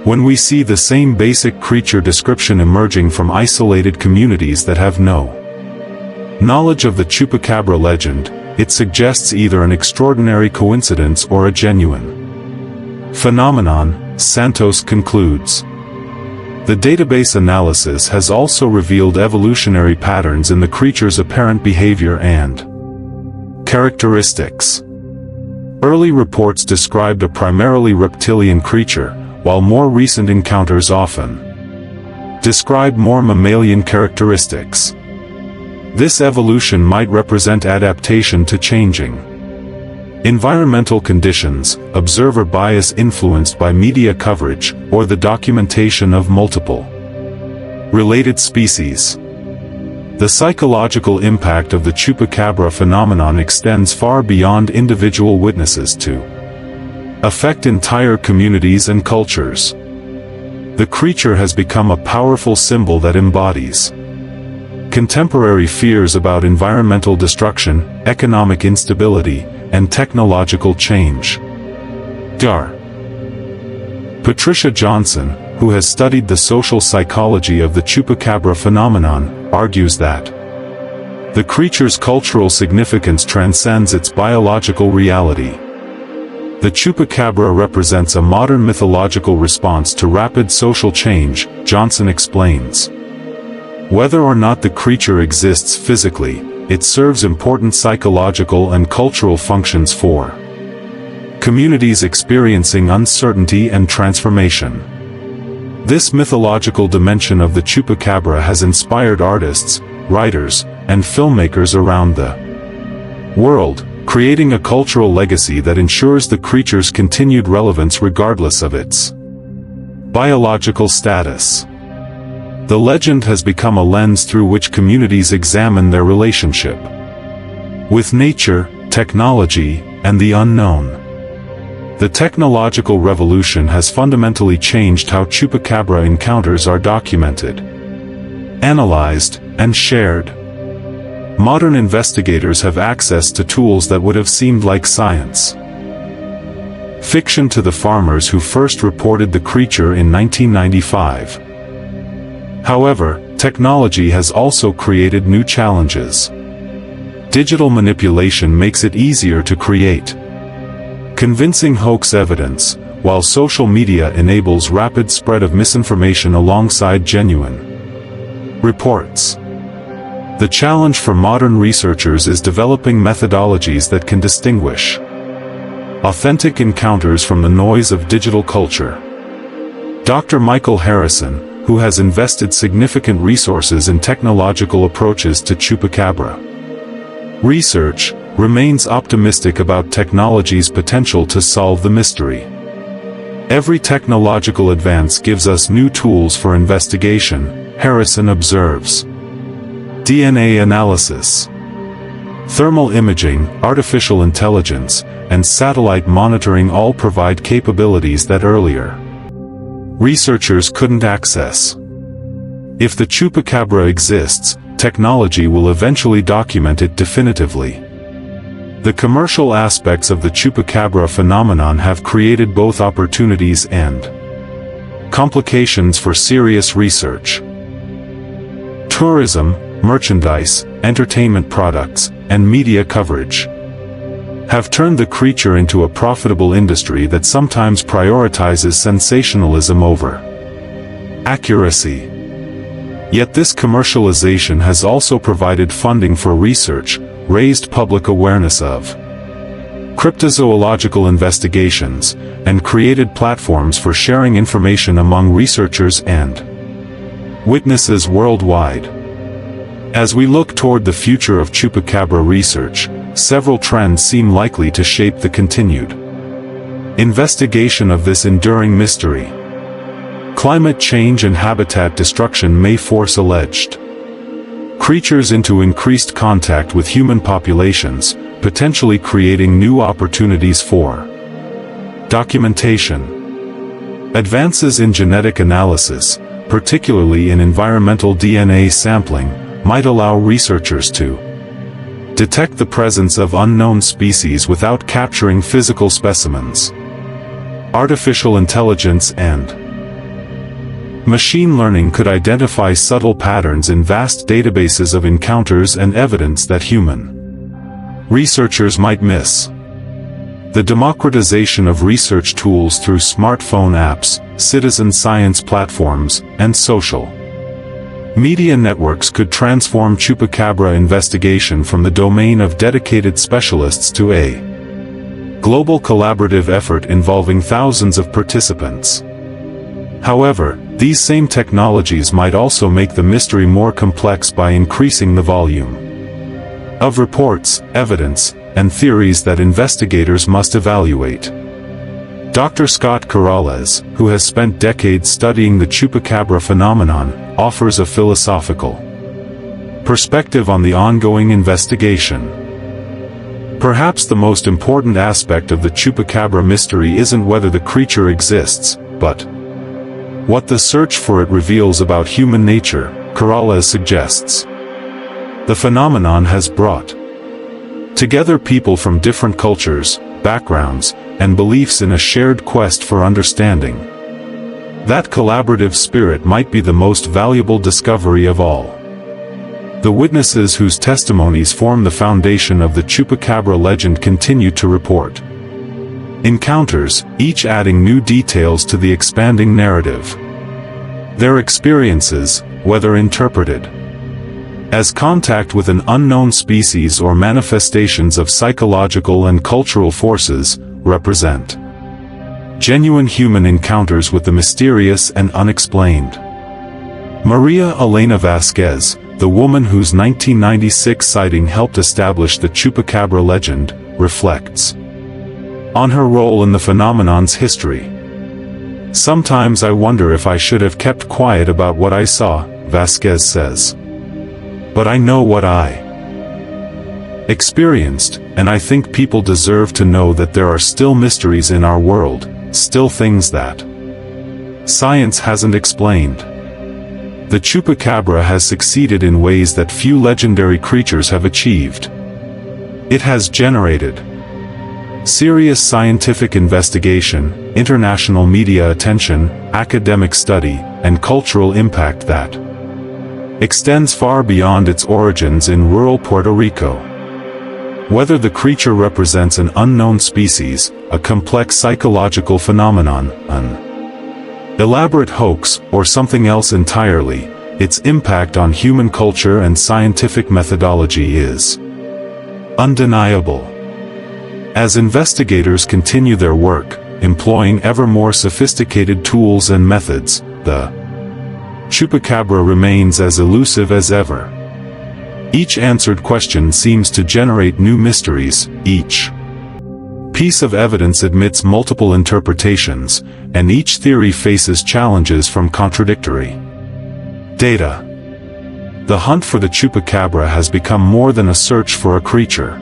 When we see the same basic creature description emerging from isolated communities that have no knowledge of the Chupacabra legend, it suggests either an extraordinary coincidence or a genuine phenomenon, Santos concludes. The database analysis has also revealed evolutionary patterns in the creature's apparent behavior and characteristics. Early reports described a primarily reptilian creature, while more recent encounters often describe more mammalian characteristics. This evolution might represent adaptation to changing environmental conditions, observer bias influenced by media coverage, or the documentation of multiple related species. The psychological impact of the Chupacabra phenomenon extends far beyond individual witnesses to affect entire communities and cultures. The creature has become a powerful symbol that embodies contemporary fears about environmental destruction, economic instability, and technological change. Dr. Patricia Johnson, who has studied the social psychology of the Chupacabra phenomenon, argues that the creature's cultural significance transcends its biological reality. The Chupacabra represents a modern mythological response to rapid social change, Johnson explains. Whether or not the creature exists physically, it serves important psychological and cultural functions for communities experiencing uncertainty and transformation. This mythological dimension of the Chupacabra has inspired artists, writers, and filmmakers around the world, creating a cultural legacy that ensures the creature's continued relevance regardless of its biological status. The legend has become a lens through which communities examine their relationship with nature, technology, and the unknown. The technological revolution has fundamentally changed how Chupacabra encounters are documented, analyzed, and shared. Modern investigators have access to tools that would have seemed like science fiction to the farmers who first reported the creature in 1995. However, technology has also created new challenges. Digital manipulation makes it easier to create convincing hoax evidence, while social media enables rapid spread of misinformation alongside genuine reports. The challenge for modern researchers is developing methodologies that can distinguish authentic encounters from the noise of digital culture. Dr. Michael Harrison, who has invested significant resources in technological approaches to Chupacabra research, remains optimistic about technology's potential to solve the mystery. Every technological advance gives us new tools for investigation, Harrison observes. DNA analysis, thermal imaging, artificial intelligence, and satellite monitoring all provide capabilities that earlier researchers couldn't access. If the Chupacabra exists, technology will eventually document it definitively. The commercial aspects of the Chupacabra phenomenon have created both opportunities and complications for serious research. Tourism, merchandise, entertainment products, and media coverage have turned the creature into a profitable industry that sometimes prioritizes sensationalism over accuracy. Yet this commercialization has also provided funding for research, raised public awareness of cryptozoological investigations, and created platforms for sharing information among researchers and witnesses worldwide. As we look toward the future of chupacabra research, several trends seem likely to shape the continued investigation of this enduring mystery. Climate change and habitat destruction may force alleged creatures into increased contact with human populations, potentially creating new opportunities for documentation. Advances in genetic analysis, particularly in environmental DNA sampling, might allow researchers to detect the presence of unknown species without capturing physical specimens. Artificial intelligence and machine learning could identify subtle patterns in vast databases of encounters and evidence that human researchers might miss. The democratization of research tools through smartphone apps, citizen science platforms, and social media networks could transform chupacabra investigation from the domain of dedicated specialists to a global collaborative effort involving thousands of participants. However, these same technologies might also make the mystery more complex by increasing the volume of reports, evidence, and theories that investigators must evaluate. Dr. Scott Terrorize, who has spent decades studying the chupacabra phenomenon, offers a philosophical perspective on the ongoing investigation. Perhaps the most important aspect of the chupacabra mystery isn't whether the creature exists, but what the search for it reveals about human nature, Terrorize suggests. The phenomenon has brought together people from different cultures, backgrounds, and beliefs in a shared quest for understanding. That collaborative spirit might be the most valuable discovery of all. The witnesses whose testimonies form the foundation of the chupacabra legend continue to report encounters, each adding new details to the expanding narrative. Their experiences, whether interpreted as contact with an unknown species or manifestations of psychological and cultural forces, represent genuine human encounters with the mysterious and unexplained. Maria Elena Vasquez, the woman whose 1996 sighting helped establish the chupacabra legend, reflects on her role in the phenomenon's history. "Sometimes I wonder if I should have kept quiet about what I saw," Vasquez says. "But I know what I experienced, and I think people deserve to know that there are still mysteries in our world, still things that science hasn't explained." The chupacabra has succeeded in ways that few legendary creatures have achieved. It has generated serious scientific investigation, international media attention, academic study, and cultural impact that extends far beyond its origins in rural Puerto Rico. Whether the creature represents an unknown species, a complex psychological phenomenon, an elaborate hoax, or something else entirely, its impact on human culture and scientific methodology is undeniable. As investigators continue their work, employing ever more sophisticated tools and methods, the chupacabra remains as elusive as ever. Each answered question seems to generate new mysteries, each piece of evidence admits multiple interpretations, and each theory faces challenges from contradictory data. The hunt for the chupacabra has become more than a search for a creature.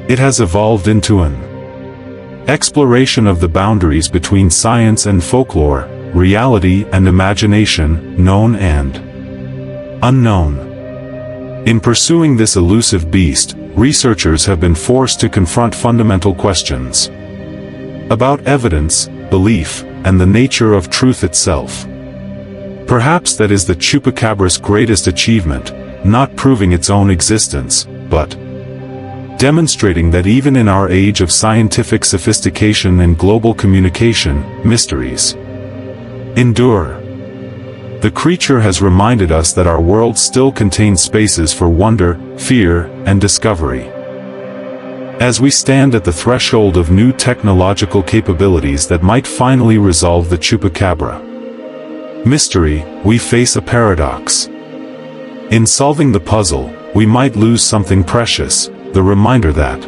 It has evolved into an exploration of the boundaries between science and folklore, reality and imagination, known and unknown. In pursuing this elusive beast, researchers have been forced to confront fundamental questions about evidence, belief, and the nature of truth itself. Perhaps that is the chupacabra's greatest achievement, not proving its own existence, but demonstrating that even in our age of scientific sophistication and global communication, mysteries endure. The creature has reminded us that our world still contains spaces for wonder, fear, and discovery. As we stand at the threshold of new technological capabilities that might finally resolve the Chupacabra mystery, we face a paradox. In solving the puzzle, we might lose something precious, the reminder that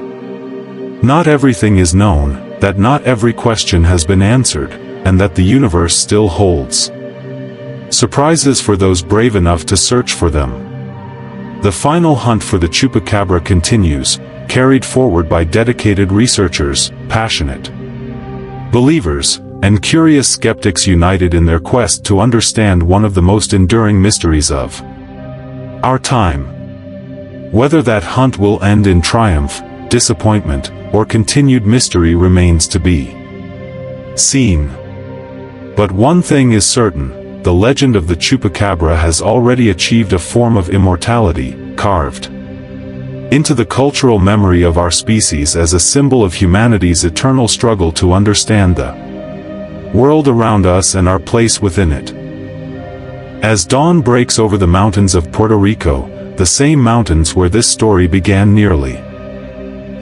not everything is known, that not every question has been answered, and that the universe still holds surprises for those brave enough to search for them. The final hunt for the Chupacabra continues, carried forward by dedicated researchers, passionate believers, and curious skeptics united in their quest to understand one of the most enduring mysteries of our time. Whether that hunt will end in triumph, disappointment, or continued mystery remains to be seen. But one thing is certain, the legend of the Chupacabra has already achieved a form of immortality, carved into the cultural memory of our species as a symbol of humanity's eternal struggle to understand the world around us and our place within it. As dawn breaks over the mountains of Puerto Rico, the same mountains where this story began nearly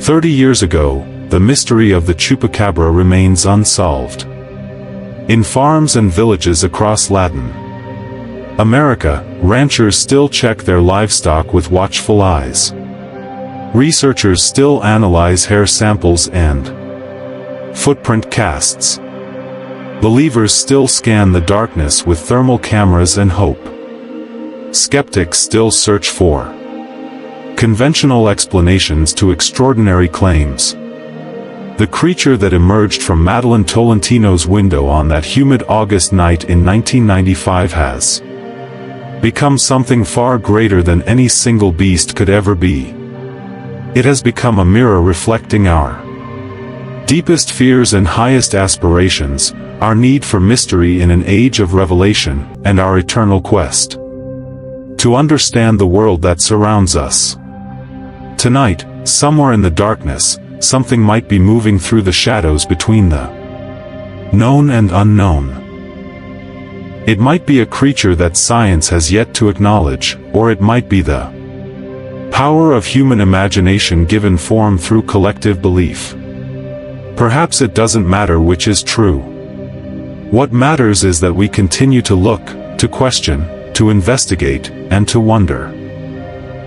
30 years ago, the mystery of the Chupacabra remains unsolved. In farms and villages across Latin America, ranchers still check their livestock with watchful eyes. Researchers still analyze hair samples and footprint casts. Believers still scan the darkness with thermal cameras and hope. Skeptics still search for conventional explanations to extraordinary claims. The creature that emerged from Madeline Tolentino's window on that humid August night in 1995 has become something far greater than any single beast could ever be. It has become a mirror reflecting our deepest fears and highest aspirations, our need for mystery in an age of revelation, and our eternal quest to understand the world that surrounds us. Tonight, somewhere in the darkness, something might be moving through the shadows between the known and unknown. It might be a creature that science has yet to acknowledge, or it might be the power of human imagination given form through collective belief. Perhaps it doesn't matter which is true. What matters is that we continue to look, to question, to investigate, and to wonder.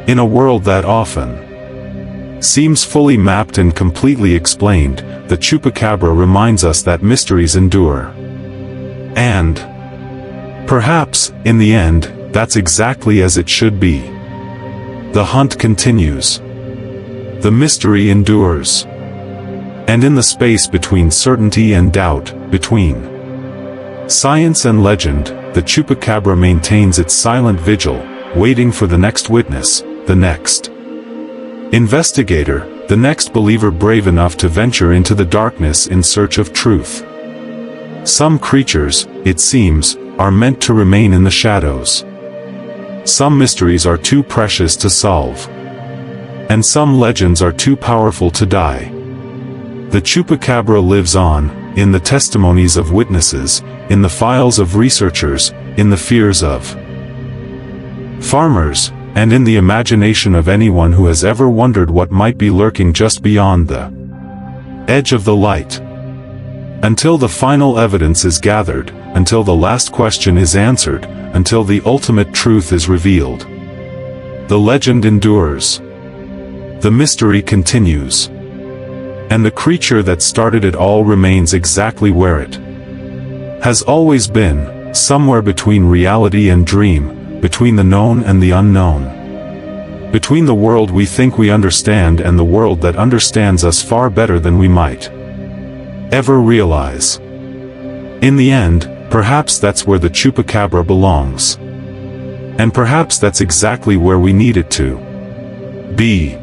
In a world that often seems fully mapped and completely explained, the Chupacabra reminds us that mysteries endure. And perhaps, in the end, that's exactly as it should be. The hunt continues. The mystery endures. And in the space between certainty and doubt, between science and legend, the Chupacabra maintains its silent vigil, waiting for the next witness, the next investigator, the next believer brave enough to venture into the darkness in search of truth. Some creatures, it seems, are meant to remain in the shadows. Some mysteries are too precious to solve. And some legends are too powerful to die. The Chupacabra lives on, in the testimonies of witnesses, in the files of researchers, in the fears of farmers, and in the imagination of anyone who has ever wondered what might be lurking just beyond the edge of the light. Until the final evidence is gathered, until the last question is answered, until the ultimate truth is revealed, the legend endures. The mystery continues. And the creature that started it all remains exactly where it has always been, somewhere between reality and dream, between the known and the unknown. Between the world we think we understand and the world that understands us far better than we might ever realize. In the end, perhaps that's where the Chupacabra belongs. And perhaps that's exactly where we need it to be.